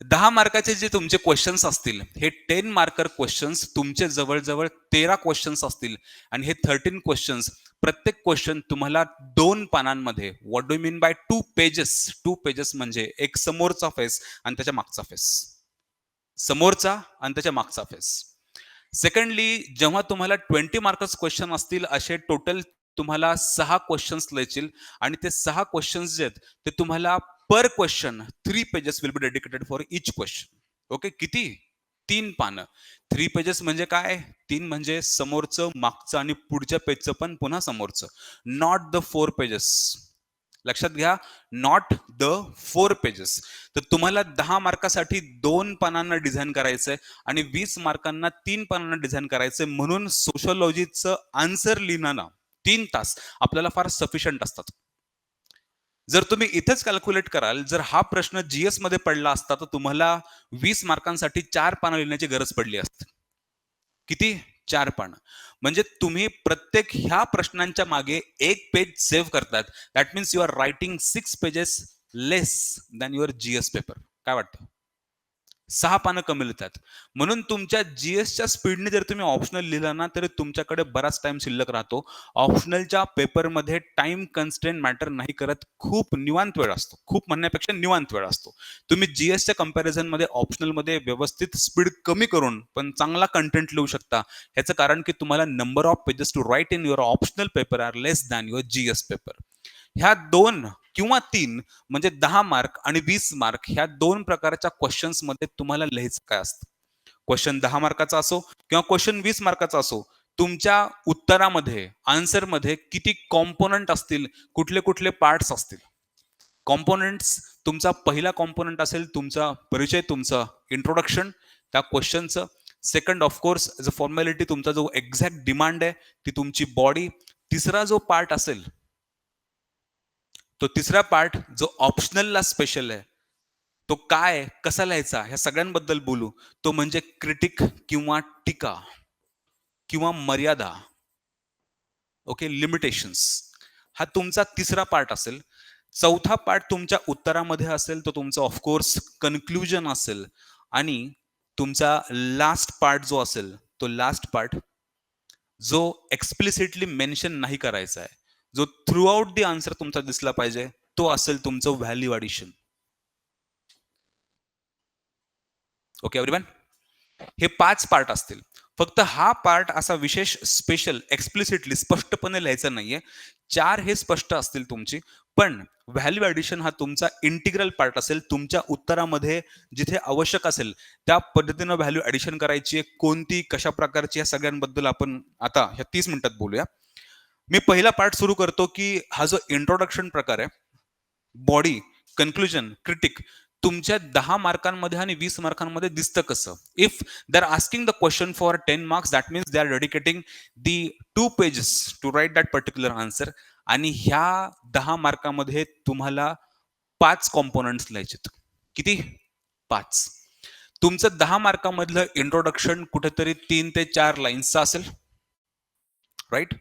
10 मार्काचे जे तुमचे क्वेश्चन्स असतील, हे 10 मार्कर क्वेश्चन्स तुमचे जवळ-जवळ 13 क्वेश्चन्स असतील आणि हे 13 क्वेश्चन्स प्रत्येक क्वेश्चन तुम्हाला 2 पानांमध्ये what do you mean by 2 pages? 2 pages म्हणजे एक समोरचा फेस आणि त्याच्या मागचा फेस. समोरचा आणि त्याच्या मागचा फेस. सेकंडली जेव्हा तुम्हाला 20 मार्कर्स क्वेश्चन असतील असे टोटल तुम्हाला 6 क्वेश्चन्स लिहायचे आणि ते 6 क्वेश्चन्स जे आहेत ते तुम्हाला per question 3 pages will be dedicated for each question. Okay, किती? 3 पानं. 3 पेजेस म्हणजे काय? 3 म्हणजे समोरचं, मागचं आणि पुढच्या पेजचं पण पुन्हा समोरचं. Not the 4 pages. लक्षात घ्या, नॉट द 4 पेजेस. तर तुम्हाला 10 मार्कासाठी 2 पानांना डिझाईन करायचंय आणि 20 मार्कांना 3 पानांना डिझाईन करायचंय. म्हणून सोशलॉजीचं आन्सर लिहिणं 3 तास आपल्याला फार सफिशियंट असतात. जर तुम्ही इथेच कॅल्क्युलेट कराल, जर हा प्रश्न जीएस मध्ये पडला असता तर तुम्हाला 20 मार्कांसाठी 4 पानं लिहिण्याची गरज पडली असती. किती? 4 पानं. म्हणजे तुम्ही प्रत्येक ह्या प्रश्नांच्या मागे 1 पेज सेव्ह करतात. That means you are writing 6 pages less than your GS paper. काय वाटतं? 6 पानं कमी लिहितात. म्हणून तुमच्या जीएसच्या स्पीडने जर तुम्ही ऑप्शनल लिहिलं ना, तरी तुमच्याकडे बराच टाइम शिल्लक राहतो. ऑप्शनलच्या पेपरमध्ये टाइम कन्स्ट्रेंट मॅटर नाही करत. खूप निवांत वेळ असतो. खूप म्हणण्यापेक्षा निवांत वेळ असतो. तुम्ही जीएसच्या कंपॅरिझनमध्ये ऑप्शनलमध्ये व्यवस्थित स्पीड कमी करून पण चांगला कंटेंट लिहू शकता. ह्याचं कारण की तुम्हाला number of pages to write in your optional paper are less than your GS paper. ह्या 2 किंवा 3 म्हणजे 10 मार्क आणि 20 मार्क ह्या 2 प्रकारच्या क्वेश्चन्स मध्ये तुम्हाला लिहायचं काय असतं. क्वेश्चन 10 मार्काचा असो किंवा क्वेश्चन 20 मार्काचा असो, तुमच्या उत्तरामध्ये, आन्सरमध्ये किती कॉम्पोनंट असतील, कुठले कुठले पार्ट्स असतील. कॉम्पोनंट्स, तुमचा पहिला कॉम्पोनंट असेल तुमचा परिचय, तुमचा इंट्रोडक्शन त्या क्वेश्चनचं. सेकंड ऑफकोर्स ज फॉर्मॅलिटी, तुमचा जो एक्झॅक्ट डिमांड आहे ती तुमची बॉडी. तिसरा जो पार्ट असेल, तो तिसरा पार्ट जो ऑप्शनलला स्पेशल आहे, तो काय, कसा लिहायचा, ह्या सगळ्यांबद्दल बोलू. तो म्हणजे क्रिटिक किंवा टीका किंवा मर्यादा. Okay, limitations. हा तुमचा तिसरा पार्ट असेल. चौथा पार्ट तुमच्या उत्तरामध्ये असेल तो तुमचा ऑफकोर्स कन्क्लुजन असेल. आणि तुमचा लास्ट पार्ट जो असेल, तो लास्ट पार्ट जो एक्सप्लिसिटली मेन्शन नाही करायचा आहे, जो थ्रू आउट दी आन्सर तुमचा दिसला पाहिजे, तो असेल तुमचं व्हॅल्यू ॲडिशन. ओके एव्हरीवन, हे 5 पार्ट असतील. फक्त हा पार्ट असा विशेष स्पेशल एक्सप्लिसिटली स्पष्टपणे लिहायचा नाहीये. 4 हे स्पष्ट असतील तुमची, पण व्हॅल्यू ॲडिशन हा तुमचा इंटिग्रल पार्ट असेल. तुमच्या उत्तरामध्ये जिथे आवश्यक असेल त्या पद्धतीनं व्हॅल्यू ॲडिशन करायची आहे. कोणती, कशा प्रकारची, या सगळ्यांबद्दल आपण आता ह्या 30 मिनिटात बोलूया. मी पहिला पार्ट सुरू करतो की हा जो इंट्रोडक्शन प्रकार आहे, बॉडी, कन्क्लुजन, क्रिटिक, तुमच्या 10 मार्कांमध्ये आणि 20 मार्कांमध्ये दिसतं कसं. If they are asking the question for 10 marks, that means they are dedicating the 2 pages to write that particular answer. आणि ह्या 10 मार्कामध्ये तुम्हाला 5 कॉम्पोनंट्स लिहायचे. किती? 5. तुमचं 10 मार्कामधलं इंट्रोडक्शन कुठेतरी 3 ते 4 लाईन्सचं असेल, राईट.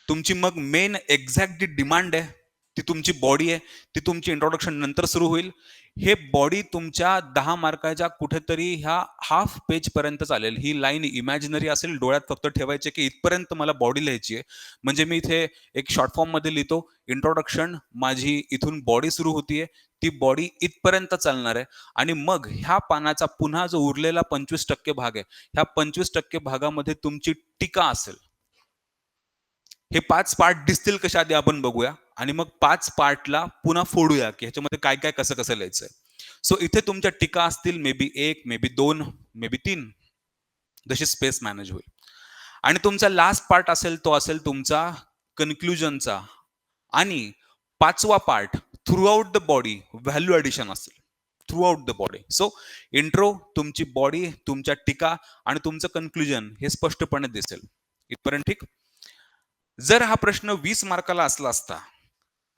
तुमची मग मेन एक्झॅक्ट जी डिमांड आहे ती तुमची बॉडी आहे, ती तुमची इंट्रोडक्शन नंतर सुरू होईल. हे बॉडी तुमच्या 10 मार्काच्या कुठेतरी ह्या हाफ पेज पर्यंत चालेल. ही लाईन इमॅजिनरी असेल, डोळ्यात फक्त ठेवायचे की इथपर्यंत मला बॉडी लिहायची आहे. म्हणजे मी इथे एक शॉर्ट फॉर्म मध्ये लिहितो, इंट्रोडक्शन माझी इथून बॉडी सुरू होतीये, ती बॉडी इथपर्यंत चालणार आहे. आणि मग ह्या पानाचा पुन्हा जो उरलेला 25% भाग आहे, ह्या 25% भागामध्ये तुमची टीका असेल. हे 5 पार्ट दिसतील कशा आधी आपण बघूया आणि मग 5 पार्टला पुन्हा फोडूया की ह्याच्यामध्ये काय काय कसं कसं लिहायचंय. सो इथे तुमच्या टीका असतील, may be 1, may be 2, may be 3, जशी स्पेस मॅनेज होईल. आणि तुमचा लास्ट पार्ट असेल तो असेल तुमचा कन्क्लुजनचा. आणि 5वा part throughout the body value addition असेल, throughout the body. So intro, तुमची बॉडी, तुमच्या टीका आणि तुमचं कन्क्लुजन हे स्पष्टपणे दिसेल. इथपर्यंत ठीक. जर हा प्रश्न 20 मार्काला असला असता,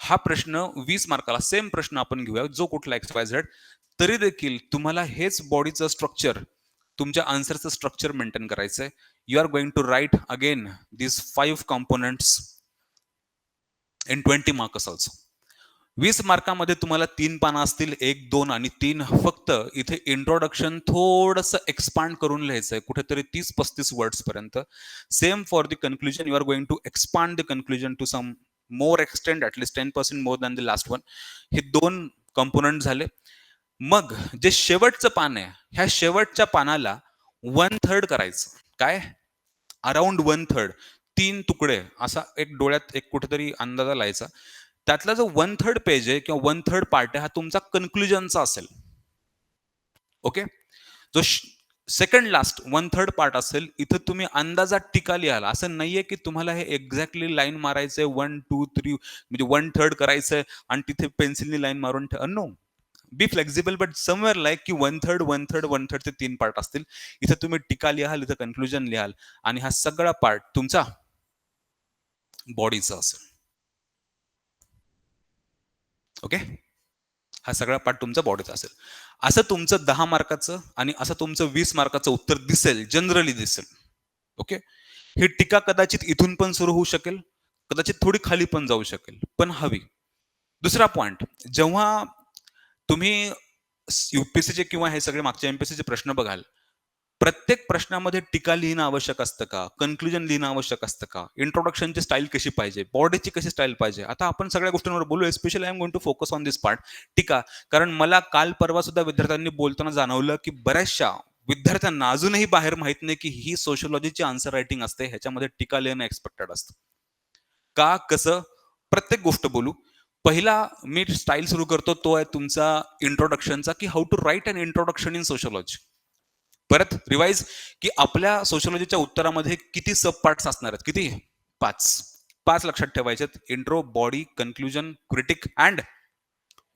हा प्रश्न 20 मार्काला, सेम प्रश्न आपण घेऊया जो कुठला XYZ, तरी देखील तुम्हाला हेच बॉडीचं स्ट्रक्चर, तुमच्या आन्सरचं स्ट्रक्चर मेंटेन करायचंय. You are going to write again this 5 components in 20 marks also. 20 मार्कामध्ये तुम्हाला 3 पानं असतील, 1, 2 आणि 3. फक्त इथे इंट्रोडक्शन थोडंसं एक्सपांड करून लिहायचंय, कुठेतरी 30-35 वर्ड्स पर्यंत. Same for the conclusion, you are going to expand the conclusion to some more extent, at least 10% more than the last one. हे 2 कंपोनंट झाले. मग जे शेवटचं पान आहे, ह्या शेवटच्या पानाला 1/3 करायचं. काय? अराउंड 1/3, 3 तुकडे, असा एक डोळ्यात एक कुठेतरी अंदाजा लावायचा. त्यातला जो 1/3 पेज आहे किंवा 1/3 पार्ट आहे, हा तुमचा कन्क्लुजनचा असेल. ओके. जो सेकंड लास्ट 1/3 पार्ट असेल, इथं तुम्ही अंदाजात टीका लिहाल. असं नाहीये की तुम्हाला हे एक्झॅक्टली लाईन मारायचंय, 1, 2, 3 म्हणजे 1/3 करायचंय आणि तिथे पेन्सिलनी लाईन मारून no. Be flexible, but somewhere like की 1/3, 1/3, 1/3 चे 3 पार्ट असतील. इथं तुम्ही टीका लिहाल, इथं कन्क्लुजन लिहाल आणि हा सगळा पार्ट तुमचा बॉडीचा असेल. ओके. हा सगळा पार्ट तुमचा बॉडीचा असेल. असं तुमचं 10 मार्काचं आणि असं तुमचं 20 मार्काचं उत्तर दिसेल, जनरली दिसेल. ओके. ही टीका कदाचित इथून पण सुरू होऊ शकेल, कदाचित थोडी खाली पण जाऊ शकेल, पण हवी. दुसरा पॉइंट, जेव्हा तुम्ही यूपीएससीचे किंवा हे सगळे मागच्या एमपीएससीचे प्रश्न बघाल, प्रत्येक प्रश्नामध्ये टीका लिहिणं आवश्यक असतं का? कन्क्लुजन लिहिणं आवश्यक असतं का? इंट्रोडक्शनची स्टाईल कशी पाहिजे? बॉडीची कशी स्टाईल पाहिजे? आता आपण सगळ्या गोष्टींवर बोलू. Specially I am going to focus on this part, टीका. कारण मला काल परवा सुद्धा विद्यार्थ्यांनी बोलताना जाणवलं, की बऱ्याचशा विद्यार्थ्यांना अजूनही बाहेर माहित नाही, की ही सोशिओलॉजीची आन्सर रायटिंग असते. ह्याच्यामध्ये टीका लिहिणं एक्सपेक्टेड असतं. का? कसं? प्रत्येक गोष्ट बोलू. पहिला मी स्टाईल सुरू करतो, तो आहे तुमचा इंट्रोडक्शनचा, की how to write an introduction in sociology. परत रिवाइज, की आपल्या सोशिओलॉजीच्या उत्तरामध्ये किती सब पार्ट्स असणार आहेत? किती? 5. 5 लक्षात ठेवायचे. Intro, body, conclusion, critic and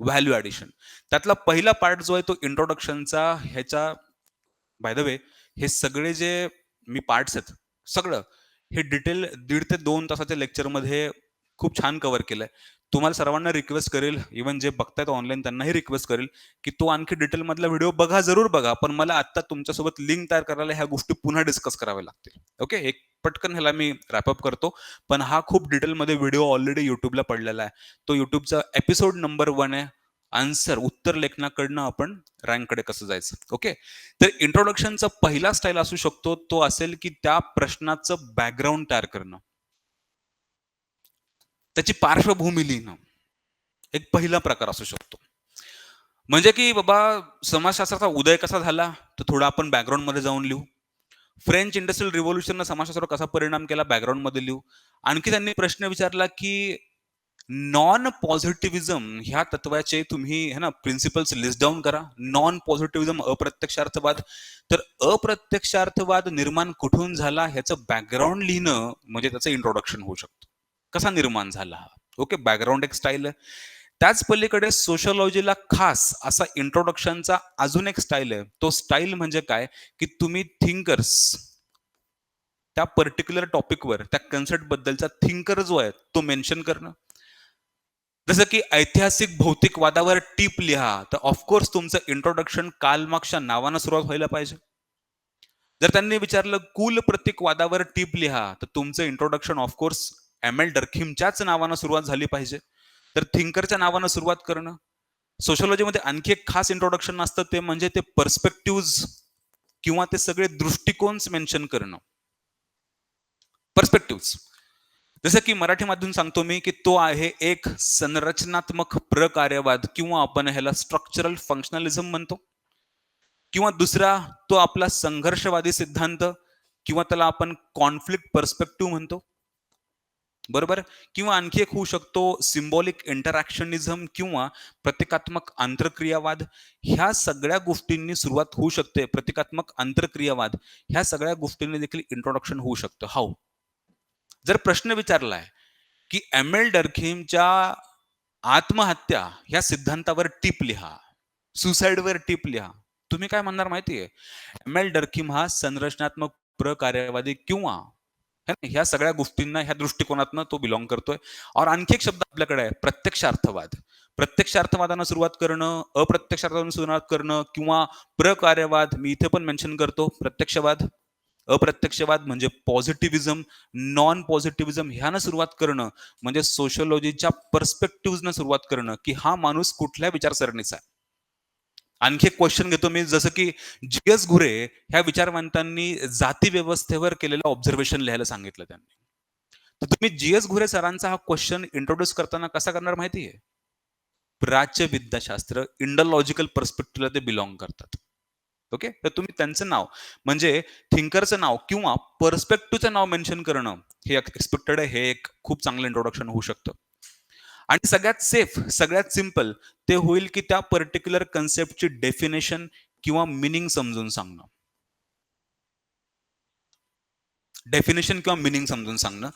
value addition. त्यातला पहिला पार्ट जो आहे तो इंट्रोडक्शनचा. ह्याच्या बाय द वे, हे सगळे जे मी पार्ट्स आहेत, सगळं हे डिटेल 1.5 ते 2 तासाच्या लेक्चरमध्ये खूप छान कव्हर केलंय. तुम्हाला सर्वांना रिक्वेस्ट करेल, इव्हन जे बघतायत ऑनलाईन त्यांनाही रिक्वेस्ट करेल, की तो आणखी डिटेलमधला व्हिडिओ बघा, जरूर बघा. पण मला आता तुमच्यासोबत लिंक तयार करायला ह्या गोष्टी पुन्हा डिस्कस कराव्या लागतील. ओके. एक पटकन ह्याला मी रॅपअप करतो. पण हा खूप डिटेलमध्ये व्हिडिओ ऑलरेडी युट्यूबला पडलेला आहे. तो युट्यूबचा एपिसोड नंबर 1 आहे. आन्सर, उत्तर लेखनाकडनं आपण रँककडे कसं जायचं. ओके. तर इंट्रोडक्शनचा पहिला स्टाईल असू शकतो, तो असेल की त्या प्रश्नाचं बॅकग्राऊंड तयार करणं, त्याची पार्श्वभूमी लिहिणं. एक पहिला प्रकार असू शकतो. म्हणजे की बाबा, समाजशास्त्राचा उदय कसा झाला, तर थोडा आपण बॅकग्राऊंड मध्ये जाऊन लिहू. फ्रेंच इंडस्ट्रियल रिव्होल्युशननं समाजशास्त्रावर कसा परिणाम केला, बॅकग्राऊंड मध्ये लिहू. आणखी त्यांनी प्रश्न विचारला की नॉन पॉझिटिव्हिझम ह्या तत्वाचे तुम्ही है ना प्रिन्सिपल्स लिस्ट डाऊन करा. नॉन पॉझिटिव्हिझम, अप्रत्यक्षार्थवाद. तर अप्रत्यक्षार्थवाद निर्माण कुठून झाला ह्याचं बॅकग्राऊंड लिहिणं म्हणजे त्याचं इंट्रोडक्शन होऊ शकतं. कसा निर्माण झाला हा. ओके. बॅकग्राऊंड एक स्टाईल आहे. त्याच पलीकडे सोशिओलॉजीला खास असा इंट्रोडक्शनचा अजून एक स्टाईल आहे. तो स्टाईल म्हणजे काय, की तुम्ही थिंकर्स, त्या पर्टिक्युलर टॉपिकवर, त्या कन्सेप्ट बद्दलचा थिंकर जो आहे तो मेन्शन करणं. जसं की ऐतिहासिक भौतिकवादावर टीप लिहा, तर ऑफकोर्स तुमचं इंट्रोडक्शन कार्ल मार्क्सच्या नावानं सुरुवात व्हायला पाहिजे. जर त्यांनी विचारलं कुल प्रतीकवादावर टीप लिहा, तर तुमचं इंट्रोडक्शन ऑफकोर्स एम एल डर्खिमच्याच नावानं सुरुवात झाली पाहिजे. तर थिंकरच्या नावानं सुरुवात करणं. सोशिओलॉजीमध्ये आणखी एक खास इंट्रोडक्शन असतं, ते म्हणजे ते पर्स्पेक्टिव्ह किंवा ते सगळे दृष्टिकोन मेन्शन करणं. पर्स्पेक्टिव्ह, जसं की मराठीमधून सांगतो मी, की तो आहे एक संरचनात्मक प्रकार्यवाद किंवा आपण ह्याला स्ट्रक्चरल फंक्शनलिझम म्हणतो. किंवा दुसरा तो आपला संघर्षवादी सिद्धांत किंवा त्याला आपण कॉन्फ्लिक्ट पर्स्पेक्टिव्ह म्हणतो. बरोबर. किंवा आणखी एक होऊ शकतो सिम्बॉलिक इंटरॅक्शनिझम किंवा प्रतिकात्मक आंतरक्रियावाद. ह्या सगळ्या गोष्टींनी सुरुवात होऊ शकते. प्रतिकात्मक आंतरक्रियावाद ह्या सगळ्या गोष्टींनी देखील इंट्रोडक्शन होऊ शकतं. हाऊ? जर प्रश्न विचारलाय की एम एल डर्खिमच्या आत्महत्या ह्या सिद्धांतावर टीप लिहा, सुसाईडवर टीप लिहा, तुम्ही काय म्हणणार माहितीये? एम एल डर्खिम हा संरचनात्मक प्रकार्यवादी किंवा ह्या सगळ्या गोष्टींना ह्या दृष्टिकोनातनं तो बिलॉंग करतोय. और आणखी एक शब्द आपल्याकडे आहे, प्रत्यक्षार्थवाद. प्रत्यक्षार्थवादानं सुरुवात करणं, अप्रत्यक्षार्थवादानं सुरुवात करणं किंवा प्रकार्यवाद. मी इथे पण मेन्शन करतो प्रत्यक्षवाद. अप्रत्यक्षवाद म्हणजे पॉझिटिव्हिझम, नॉन पॉझिटिव्हिझम ह्यानं सुरुवात करणं, म्हणजे सोशिओलॉजीच्या पर्स्पेक्टिव्हनं सुरुवात करणं, की हा माणूस कुठल्या विचारसरणीचा आहे. आणखी एक क्वेश्चन घेतो मी, जसं की जी.एस. घुरे ह्या विचारवंतांनी जाती व्यवस्थेवर केलेलं ऑब्झर्वेशन लिहायला सांगितलं त्यांनी. तर तुम्ही जी.एस. घुरे सरांचा हा क्वेश्चन इंट्रोड्यूस करताना कसा करणार माहिती आहे? प्राच्य विद्याशास्त्र, इंडोलॉजिकल पर्स्पेक्टिव्हला ते बिलॉंग करतात. ओके. तर तुम्ही त्यांचं नाव म्हणजे थिंकरचं नाव किंवा पर्स्पेक्टिव्हचं नाव मेन्शन करणं हे एक्सपेक्टेड आहे. हे एक खूप चांगलं इंट्रोडक्शन होऊ शकतं. आणि सगळ्यात सेफ, सगळ्यात सिंपल ते होईल की त्या पर्टिक्युलर कन्सेप्टची डेफिनेशन किंवा मीनिंग समजून सांगणं. डेफिनेशन किंवा मीनिंग समजून सांगणं.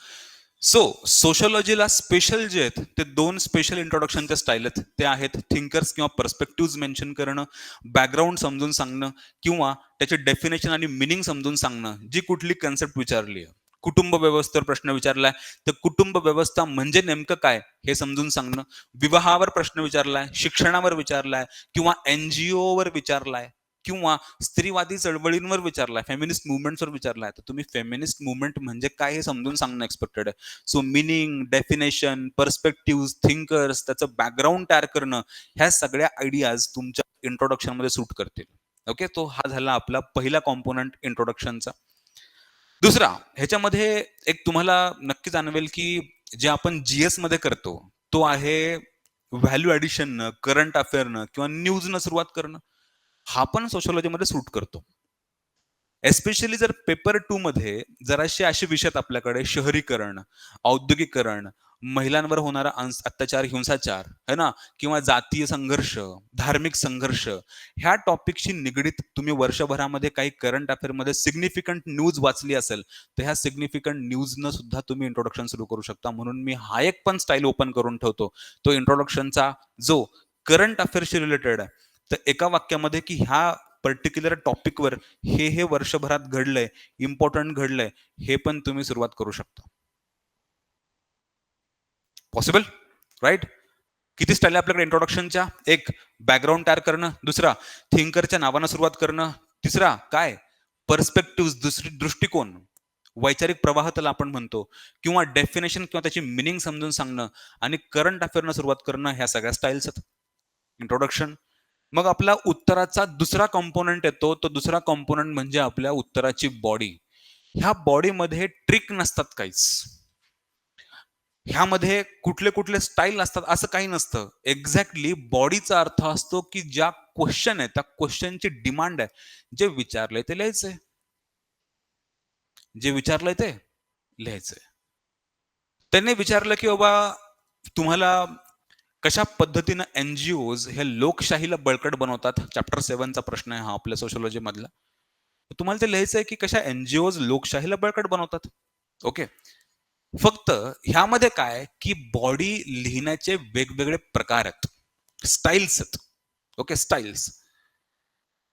सो सोशिओलॉजीला स्पेशल जे आहेत ते दोन स्पेशल इंट्रोडक्शनच्या स्टाईल आहेत. ते आहेत थिंकर्स किंवा पर्स्पेक्टिव्ह मेन्शन करणं, बॅकग्राऊंड समजून सांगणं किंवा त्याचे डेफिनेशन आणि मीनिंग समजून सांगणं, जी कुठली कन्सेप्ट विचारली आहे. कुटुंब व्यवस्थेवर प्रश्न विचारलाय, तर कुटुंब व्यवस्था म्हणजे नेमकं काय हे समजून सांगणं. विवाहावर प्रश्न विचारलाय, शिक्षणावर विचारलाय किंवा एनजीओवर विचारलाय किंवा स्त्रीवादी चळवळींवर विचारलाय, फेमिनिस्ट मुवमेंट्सवर विचारलाय, तर तुम्ही फेमिनिस्ट मुवमेंट म्हणजे काय हे समजून सांगणं एक्सपेक्टेड आहे. So meaning, definition, perspective, thinkers, त्याचं बॅकग्राऊंड तयार करणं, ह्या सगळ्या आयडियाज तुमच्या इंट्रोडक्शनमध्ये सूट करतील. ओके, तो हा झाला आपला पहिला कॉम्पोनंट इंट्रोडक्शनचा. दुसरा, ह्याच्यामध्ये एक तुम्हाला नक्की जाणवेल, की जे आपण जीएस मध्ये करतो, तो आहे व्हॅल्यू ॲडिशननं, करंट अफेअरनं किंवा न्यूजनं सुरुवात करणं. हा पण सोशिओलॉजीमध्ये सूट करतो. एस्पेशली जर पेपर 2 मध्ये जराशे असे विषय आहेत आपल्याकडे शहरीकरण, औद्योगिकरण, महिलांवर होणारा अत्याचार, हिंसाचार, है ना? किंवा जातीय संघर्ष, धार्मिक संघर्ष, ह्या टॉपिकशी निगडीत तुम्ही वर्षभरामध्ये काही करंट अफेअरमध्ये सिग्निफिकंट न्यूज वाचली असेल, तर ह्या सिग्निफिकंट न्यूजनं सुद्धा तुम्ही इंट्रोडक्शन सुरू करू शकता. म्हणून मी हा एक पण स्टाईल ओपन करून ठेवतो. तो इंट्रोडक्शनचा जो करंट अफेअर्सशी रिलेटेड आहे. तर एका वाक्यामध्ये की ह्या पर्टिक्युलर टॉपिकवर हे वर्षभरात घडलंय, इम्पोर्टंट घडलंय, हे पण तुम्ही सुरुवात करू शकता. पॉसिबल? राइट? किती स्टाईल आहे आपल्याकडे इंट्रोडक्शनच्या? एक, बॅकग्राऊंड तयार करणं. दुसरा, थिंकरच्या नावानं सुरुवात करणं. तिसरा, काय? पर्स्पेक्टिव्ह, दृष्टिकोन. वैचारिक प्रवाह त्याला आपण म्हणतो किंवा डेफिनेशन किंवा त्याची मीनिंग समजून सांगणं आणि करंट अफेअरनं सुरुवात करणं, ह्या सगळ्या स्टाईल्स आहेत. इंट्रोडक्शन. मग आपला उत्तराचा दुसरा कॉम्पोनंट येतो. तो दुसरा कॉम्पोनंट म्हणजे आपल्या उत्तराची बॉडी. ह्या बॉडीमध्ये ट्रिक नसतात काहीच. ह्यामध्ये कुठले स्टाईल असतात असं काही नसतं. एक्झॅक्टली बॉडीचा अर्थ असतो, की ज्या क्वेश्चन आहे, त्या क्वेश्चनची डिमांड आहे. जे विचारलंय ते लिहायचंय. जे विचारलंय ते लिहायचंय. त्यांनी विचारलं, की बाबा तुम्हाला कशा पद्धतीनं एन-जी-ओज हे लोकशाहीला बळकट बनवतात. चॅप्टर 7 चा प्रश्न आहे हा आपल्या सोशिओलॉजी मधला. तुम्हाला ते लिहायचं आहे, की कशा एन-जी-ओज लोकशाहीला बळकट बनवतात. ओके. फक्त ह्यामध्ये काय, की बॉडी लिहिण्याचे वेगवेगळे प्रकार आहेत. स्टाईल्स आहेत. Okay, styles.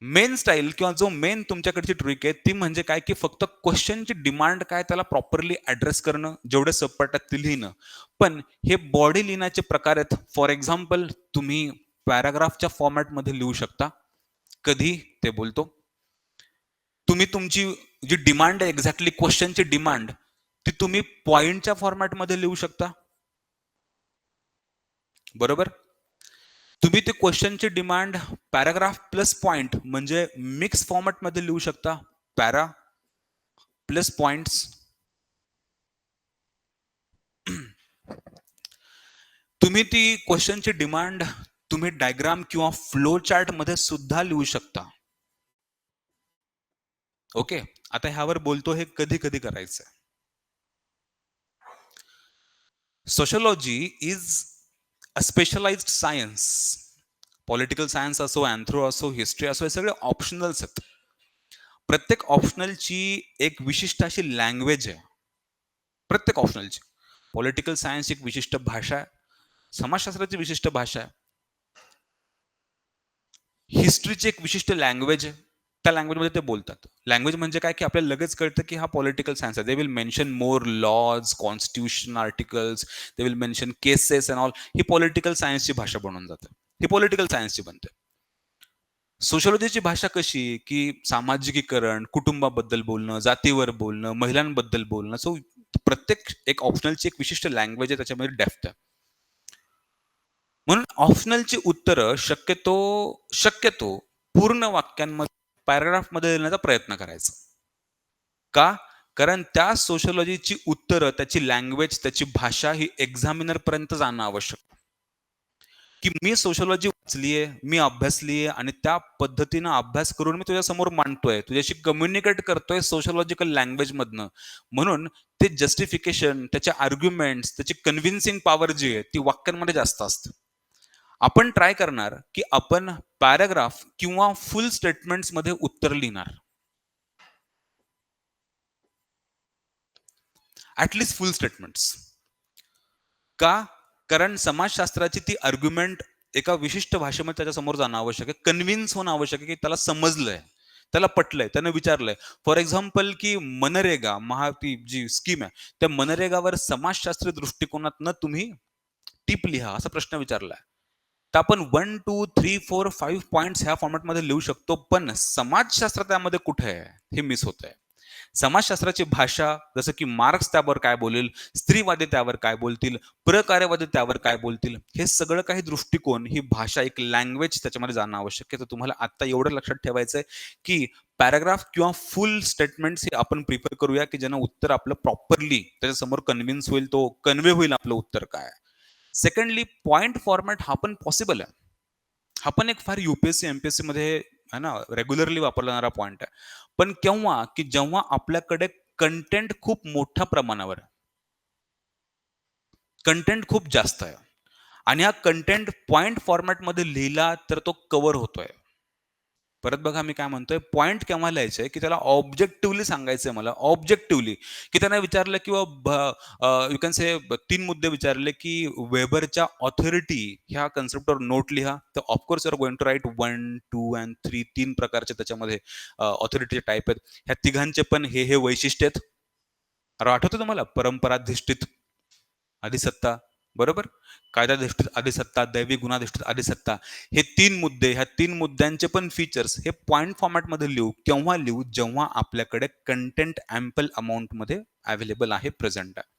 मेन स्टाईल किंवा जो मेन तुमच्याकडची ट्रिक आहे, ती म्हणजे काय, की फक्त क्वेश्चनची डिमांड काय त्याला प्रॉपरली ॲड्रेस करणं, जेवढे सबपार्ट ते लिहिणं. पण हे बॉडी लिहिण्याचे प्रकार आहेत. फॉर एक्झाम्पल तुम्ही पॅराग्राफच्या फॉर्मॅटमध्ये लिहू शकता. कधी? ते बोलतो. तुम्ही तुमची जी डिमांड आहे एक्झॅक्टली क्वेश्चनची डिमांड, ती तुम्ही पॉइंटच्या फॉर्मॅटमध्ये लिहू शकता. बरोबर? तुम्ही ते क्वेश्चनची डिमांड पॅराग्राफ प्लस पॉइंट म्हणजे मिक्स फॉर्मॅटमध्ये लिहू शकता. Para plus points. तुम्ही ती क्वेश्चनची डिमांड तुम्ही डायग्राम किंवा फ्लो चार्ट मध्ये सुद्धा लिहू शकता. ओके. आता ह्यावर बोलतो हे कधी कधी करायचं. Sociology is a specialized science. Political science असो, अँथ्रो असो, हिस्ट्री असो, हे सगळे ऑप्शनल्स आहेत. प्रत्येक ऑप्शनलची एक विशिष्ट अशी लँग्वेज आहे. प्रत्येक ऑप्शनलची. पॉलिटिकल सायन्स एक विशिष्ट भाषा आहे. समाजशास्त्राची विशिष्ट भाषा आहे. हिस्ट्रीची एक विशिष्ट लँग्वेज आहे. त्या लँग्वेजमध्ये ते बोलतात. लँग्वेज म्हणजे काय, की आपल्याला लगेच कळतं, की हा पॉलिटिकल सायन्स आहे. They will mention more laws, constitution articles, they will mention cases and all. ही पॉलिटिकल सायन्सची भाषा बनून जाते. ही पॉलिटिकल सायन्सची बनते. सोशिओलॉजीची भाषा कशी, की सामाजिकीकरण, कुटुंबाबद्दल बोलणं, जातीवर बोलणं, महिलांबद्दल बोलणं. सो प्रत्येक एक ऑप्शनलची एक विशिष्ट लँग्वेज आहे, त्याच्यामध्ये डेप्थ आहे. म्हणून ऑप्शनलची उत्तरं शक्यतो पूर्ण वाक्यांमध्ये, पॅराग्राफमध्ये देण्याचा प्रयत्न करायचा. का? कारण त्या सोशिओलॉजीची उत्तरं, त्याची लँग्वेज, त्याची भाषा ही एक्झामिनरपर्यंत जाणं आवश्यक आहे. की मी सोशिओलॉजी वाचलीये, मी अभ्यासलीये आणि त्या पद्धतीनं अभ्यास करून मी तुझ्यासमोर मांडतोय. तुझ्याशी कम्युनिकेट करतोय सोशिओलॉजिकल लँग्वेजमधनं. म्हणून ते जस्टिफिकेशन, त्याचे आर्ग्युमेंट्स, त्याची कन्व्हिन्सिंग पॉवर जी आहे, ती वाक्यांमध्ये जास्त असते. आपण ट्राय करणार, की आपण पॅराग्राफ किंवा फुल स्टेटमेंट्समध्ये उत्तर लिहिणार. At full statements. का? कारण समाजशास्त्राची ती आर्ग्युमेंट एका विशिष्ट भाषेमध्ये त्याच्यासमोर जाणं आवश्यक आहे. कन्व्हिन्स होणं आवश्यक आहे, की त्याला समजलंय, त्याला पटलंय, त्यानं विचारलंय. फॉर एक्झाम्पल, की मनरेगा ती जी स्कीम आहे, त्या मनरेगावर समाजशास्त्रीय दृष्टिकोनातनं तुम्ही टिप लिहा, असा प्रश्न विचारलाय. तर आपण 1, 2, 3, 4, 5 पॉइंट्स ह्या फॉर्मॅटमध्ये लिहू शकतो, पण समाजशास्त्र त्यामध्ये कुठे आहे? हे मिस होतंय. समाजशास्त्राची भाषा, जसं की मार्क्स त्यावर काय बोलेल, स्त्रीवादी त्यावर काय बोलतील, प्रकार्यवादी त्यावर काय बोलतील, हे सगळं काही दृष्टिकोन, ही भाषा, एक लँग्वेज त्याच्यामध्ये जाणं आवश्यक आहे. तर तुम्हाला आता एवढं लक्षात ठेवायचं आहे, की पॅराग्राफ किंवा फुल स्टेटमेंट्स हे आपण प्रिफर करूया, की ज्यानं उत्तर आपलं प्रॉपरली त्याच्यासमोर कन्व्हिन्स होईल, तो कन्वे होईल आपलं उत्तर काय. सेकंडली, पॉइंट फॉर्मॅट हा पण पॉसिबल आहे. हा पण एक फार UPSC, MPSC मध्ये आहे ना, रेग्युलरली वापरला जाणारा पॉइंट आहे. पण केव्हा, की जेव्हा आपल्याकडे कंटेंट खूप मोठ्या प्रमाणावर आहे. कंटेंट खूप जास्त आहे आणि हा कंटेंट पॉइंट फॉर्मॅटमध्ये लिहिला तर तो कव्हर होतोय. परत बघा मी काय म्हणतोय, पॉइंट केव्हा लिहायचंय, की त्याला ऑब्जेक्टिव्हली सांगायचंय मला, ऑब्जेक्टिव्हली, की त्यांना विचारलं किंवा यू कॅन से 3 मुद्दे विचारले, की वेबरच्या ऑथॉरिटी ह्या कन्सेप्टवर नोट लिहा. तर of course you are going to write 1, 2 and 3 3 प्रकारचे त्याच्यामध्ये ऑथॉरिटीचे टाइप आहेत. ह्या तिघांचे पण हे वैशिष्ट्य आहेत. अरे आठवतं तुम्हाला? परंपराधिष्ठित अधिसत्ता, बरोबर? कायदाधिष्ठित अधिसत्ता, दैवी गुणाधिष्ठित अधिसत्ता. हे 3 मुद्दे, ह्या 3 मुद्द्यांचे पण फीचर्स हे पॉइंट फॉर्मॅटमध्ये लिहू. केव्हा लिहू? जेव्हा आपल्याकडे कंटेंट अँपल अमाउंटमध्ये अवेलेबल आहे, प्रेझेंट आहे.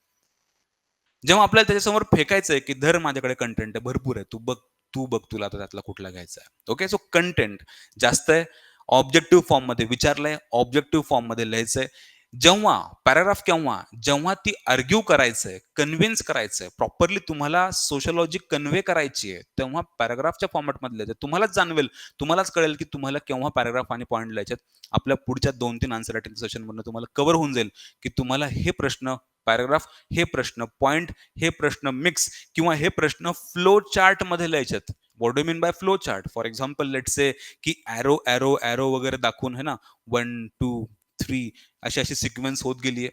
जेव्हा आपल्याला त्याच्यासमोर फेकायचंय, की धर माझ्याकडे कंटेंट आहे, भरपूर आहे. तू बघ तुला आता त्यातला कुठला घ्यायचा आहे. ओके, सो कंटेंट जास्त आहे. ऑब्जेक्टिव्ह फॉर्ममध्ये विचारलंय, ऑब्जेक्टिव्ह फॉर्ममध्ये लिहायचंय. जेव्हा पॅराग्राफ केव्हा? जेव्हा ती आर्ग्यू करायचंय, कन्व्हिन्स करायचंय, प्रॉपरली तुम्हाला सोशिओलॉजी कन्व्हे करायची आहे, तेव्हा पॅराग्राफच्या फॉर्मॅटमध्ये लिहायचं. तुम्हालाच जाणवेल, तुम्हालाच कळेल, की तुम्हाला केव्हा पॅराग्राफ आणि पॉइंट लिहायचे. आपल्या पुढच्या 2-3 आन्सर रायटिंग सेशनमधनं तुम्हाला कव्हर होऊन जाईल, की तुम्हाला हे प्रश्न पॅराग्राफ, हे प्रश्न पॉइंट, हे प्रश्न मिक्स किंवा हे प्रश्न फ्लो चार्टमध्ये लिहायचे. What do mean by flow chart? For example let's से, की एरो, एरो, एरो वगैरे दाखवून, है ना, 1, 2, 3 अशी सिक्वेन्स होत गेली आहे,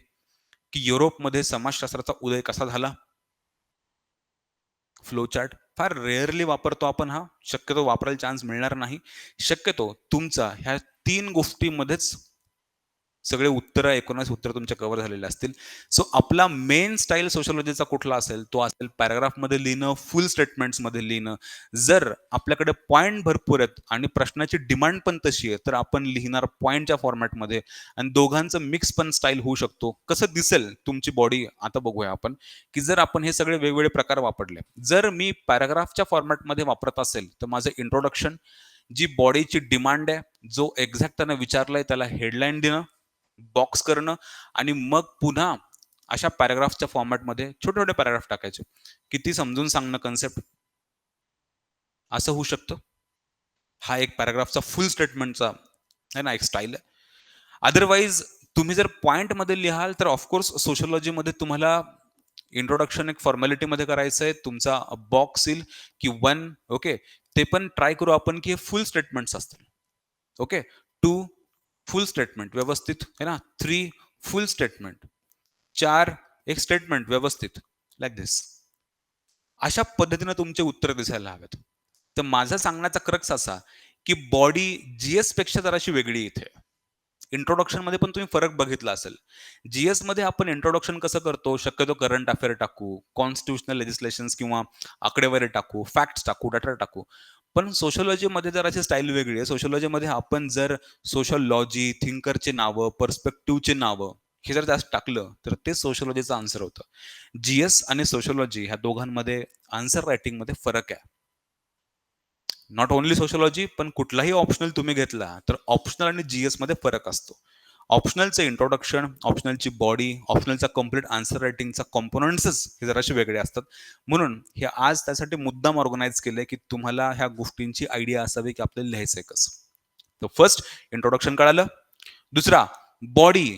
की युरोपमध्ये समाजशास्त्राचा उदय कसा झाला. फ्लो चार्ट फार रेअरली वापरतो आपण हा. शक्यतो वापरायला चान्स मिळणार नाही. शक्यतो तुमचा ह्या 3 गोष्टींमध्येच सगळे उत्तर 19 उत्तर तुमचे कव्हर झालेले असतील. सो आपला मेन स्टाईल सोशिओलॉजीचा कुठला असेल, तो असेल पॅराग्राफमध्ये लिहिणं, फुल स्टेटमेंट्समध्ये लिहिणं. जर आपल्याकडे पॉइंट भरपूर आहेत आणि प्रश्नाची डिमांड पण तशी आहे, तर आपण लिहिणार पॉइंटच्या फॉर्मॅटमध्ये आणि दोघांचं मिक्स पण स्टाईल होऊ शकतो. कसं दिसेल तुमची बॉडी आता बघूया आपण, की जर आपण हे सगळे वेगवेगळे प्रकार वापरले. जर मी पॅराग्राफच्या फॉर्मॅटमध्ये वापरत असेल, तर माझं इंट्रोडक्शन, जी बॉडीची डिमांड आहे, जो एक्झॅक्ट त्यानं विचारलंय त्याला हेडलाईन देणं, बॉक्स करणं आणि मग पुन्हा अशा पॅराग्राफच्या फॉर्मॅटमध्ये छोटे-छोटे पॅराग्राफ टाकायचे. किती समजून सांगणं कन्सेप्ट, असं होऊ शकतं. हा एक पॅराग्राफचा फुल स्टेटमेंटचा आहे ना, एक स्टाईल आहे. अदरवाईज तुम्ही जर पॉइंटमध्ये लिहाल, तर ऑफकोर्स सोशिओलॉजीमध्ये तुम्हाला इंट्रोडक्शन एक फॉर्मॅलिटीमध्ये करायचं आहे. तुमचा बॉक्स येईल, की 1 ओके. ते पण ट्राय करू आपण, की हे फुल स्टेटमेंट्स असतील. ओके. 2 फुल स्टेटमेंट व्यवस्थित आहे ना. 3 फुल स्टेटमेंट. 4 एक स्टेटमेंट व्यवस्थित. Like this. अशा पद्धतीने तुमचे उत्तर दिसायला हवेत. तर माझा सांगण्याचा क्रक्स असा, की बॉडी जीएस पेक्षा जराशी वेगळी इथे. इंट्रोडक्शनमध्ये पण तुम्ही फरक बघितला असेल. जीएसमध्ये आपण इंट्रोडक्शन कसं करतो, शक्यतो करंट अफेअर टाकू, कॉन्स्टिट्यूशनल लेजिस्लेशन्स किंवा आकडेवारी टाकू, फॅक्ट्स टाकू, डाटा टाकू. पण सोशिओलॉजीमध्ये जर अशी स्टाईल वेगळी आहे. सोशिओलॉजीमध्ये आपण जर सोशल लॉजी, थिंकरचे नावं, पर्स्पेक्टिव्हचे नावं हे जर जास्त टाकलं, तर ते सोशिओलॉजीचं आन्सर होतं. जी-एस आणि सोशिओलॉजी ह्या दोघांमध्ये आन्सर रायटिंगमध्ये फरक आहे. नॉट ओन्ली सोशिओलॉजी, पण कुठलाही ऑप्शनल तुम्ही घेतला, तर ऑप्शनल आणि जी-एसमध्ये फरक असतो. ऑप्शनलचं इंट्रोडक्शन, ऑप्शनलची बॉडी, ऑप्शनलचा कंप्लीट आन्सर रायटिंगचा कॉम्पोनंट्सच हे जरासे वेगळे असतात. म्हणून हे आज त्यासाठी मुद्दाम ऑर्गनाइज केलंय, की तुम्हाला ह्या गोष्टींची आयडिया असावी, की आपल्याला लिहायचंय कसं. तर फर्स्ट इंट्रोडक्शन कळालं. दुसरा बॉडी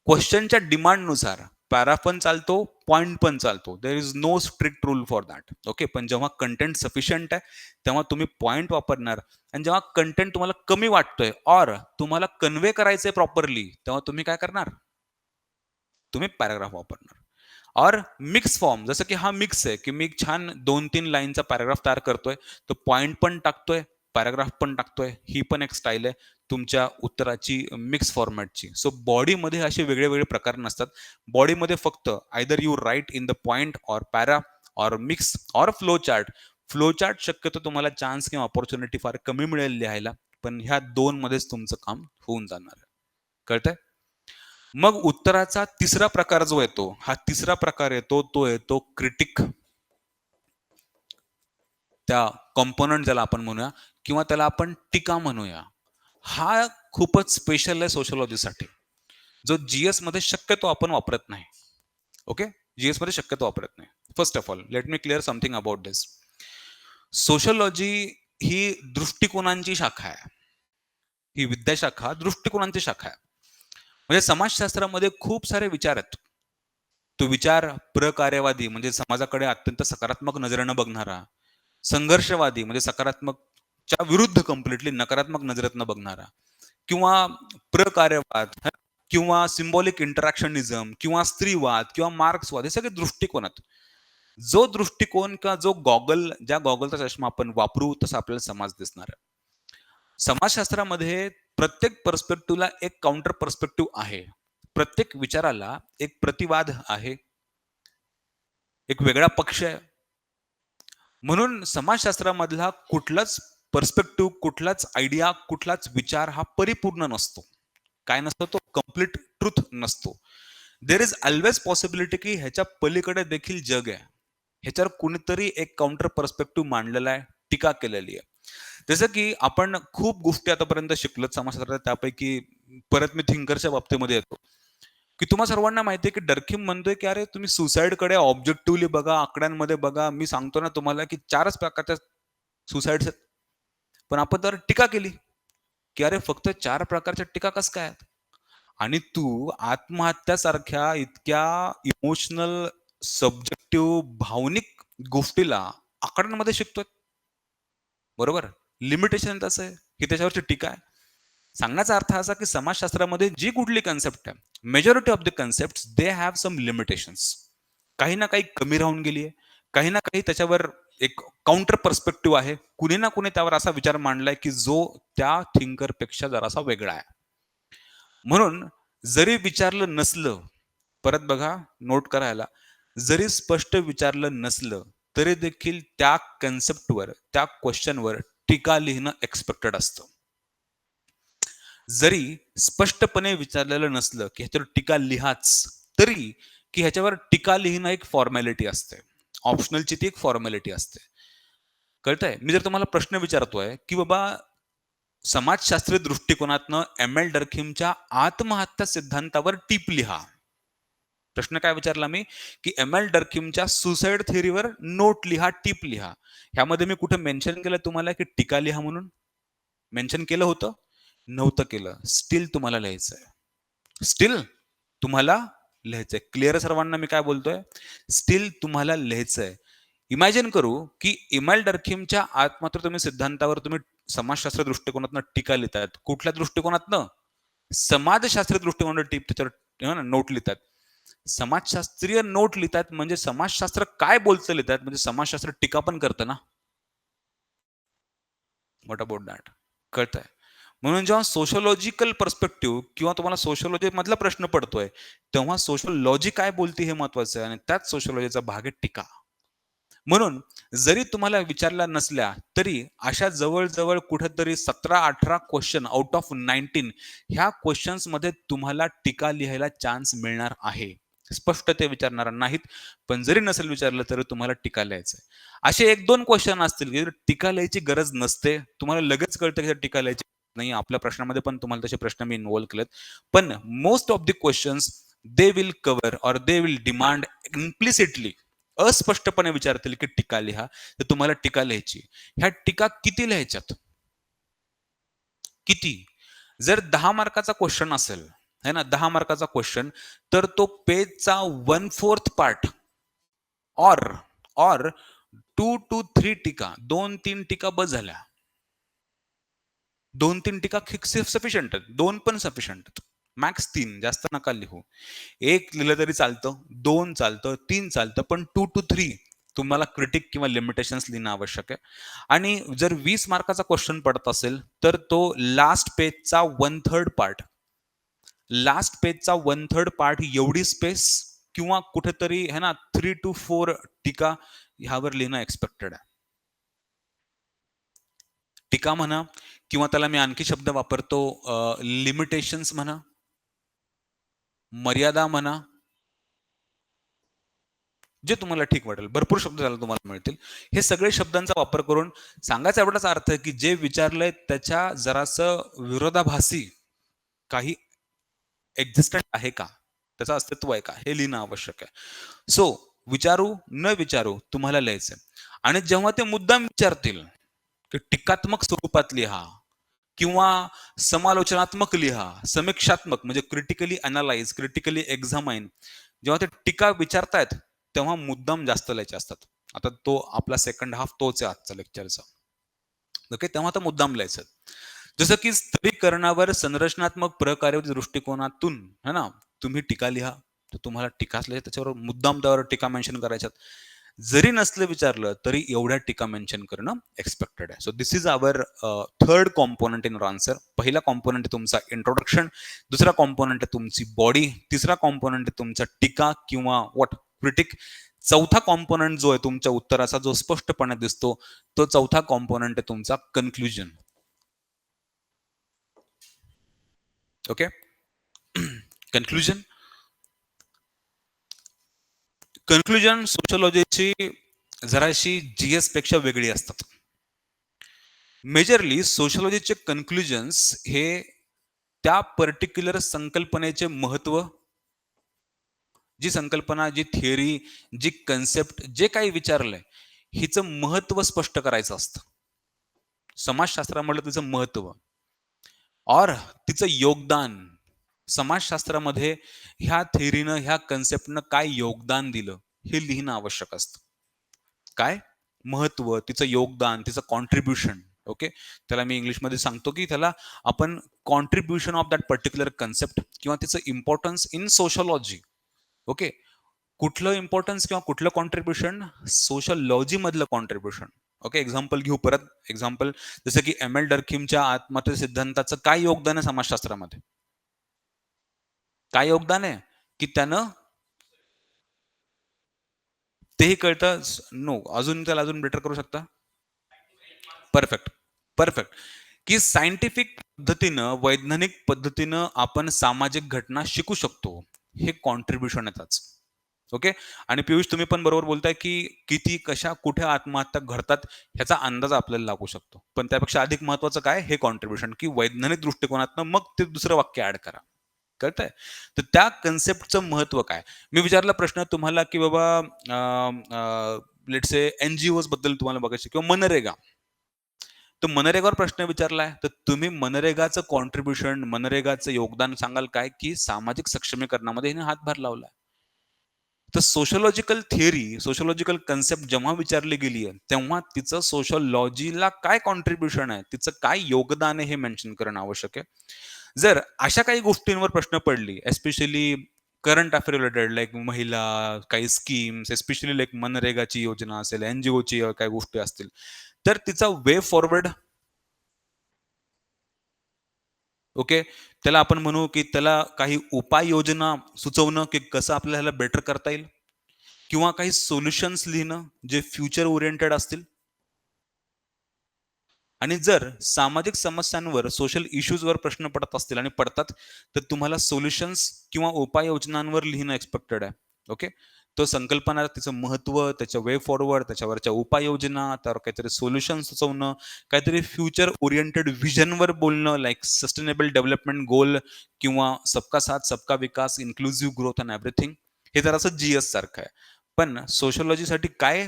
क्वेश्चनच्या डिमांडनुसार पॅरा पण चालतो, पॉइंट पण चालतो. There is no strict rule for that. Okay. पण जेव्हा कंटेंट सफिशियंट आहे, तेव्हा तुम्ही पॉइंट वापरणार आणि जेव्हा कंटेंट तुम्हाला कमी वाटतोय और तुम्हाला कन्वे करायचंय प्रॉपरली, तेव्हा तुम्ही काय करणार? तुम्ही पॅराग्राफ वापरणार. और मिक्स फॉर्म जसं की हा मिक्स आहे, की मी एक छान 2-3 लाईनचा पॅराग्राफ तयार करतोय. तो पॉइंट पण टाकतोय, पॅराग्राफ पण टाकतोय. ही पण एक स्टाईल आहे तुमच्या उत्तराची मिक्स फॉर्मॅटची. सो बॉडीमध्ये असे वेगळे-वेगळे प्रकार नसतात. बॉडीमध्ये फक्त either you right in the point और पॅरा और मिक्स और फ्लो चार्ट. फ्लो चार्ट शक्यतो तुम्हाला चान्स किंवा अपॉर्च्युनिटी फार कमी मिळेल लिहायला. पण ह्या 2 मध्येच तुमचं काम होऊन जाणार आहे. कळतंय? मग उत्तराचा तिसरा प्रकार जो येतो, हा तिसरा प्रकार येतो, तो येतो क्रिटिक. त्या कॉम्पोनंट ज्याला आपण म्हणूया किंवा त्याला आपण टीका म्हणूया. हा खूपच स्पेशल आहे सोशिओलॉजीसाठी. जो जी-एस मध्ये शक्यतो आपण वापरत नाही. ओके? जी-एस मध्ये शक्यतो वापरत नाही. First of all, let me clear something about this. Sociology ही दृष्टिकोनांची शाखा आहे. ही विद्याशाखा दृष्टिकोनांची शाखा आहे. म्हणजे समाजशास्त्रामध्ये खूप सारे विचार आहेत. तो विचार प्रकार्यवादी म्हणजे समाजाकडे अत्यंत सकारात्मक नजरेनं बघणारा, संघर्षवादी म्हणजे सकारात्मकच्या विरुद्ध कंप्लीटली नकारात्मक नजरेतनं बघणारा किंवा प्रकार्यवाद किंवा सिम्बॉलिक इंटरॅक्शनिझम किंवा स्त्रीवाद किंवा मार्क्सवाद हे सगळे दृष्टिकोन आहेत. जो दृष्टिकोन किंवा जो गॉगल ज्या गॉगलचा चष्मा आपण वापरू तसा आपल्याला समाज दिसणार आहे. समाजशास्त्रामध्ये प्रत्येक पर्स्पेक्टिव्हला एक काउंटर पर्स्पेक्टिव्ह आहे. प्रत्येक विचाराला एक प्रतिवाद आहे. एक वेगळा पक्ष आहे. म्हणून समाजशास्त्रामधला कुठलाच पर्स्पेक्टिव्ह, कुठलाच आयडिया, कुठलाच विचार हा परिपूर्ण नसतो. काय नसतो तो कंप्लीट ट्रुथ नसतो. देयर इज ऑल्वेज पॉसिबिलिटी की ह्याच्या पलीकडे देखील जग आहे. ह्याच्यावर कुणीतरी एक काउंटर पर्स्पेक्टिव्ह मांडलेला आहे, टीका केलेली आहे. जसं की आपण खूप गोष्टी आतापर्यंत शिकलोत समाजशास्त्रात, त्यापैकी परत मी थिंकरच्या बाबतीमध्ये येतो. की तुम्हा सर्वांना माहिती आहे की डर्खीम म्हणतोय की अरे तुम्ही सुसाईडकडे ऑब्जेक्टिव्हली बघा, आकड्यांमध्ये बघा. मी सांगतो ना तुम्हाला की 4च प्रकारच्या सुसाईड्स आहेत. पण आपण त्यावर टीका केली, की अरे फक्त 4 प्रकारच्या टीका कसं काय आहेत? आणि तू आत्महत्यासारख्या इतक्या इमोशनल, सब्जेक्टिव्ह, भावनिक गोष्टीला आकड्यांमध्ये शिकतोय. बरोबर? लिमिटेशन तसं आहे, की त्याच्यावरची टीका आहे. सांगण्याचा अर्थ असा की समाजशास्त्रामध्ये जी कुठली कन्सेप्ट आहे, majority of the concept they have some limitations. काही ना काही कमी राहून गेली आहे. काही ना काही त्याच्यावर एक काउंटर पर्स्पेक्टिव्ह आहे. कुणी ना कुणी त्यावर असा विचार मांडलाय की जो त्या थिंकरपेक्षा जरासा वेगळा आहे. म्हणून जरी विचारलं नसलं, परत बघा नोट करायला, जरी स्पष्ट विचारलं नसलं, तरी देखील त्या कन्सेप्टवर, त्या क्वेश्चनवर टीका लिहिणं एक्सपेक्टेड असतं. जरी स्पष्टपणे विचारलेलं नसलं, की ह्याच्यावर टीका लिहाच, तरी की ह्याच्यावर टीका लिहिणं एक फॉर्मॅलिटी असते. ऑप्शनलची ती एक फॉर्मॅलिटी असते. कळतंय? मी जर तुम्हाला प्रश्न विचारतोय, की बाबा समाजशास्त्रीय दृष्टिकोनातनं एम.एल. डर्खीमच्या आत्महत्या सिद्धांतावर टीप लिहा. प्रश्न काय विचारला मी, की एम.एल. डर्खीमच्या सुसाईड थिअरीवर नोट लिहा, टीप लिहा. ह्यामध्ये मी कुठे मेन्शन केलं तुम्हाला, की टीका लिहा म्हणून? मेन्शन केलं होतं? नव्हतं केलं. स्टिल तुम्हाला लिहायचंय. स्टिल तुम्हाला लिहायचंय. क्लिअर सर्वांना मी काय बोलतोय? स्टिल तुम्हाला लिहायचंय. इमॅजिन करू, की एम.एल. डर्खीमच्या आत्महत्या तुम्ही सिद्धांतावर तुम्ही समाजशास्त्र दृष्टिकोनातनं टीका लिहितायत. कुठल्या दृष्टिकोनातनं? समाजशास्त्रीय दृष्टिकोनातून त्याच्यावर नोट लिहितात. समाजशास्त्रीय नोट लिहितात म्हणजे समाजशास्त्र काय बोलतं लिहितात म्हणजे समाजशास्त्र टीका पण करतं ना. What about that? कळतंय? म्हणून जेव्हा सोशिओलॉजिकल पर्स्पेक्टिव्ह किंवा तुम्हाला सोशिओलॉजी मधला प्रश्न पडतोय, तेव्हा सोशिओलॉजी काय बोलते हे महत्वाचं आहे आणि त्याच सोशिओलॉजीचा भाग आहे टीका. म्हणून जरी तुम्हाला विचारल्या नसल्या तरी अशा जवळ-जवळ कुठेतरी 17-18 क्वेशन आउट ऑफ 19 ह्या क्वेशन्समध्ये तुम्हाला टीका लिहायला चान्स मिळणार आहे. स्पष्ट ते विचारणार नाहीत, पण जरी नसेल विचारलं तरी तुम्हाला टीका लिहायचं आहे. असे 1-2 क्वेशन असतील की टीका लिहायची गरज नसते. तुम्हाला लगेच कळतं की टीका लिहायची नाही. आपल्या प्रश्नामध्ये पण तुम्हाला तसे प्रश्न मी इन्व्हॉल्व केलेत. पण most of the questions they will cover or they will demand implicitly अस्पष्टपणे विचारतील की टीका लिहा, तर तुम्हाला टीका लिहायची. ह्या टीका किती लिहायच्यात? किती? जर 10 मार्काचा क्वेश्चन असेल, है ना, 10 मार्काचा क्वेश्चन, तर तो पेजचा 1/4 पार्ट ऑर ऑर 2 to 3 टीका, 2-3 टीका बस झाल्या. 2-3 टीका सफिशियंट आहेत. 2 पण सफिशियंट आहेत. मॅक्स 3 जास्त नका लिहू. 1 लिहिलं तरी चालतं, 2 चालतं, 3 चालतं, पण 2 to 3 तुम्हाला क्रिटिक किंवा लिमिटेशन्स लिहिणं आवश्यक आहे. आणि जर 20 मार्काचा क्वेश्चन पडत असेल, तर तो लास्ट पेजचा 1/3 पार्ट, लास्ट पेजचा 1/3 पार्ट एवढी स्पेस किंवा कुठेतरी है ना 3 to 4 टीका ह्यावर लिहिणं एक्सपेक्टेड आहे. टीका म्हणा किंवा त्याला मी आणखी शब्द वापरतो लिमिटेशन्स म्हणा, मर्यादा म्हणा, जे तुम्हाला ठीक वाटेल. भरपूर शब्द त्याला तुम्हाला मिळतील. हे सगळे शब्दांचा वापर करून सांगायचा एवढाच अर्थ आहे, की जे विचारलंय त्याच्या जरासं विरोधाभासी काही एक्झिस्टंट आहे का? त्याचं अस्तित्व आहे का? हे लिहिणं आवश्यक आहे. सो विचारू, न विचारू तुम्हाला लिहायचंय. आणि जेव्हा ते मुद्दाम विचारतील, की टीकात्मक स्वरूपात लिहा किंवा समालोचनात्मक लिहा, समीक्षात्मक म्हणजे क्रिटिकली अॅनलाइज, क्रिटिकली एक्झामाइन. जेव्हा ते टीका विचारतायत, तेव्हा मुद्दाम जास्त लिहायचे असतात. आता तो आपला सेकंड हाफ तोच आहे आजचा लेक्चरचा. ओके, तेव्हा तर मुद्दाम लिहायचं. जसं की स्त्रीकरणावर संरचनात्मक प्रकारे दृष्टिकोनातून है ना तुम्ही टीका लिहा, तर तुम्हाला टीकाच लिहायचं, त्याच्यावर मुद्दाम त्यावर टीका मेन्शन करायच्यात. जरी नसलं विचारलं तरी एवढ्या टीका मेन्शन करणं एक्सपेक्टेड आहे. So this is our third component in answer. पहिला कॉम्पोनंट आहे तुमचा इंट्रोडक्शन, दुसरा कॉम्पोनंट आहे तुमची बॉडी, तिसरा कॉम्पोनंट आहे तुमचा टीका किंवा व्हॉट क्रिटिक. चौथा कॉम्पोनंट जो आहे तुमच्या उत्तराचा जो स्पष्टपणे दिसतो, तो चौथा कॉम्पोनंट आहे तुमचा कन्क्लुजन. Okay, conclusion. कन्क्लुजन सोशलॉजीची जराशी जीएस पेक्षा वेगळी असतात. मेजरली सोशलॉजीचे कन्क्लुजन्स हे त्या पर्टिक्युलर संकल्पनेचे महत्व, जी संकल्पना, जी थिअरी, जी कन्सेप्ट, जे काही विचारलंय हिचं महत्व स्पष्ट करायचं असतं. समाजशास्त्रामधलं तिचं महत्व और तिचं योगदान. समाजशास्त्रामध्ये ह्या थिअरीनं, ह्या कन्सेप्टनं काय योगदान दिलं हे लिहिणं आवश्यक असतं. काय महत्व, तिचं योगदान, तिचं कॉन्ट्रीब्युशन. ओके, त्याला मी इंग्लिशमध्ये सांगतो की त्याला आपण contribution of that particular concept किंवा तिचं इम्पॉर्टन्स इन सोशलॉजी. ओके, कुठलं इम्पॉर्टन्स किंवा कुठलं कॉन्ट्रीब्युशन? सोशलॉजी मधलं कॉन्ट्रीब्युशन. ओके, एक्झाम्पल घेऊ परत. एक्झाम्पल जसं की एम.एल. डर्किमच्या आत्महत्या सिद्धांताचं काय योगदान आहे समाजशास्त्रामध्ये? काय योगदान आहे? की त्यानं तेही कळतं. नो, अजून त्याला अजून बेटर करू शकता. Perfect, perfect. की सायंटिफिक पद्धतीनं, वैज्ञानिक पद्धतीनं आपण सामाजिक घटना शिकू शकतो. हे कॉन्ट्रीब्युशन आहे त्याचं. ओके, आणि पियुष तुम्ही पण बरोबर बोलताय की किती, कशा, कुठे आत्महत्या घडतात ह्याचा अंदाज आपल्याला लागू शकतो. पण त्यापेक्षा अधिक महत्वाचं काय? हे कॉन्ट्रीब्युशन, की वैज्ञानिक दृष्टिकोनातनं मग ते दुसरं वाक्य ऍड करा. कळतंय? तर त्या कन्सेप्टचं महत्व काय? मी विचारला प्रश्न तुम्हाला की बाबा लेट्स से एनजीओज बद्दल तुम्हाला बघायचं किंवा मनरेगा. तर मनरेगावर प्रश्न विचारलाय, तर तुम्ही मनरेगाचं कॉन्ट्रीब्युशन, मनरेगाचं योगदान सांगाल काय? की सामाजिक सक्षमीकरणामध्ये हिने हातभार लावलाय. तर सोशिओलॉजिकल थिअरी, सोशिओलॉजिकल कन्सेप्ट जेव्हा विचारली गेली आहे, तेव्हा तिचं सोशिओलॉजीला काय कॉन्ट्रीब्युशन आहे, तिचं काय योगदान आहे हे मेन्शन करणं आवश्यक आहे. जर अशा काही गोष्टींवर प्रश्न पडली, especially current affair related like महिला, काही स्कीम्स, एस्पेशली लाईक मनरेगाची योजना असेल, एनजीओची काही गोष्टी असतील, तर तिचा वे फॉरवर्ड. ओके, त्याला आपण म्हणू की त्याला काही उपाययोजना सुचवणं की कसं आपल्याला बेटर करता येईल, किंवा काही सोल्युशन्स लिहिणं जे फ्युचर ओरिएंटेड असतील. आणि जर सामाजिक समस्यांवर, सोशल इश्यूजवर प्रश्न पडत असतील आणि पडतात, तर तुम्हाला सोल्युशन्स किंवा उपाययोजनांवर लिहिणं एक्सपेक्टेड आहे. ओके. तो संकल्पना, तिचं महत्त्व, त्याच्या वे फॉरवर्ड, त्याच्यावरच्या उपाययोजना, त्यावर काहीतरी सोल्युशन सुचवणं, काहीतरी फ्युचर ओरिएंटेड व्हिजनवर बोलणं, लाइक सस्टेनेबल डेव्हलपमेंट गोल किंवा सबका साथ सबका विकास, इन्क्लुझिव्ह ग्रोथ अँड एव्हरीथिंग. हे जरासं जीएस सारखं आहे. पण सोशिओलॉजीसाठी काय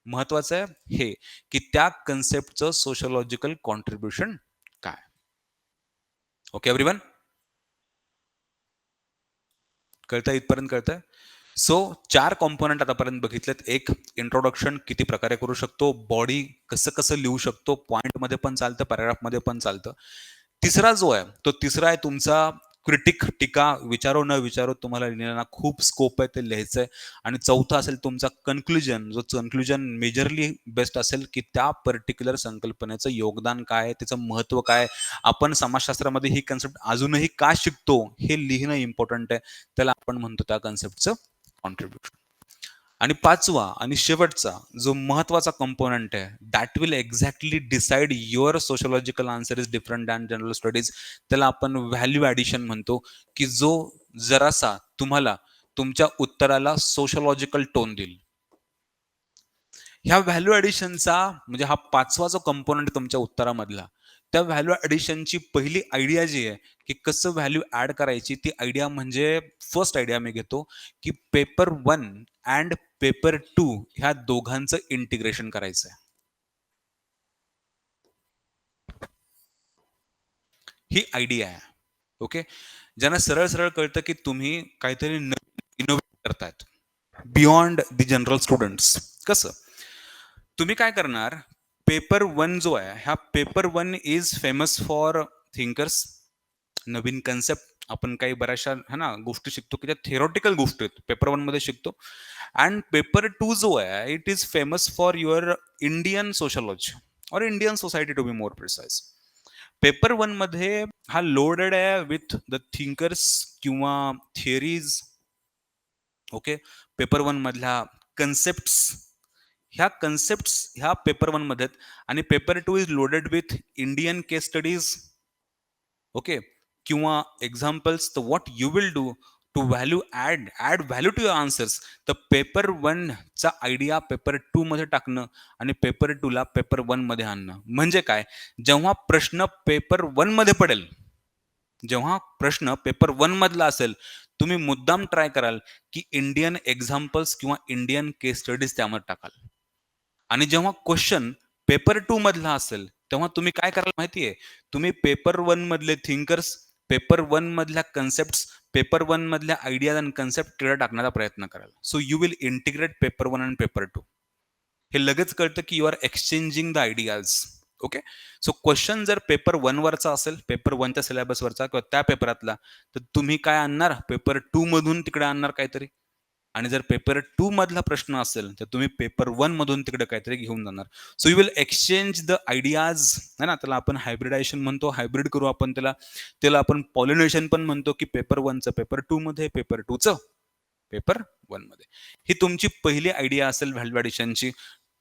महत्वाचं आहे? हे की त्या कन्सेप्टचं सोशिओलॉजिकल कॉन्ट्रिब्युशन काय? Okay everyone? कळतंय? इथपर्यंत कळतंय? सो 4 कॉम्पोनंट आतापर्यंत बघितलेत. एक इंट्रोडक्शन किती प्रकारे करू शकतो, बॉडी कसं-कसं लिहू शकतो, पॉइंटमध्ये पण चालतं, पॅराग्राफमध्ये पण चालतं. तिसरा जो आहे, तो तिसरा आहे तुमचा क्रिटिक, टीका, विचारो न विचारो तुम्हाला लिहिण्याला खूप स्कोप आहे, ते लिहायचंय. आणि चौथा असेल तुमचा कन्क्लुजन, जो कन्क्लुजन मेजरली बेस्ट असेल, की त्या पर्टिक्युलर संकल्पनेचं योगदान काय आहे, त्याचं महत्त्व काय आहे, आपण समाजशास्त्रामध्ये ही कन्सेप्ट अजूनही का शिकतो, हे लिहिणं इम्पॉर्टंट आहे. त्याला आपण म्हणतो त्या कन्सेप्टचं कॉन्ट्रिब्युशन. आणि पाचवा आणि शेवटचा जो महत्वाचा कंपोनंट आहे, that will exactly decide your sociological answer is different than general studies. त्याला आपण व्हॅल्यू ॲडिशन म्हणतो, की जो जरासा तुम्हाला तुमच्या उत्तराला सोशिओलॉजिकल टोन देईल. ह्या व्हॅल्यू ॲडिशनचा म्हणजे हा पाचवा जो कंपोनंट तुमच्या उत्तरामधला, त्या व्हॅल्यू ॲडिशनची पहिली आयडिया जी आहे, की कसं व्हॅल्यू ॲड करायची, ती आयडिया म्हणजे फर्स्ट आयडिया मी घेतो, की पेपर 1 अँड पेपर 2 ह्या दोघांचं इंटिग्रेशन करायचं आहे. ही आयडिया आहे. ओके. ज्यांना सरळ-सरळ कळतं, की तुम्ही काहीतरी इनोव्हेट करतायत. Beyond the general students. कसं? तुम्ही काय करणार, पेपर 1 जो आहे, ह्या paper 1 is famous for thinkers, Naveen concept आपण काही बऱ्याचशा है ना गोष्टी शिकतो, की त्या थिअरॉटिकल गोष्टी आहेत, पेपर 1 मध्ये शिकतो. अँड पेपर 2 जो आहे, it is famous for your Indian sociology और Indian society to be more precise. Paper 1 मध्ये हा लोडेड आहे विथ द थिंकर्स किंवा थिअरीज. ओके. पेपर 1 मधल्या कन्सेप्ट्स, ह्या कन्सेप्ट्स ह्या पेपर 1 मध्ये आहेत. आणि paper 2 is loaded with Indian case studies. Okay. किंवा एक्झाम्पल्स, तर what you will do to value add value to your answers. तर पेपर 1 चा आयडिया पेपर 2 मध्ये टाकणं आणि पेपर 2 ला पेपर 1 मध्ये आणणं. म्हणजे काय? जेव्हा प्रश्न पेपर 1 मध्ये पडेल, जेव्हा प्रश्न पेपर 1 मधला असेल, तुम्ही मुद्दाम ट्राय कराल, की इंडियन एक्झाम्पल्स किंवा इंडियन केस स्टडीज त्यामध्ये टाकाल. आणि जेव्हा क्वेश्चन पेपर 2 मधला असेल, तेव्हा तुम्ही काय कराल माहिती आहे? तुम्ही पेपर 1 मधले थिंकर्स, पेपर 1 मधल्या कन्सेप्ट्स, पेपर 1 मधल्या आयडियाज आणि कन्सेप्ट तिकडे टाकण्याचा प्रयत्न कराल. So you will integrate paper 1 आणि पेपर 2. हे लगेच कळतं, की you are exchanging the ideas. Okay. So question जर पेपर 1 वरचा असेल, पेपर 1 च्या सिलेबसवरचा किंवा त्या पेपरातला, तर तुम्ही काय आणणार? पेपर 2 मधून तिकडे आणणार काहीतरी. आणि जर पेपर 2 मधला प्रश्न असेल, तर तुम्ही पेपर 1 मधून तिकडे काहीतरी घेऊन जाणार. So you will exchange the ideas, है ना? त्याला आपण हायब्रिडायझेशन म्हणतो. हायब्रिड करू आपण त्याला. त्याला आपण पॉलिनेशन पण म्हणतो, की पेपर 1 चं पेपर 2 मध्ये, पेपर 2 चं पेपर 1 मध्ये. ही तुमची पहिली आयडिया असेल व्हॅल्यू ॲडिशनची.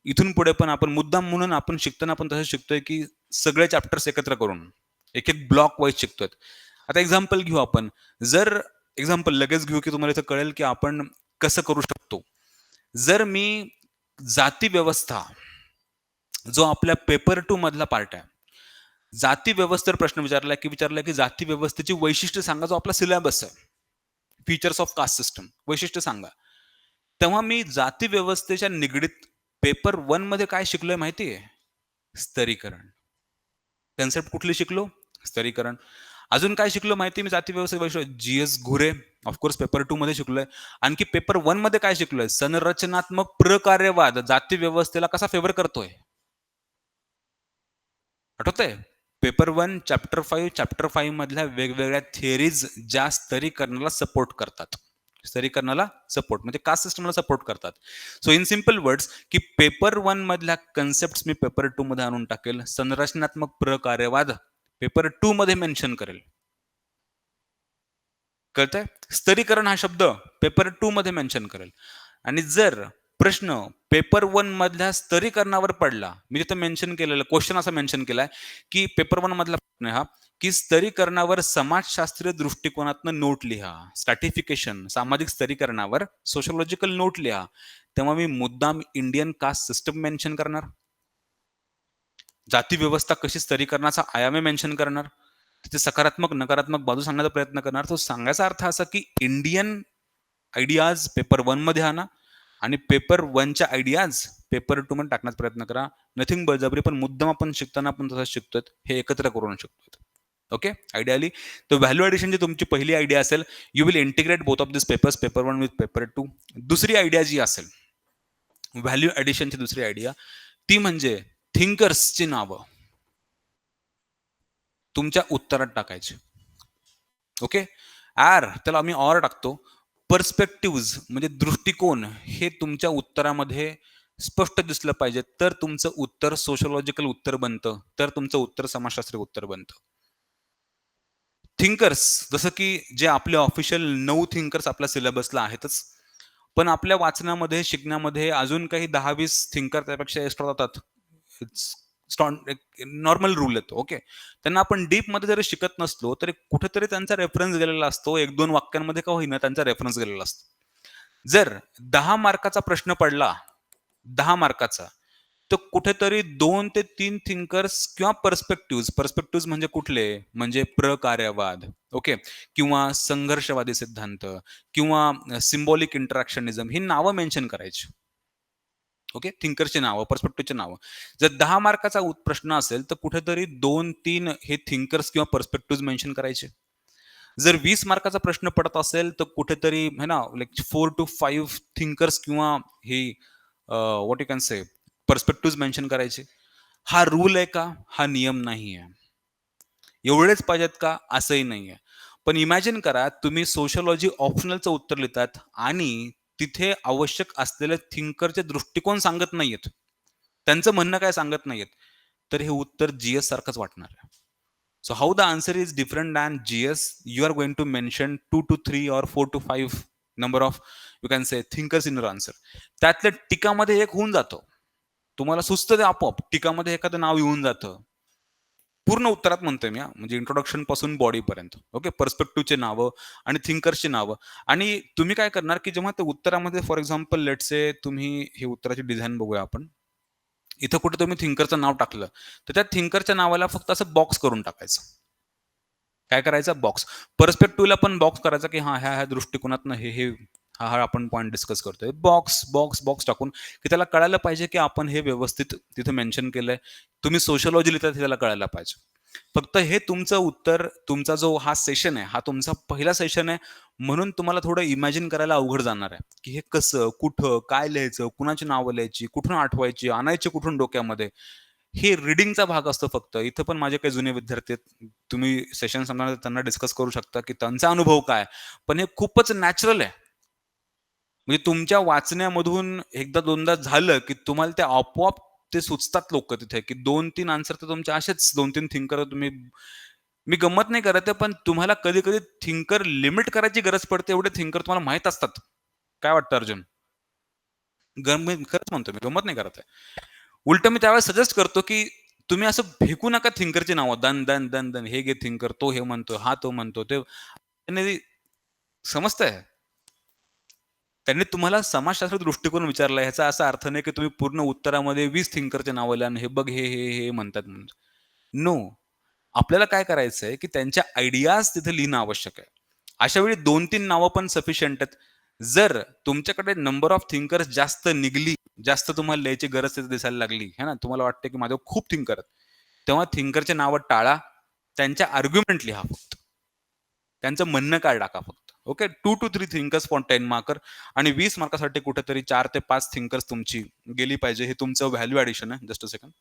इथून पुढे पण आपण मुद्दाम म्हणून आपण शिकताना आपण तसं शिकतोय, की सगळे चॅप्टर्स एकत्र करून एक-एक ब्लॉक वाईज शिकतोय. आता एक्झाम्पल घेऊ आपण. जर एक्झाम्पल लगेच घेऊ, की तुम्हाला इथं कळेल, की आपण कसं करू शकतो. जर मी जाती व्यवस्था, जो आपल्या पेपर 2 मधला पार्ट आहे. जाती व्यवस्थेवर प्रश्न विचारलाय, की जाती व्यवस्थेची वैशिष्ट्य सांगा, जो आपला सिलेबस आहे. फीचर्स ऑफ कास्ट सिस्टम, वैशिष्ट्य सांगा. तेव्हा मी जाती व्यवस्थेच्या निगडीत पेपर 1 मध्ये काय शिकलोय माहिती आहे? स्तरीकरण. कन्सेप्ट कुठली शिकलो? स्तरीकरण. अजून काय शिकलो माहिती आहे मी जाती व्यवस्थेविषयी? जी.एस. घुरे, ऑफकोर्स पेपर 2 मध्ये शिकलोय. आणखी पेपर 1 मध्ये काय शिकलोय? संरचनात्मक प्रकार्यवाद जाती व्यवस्थेला कसा फेवर करतोय? आठवतंय? पेपर 1 चॅप्टर 5 मधल्या वेगवेगळ्या थिअरीज ज्या स्तरीकरणाला सपोर्ट करतात. स्तरीकरणाला सपोर्ट म्हणजे कास्ट सिस्टमला सपोर्ट करतात. सो इन सिंपल वर्ड्स, की पेपर 1 मधल्या कन्सेप्ट मी पेपर 2 मध्ये आणून टाकेल. संरचनात्मक प्रकार्यवाद पेपर 2 मध्ये मेन्शन करेल. कळतंय? स्तरीकरण हा शब्द पेपर 2 मध्ये मेन्शन करेल. आणि जर प्रश्न पेपर 1 मधल्या स्तरीकरणावर पडला, मी तिथं मेन्शन केलेलं क्वेश्चन असा मेन्शन केलाय, की पेपर 1 मधला प्रश्न आहे हा, की स्तरीकरणावर समाजशास्त्रीय दृष्टिकोनातनं नोट लिहा. स्ट्रॅटिफिकेशन सामाजिक स्तरीकरणावर सोशिओलॉजिकल नोट लिहा. तेव्हा मी मुद्दाम इंडियन कास्ट सिस्टम मेन्शन करणार. जाती व्यवस्था कशी स्तरीकरणाचा आयामे मेन्शन करणार. तिथे सकारात्मक, नकारात्मक बाजू सांगण्याचा प्रयत्न करणार. तो सांगायचा अर्थ असा, की इंडियन आयडियाज पेपर 1 मध्ये आणा आणि पेपर 1 च्या आयडियाज पेपर 2 मध्ये टाकण्याचा प्रयत्न करा. नथिंग बळजबरी, पण मुद्दाम आपण शिकताना आपण तसंच शिकतोय. हे एकत्र करून शिकतोय. ओके? आयडियली तर व्हॅल्यू एडिशनची तुमची पहिली आयडिया असेल, you will integrate both of this papers, paper 1 with paper 2. दुसरी आयडिया जी असेल, व्हॅल्यू एडिशनची दुसरी आयडिया, ती म्हणजे थिंकर्सची नावं तुमच्या उत्तरात टाकायची. ओके? त्याला आम्ही ऑर टाकतो. पर्स्पेक्टिव्हज म्हणजे दृष्टिकोन हे तुमच्या उत्तरामध्ये स्पष्ट दिसलं पाहिजे. तर तुमचं उत्तर सोशिओलॉजिकल उत्तर बनतं. तर तुमचं उत्तर समाजशास्त्रीय उत्तर बनतं. थिंकर्स जसं की जे आपले ऑफिशियल 9 थिंकर्स आपल्या सिलेबसला आहेतच. पण आपल्या वाचनामध्ये, शिकण्यामध्ये अजून काही 10-20 थिंकर त्यापेक्षा एक्स्ट्रा जातात. नॉर्मल रूल येतो. ओके. त्यांना आपण डीपमध्ये जरी शिकत नसलो, तरी कुठेतरी त्यांचा रेफरन्स गेलेला असतो. 1-2 वाक्यांमध्ये का होईना त्यांचा रेफरन्स गेलेला असतो. जर 10 मार्काचा प्रश्न पडला, 10 मार्काचा, तर कुठेतरी 2 ते 3 थिंकर्स किंवा पर्स्पेक्टिव्हज म्हणजे कुठले? म्हणजे प्रकार्यवाद, ओके, किंवा संघर्षवादी सिद्धांत किंवा सिम्बॉलिक इंटरॅक्शनिझम ही नावं मेन्शन करायची. ओके, थिंकर्सची नावं, पर्स्पेक्टिव्हची नावं. जर 10 मार्काचा प्रश्न असेल, तर कुठेतरी 2-3 हे थिंकर्स किंवा पर्स्पेक्टिव्हज मेन्शन करायचे. जर 20 मार्काचा प्रश्न पडत असेल, तर कुठेतरी है ना, लाइक 4 टू 5 थिंकर्स किंवा हे what you can say perspectives mention करायचे. हा रूल आहे का? हा नियम नाहीये. एवढेच पाहिजेत का? असंही नाहीये. पण इमॅजिन करा, तुम्ही सोशिओलॉजी ऑप्शनलचं उत्तर लिहितात आणि तिथे आवश्यक असलेले थिंकरचे दृष्टिकोन सांगत नाहीयेत. त्यांचं म्हणणं काय सांगत नाहीयेत. तर हे उत्तर जी-एस सारखंच वाटणार आहे. So how the answer is different than GS. You are going to mention 2 to 3 or 4 to 5 number of you can say thinkers in your answer. त्यातल्या टिकामध्ये एक होऊन जातं. तुम्हाला सुचतं ते आपोआप. टिकामध्ये एखादं नाव येऊन जातं. पूर्ण उत्तरात म्हणतोय मी म्हणजे इंट्रोडक्शन पासून बॉडीपर्यंत. ओके. पर्स्पेक्टिव्हची नावं आणि थिंकर्सची नावं आणि तुम्ही काय करणार, की जेव्हा ते उत्तरामध्ये फॉर एक्झाम्पल लेट्स से तुम्ही हे उत्तराची डिझाइन बघूया आपण. इथं कुठे तुम्ही थिंकरचं नाव टाकलं, तर त्या थिंकरच्या नावाला फक्त असं बॉक्स करून टाकायचं. काय करायचं? बॉक्स. पर्स्पेक्टिव्हला पण बॉक्स करायचा, की हां, ह्या दृष्टिकोनातनं हे हा आपण पॉइंट डिस्कस करतोय. बॉक्स टाकून, की त्याला कळायला पाहिजे, की आपण हे व्यवस्थित तिथे मेन्शन केलंय. तुम्ही सोशिओलॉजी लिहिताय हे त्याला कळायला पाहिजे. फक्त हे तुमचं उत्तर, तुमचा जो हा सेशन आहे, हा तुमचा पहिला सेशन आहे. म्हणून तुम्हाला थोडं इमॅजिन करायला अवघड जाणार आहे, की हे कसं, कुठं, काय लिहायचं, कुणाची नावं लिहायची, कुठून आठवायची, आणायची कुठून डोक्यामध्ये. हे रीडिंगचा भाग असतो फक्त. इथं पण माझे काही जुने विद्यार्थी आहेत. तुम्ही सेशन संपल्यानंतर त्यांना डिस्कस करू शकता, की त्यांचा अनुभव काय? पण हे खूपच नॅचरल आहे. म्हणजे तुमच्या वाचण्यामधून एकदा दोनदा झालं, की तुम्हाला ते आपोआप ते सुचतात लोकं तिथे, की 2-3 आन्सर तर तुमचे असेच 2-3 थिंकर तुम्ही मी गंमत नाही करत आहे, पण तुम्हाला कधी-कधी थिंकर लिमिट करायची गरज पडते, एवढे थिंकर तुम्हाला माहीत असतात. काय वाटतं अर्जुन? खरंच म्हणतो मी, गंमत नाही करत आहे. उलटं मी त्यावेळेस सजेस्ट करतो, की तुम्ही असं फेकू नका थिंकरची नावं. दन, दन, दन, दन. हे घे थिंकर, तो हे म्हणतो, हा तो म्हणतो. त्यांनी समजतंय? त्यांनी तुम्हाला समाजशास्त्र दृष्टिकोन विचारला ह्याचा असा अर्थ नाही, की तुम्ही पूर्ण उत्तरामध्ये 20 थिंकरचे नावं लिहा आणि हे बघ हे म्हणतात म्हणून. नो. आपल्याला काय करायचंय, की त्यांच्या आयडियाज तिथे लिहिणं आवश्यक आहे. अशा वेळी 2-3 नावं पण सफिशियंट आहेत. जर तुमच्याकडे नंबर ऑफ थिंकर्स जास्त निघली, जास्त तुम्हाला लिहायची गरज तिथे दिसायला लागली, है ना, तुम्हाला वाटतं, की माझ्यावर खूप थिंकर आहेत. तेव्हा थिंकरची नावं टाळा. त्यांच्या आर्ग्युमेंट लिहा फक्त. त्यांचं म्हणणं काय टाका फक्त. Okay. 2 to 3 thinkers for 10 marker आणि 20 मार्कासाठी कुठेतरी 4 ते 5 थिंकर्स तुमची गेली पाहिजे. हे तुमचं व्हॅल्यू एडिशन आहे. Just a second.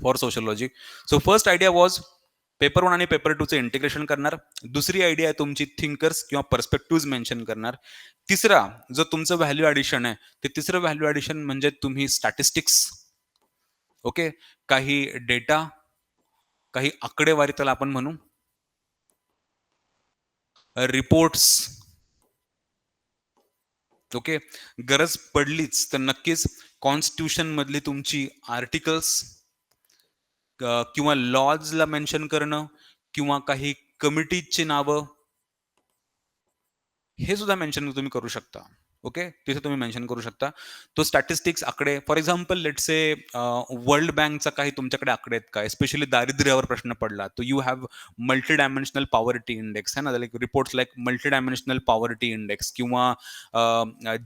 For sociology. So first idea was paper 1 आणि पेपर 2 चं इंटिग्रेशन करणार. दुसरी आयडिया आहे तुमची थिंकर्स किंवा पर्स्पेक्टिव्हज मेन्शन करणार. तिसरा जो तुमचं व्हॅल्यू एडिशन आहे, ते तिसरं व्हॅल्यू एडिशन म्हणजे तुम्ही स्टॅटिस्टिक्स, ओके, काही डेटा, काही आकडेवारी त्याला आपण म्हणू, रिपोर्ट्स ओके. गरज पडलीच तर नक्कीच कॉन्स्टिट्यूशन मधली तुमची आर्टिकल्स किंवा लॉजला मेन्शन करणं किंवा काही कमिटीजची नावं हे सुद्धा मेन्शन तुम्ही करू शकता. ओके. तिथे तुम्ही मेन्शन करू शकता. तो स्टॅटिस्टिक्स आकडे for example let's say world बँकचा काही तुमच्याकडे आकडे आहेत का? एस्पेशली दारिद्र्यावर प्रश्न पडला. तर you have multi dimensional poverty index है ना, like reports like multi dimensional poverty index किंवा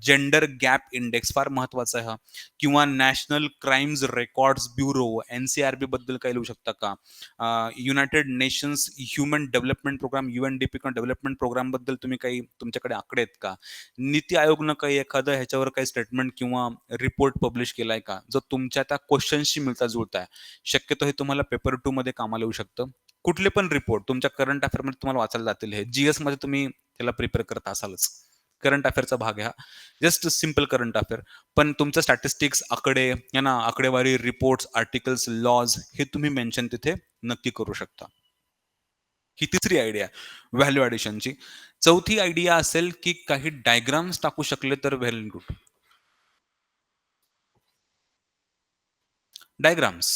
जेंडर गॅप इंडेक्स फार महत्वाचा आहे हा. किंवा national crimes records bureau NCRB बद्दल काही लिहू शकता का? United Nations human development program UNDP किंवा डेव्हलपमेंट प्रोग्राम बद्दल तुम्ही काही तुमच्याकडे आकडे आहेत का? नीती आयोगनं काही एखादं ह्याच्यावर काही स्टेटमेंट किंवा रिपोर्ट पब्लिश केलाय का? जो तुमच्या त्या क्वेश्चनशी मिळता जुळता आहे. शक्यतो हे तुम्हाला पेपर 2 मध्ये कामाला येऊ शकतं. कुठले पण रिपोर्ट तुमच्या करंट अफेअरमध्ये तुम्हाला वाचायला जातील हे. GS मध्ये तुम्ही त्याला प्रिपेअर करत असालच. करंट अफेअरचा भाग आहे हा. Just simple current affair. पण तुमचं स्टॅटिस्टिक्स, आकडे, आहे ना, आकडेवारी, रिपोर्ट्स, आर्टिकल्स, लॉज हे तुम्ही मेन्शन तिथे नक्की करू शकता. ही तिसरी आयडिया व्हॅल्यू ॲडिशनची. चौथी आयडिया असेल की काही डायग्राम्स टाकू शकले तर व्हेरी गुड. डायग्राम्स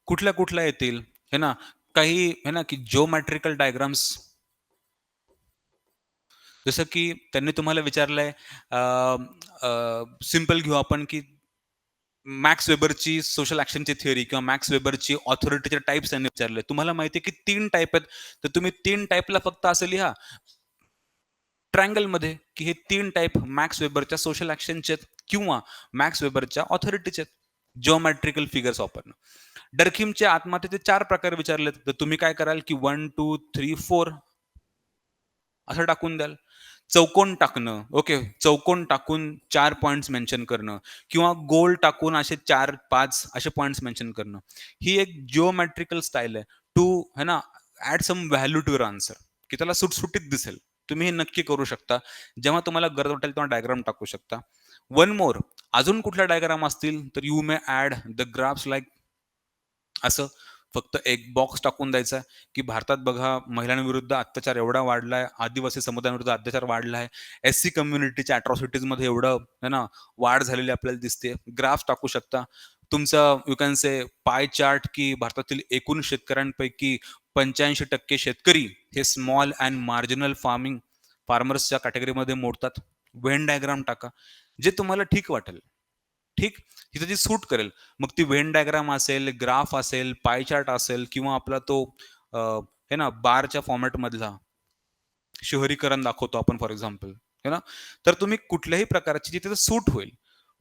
कुठल्या कुठल्या येतील हे ना, काही है ना की जिओमेट्रिकल डायग्राम्स. जसं की त्यांनी तुम्हाला विचारलंय सिंपल घेऊ आपण की मॅक्स वेबरची सोशल ॲक्शनची थिअरी किंवा मॅक्स वेबरची ऑथॉरिटीचे टाइप्स त्यांनी विचारले. तुम्हाला माहिती आहे की 3 टाइप आहेत. तर तुम्ही 3 टाइपला फक्त असं लिहा ट्रायंगलमध्ये की हे 3 टाइप मॅक्स वेबरच्या सोशल ॲक्शनचे आहेत किंवा मॅक्स वेबरच्या ऑथॉरिटीचे आहेत. जिओमेट्रिकल फिगर्स वापरणं. डर्खिमच्या आत्महत्येचे 4 प्रकार विचारलेत. तर तुम्ही काय कराल की 1, 2, 3, 4 असं टाकून द्याल. चौकोन टाकणं, ओके. चौकोन टाकून 4 पॉइंट्स मेन्शन करणं किंवा गोल टाकून असे 4-5 असे पॉइंट्स मेन्शन करणं. ही एक जिओमेट्रिकल स्टाईल आहे टू है ना, add some value to your answer की त्याला सुटसुटीत दिसेल. तुम्ही हे नक्की करू शकता. जेव्हा तुम्हाला गरज वाटेल तेव्हा डायग्राम टाकू शकता. वन मोर अजून कुठल्या डायग्राम असतील तर you may add the graphs like असं फक्त एक बॉक्स टाकून द्यायचा की भारतात बघा महिलांविरुद्ध अत्याचार एवढा वाढलाय, आदिवासी समुदायाविरुद्ध अत्याचार वाढलाय, SC कम्युनिटीच्या अट्रॉसिटीजमध्ये एवढं है ना वाढ झालेली आपल्याला दिसते. ग्राफ टाकू शकता. तुमचं you can say pie chart की भारतातील एकूण शेतकऱ्यांपैकी 85% शेतकरी हे स्मॉल अँड मार्जिनल फार्मर्सच्या कॅटेगरीमध्ये मोडतात. व्हेन डायग्राम टाका. जे तुम्हाला ठीक वाटेल. ठीक? तिथे जी सूट करेल. मग ती व्हेन डायग्राम असेल, ग्राफ असेल, पाय चार्ट असेल किंवा आपला तो अ, आहे ना बारच्या फॉर्मॅटमधला शहरीकरण दाखवतो आपण फॉर एक्झाम्पल, है ना? तर तुम्ही कुठल्याही प्रकारची जी तिथे सूट होईल.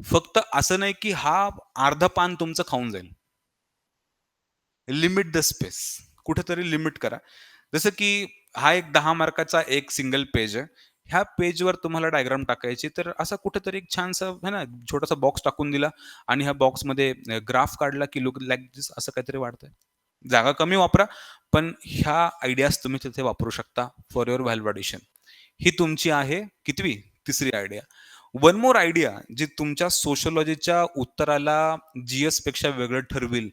फक्त असं नाही की हा अर्ध पान तुमचं खाऊन जाईल. Limit the space. कुठेतरी लिमिट करा. जसं की हा एक 10 मार्काचा एक सिंगल पेज आहे. ह्या पेजवर तुम्हाला डायग्राम टाकायची, तर असा कुठेतरी एक छानसा आहे ना, छोटासा बॉक्स टाकून दिला आणि ह्या बॉक्समध्ये ग्राफ काढला की लुक लाइक दिस असं काहीतरी वाढतंय. जागा कमी वापरा, पण ह्या आयडियाज तुम्ही तिथे वापरू शकता फॉर युअर व्हॅल्यू. ही तुमची आहे कितवी? तिसरी आयडिया. वन मोर आयडिया जी तुमच्या सोशिओलॉजीच्या उत्तराला GS पेक्षा वेगळं ठरवेल,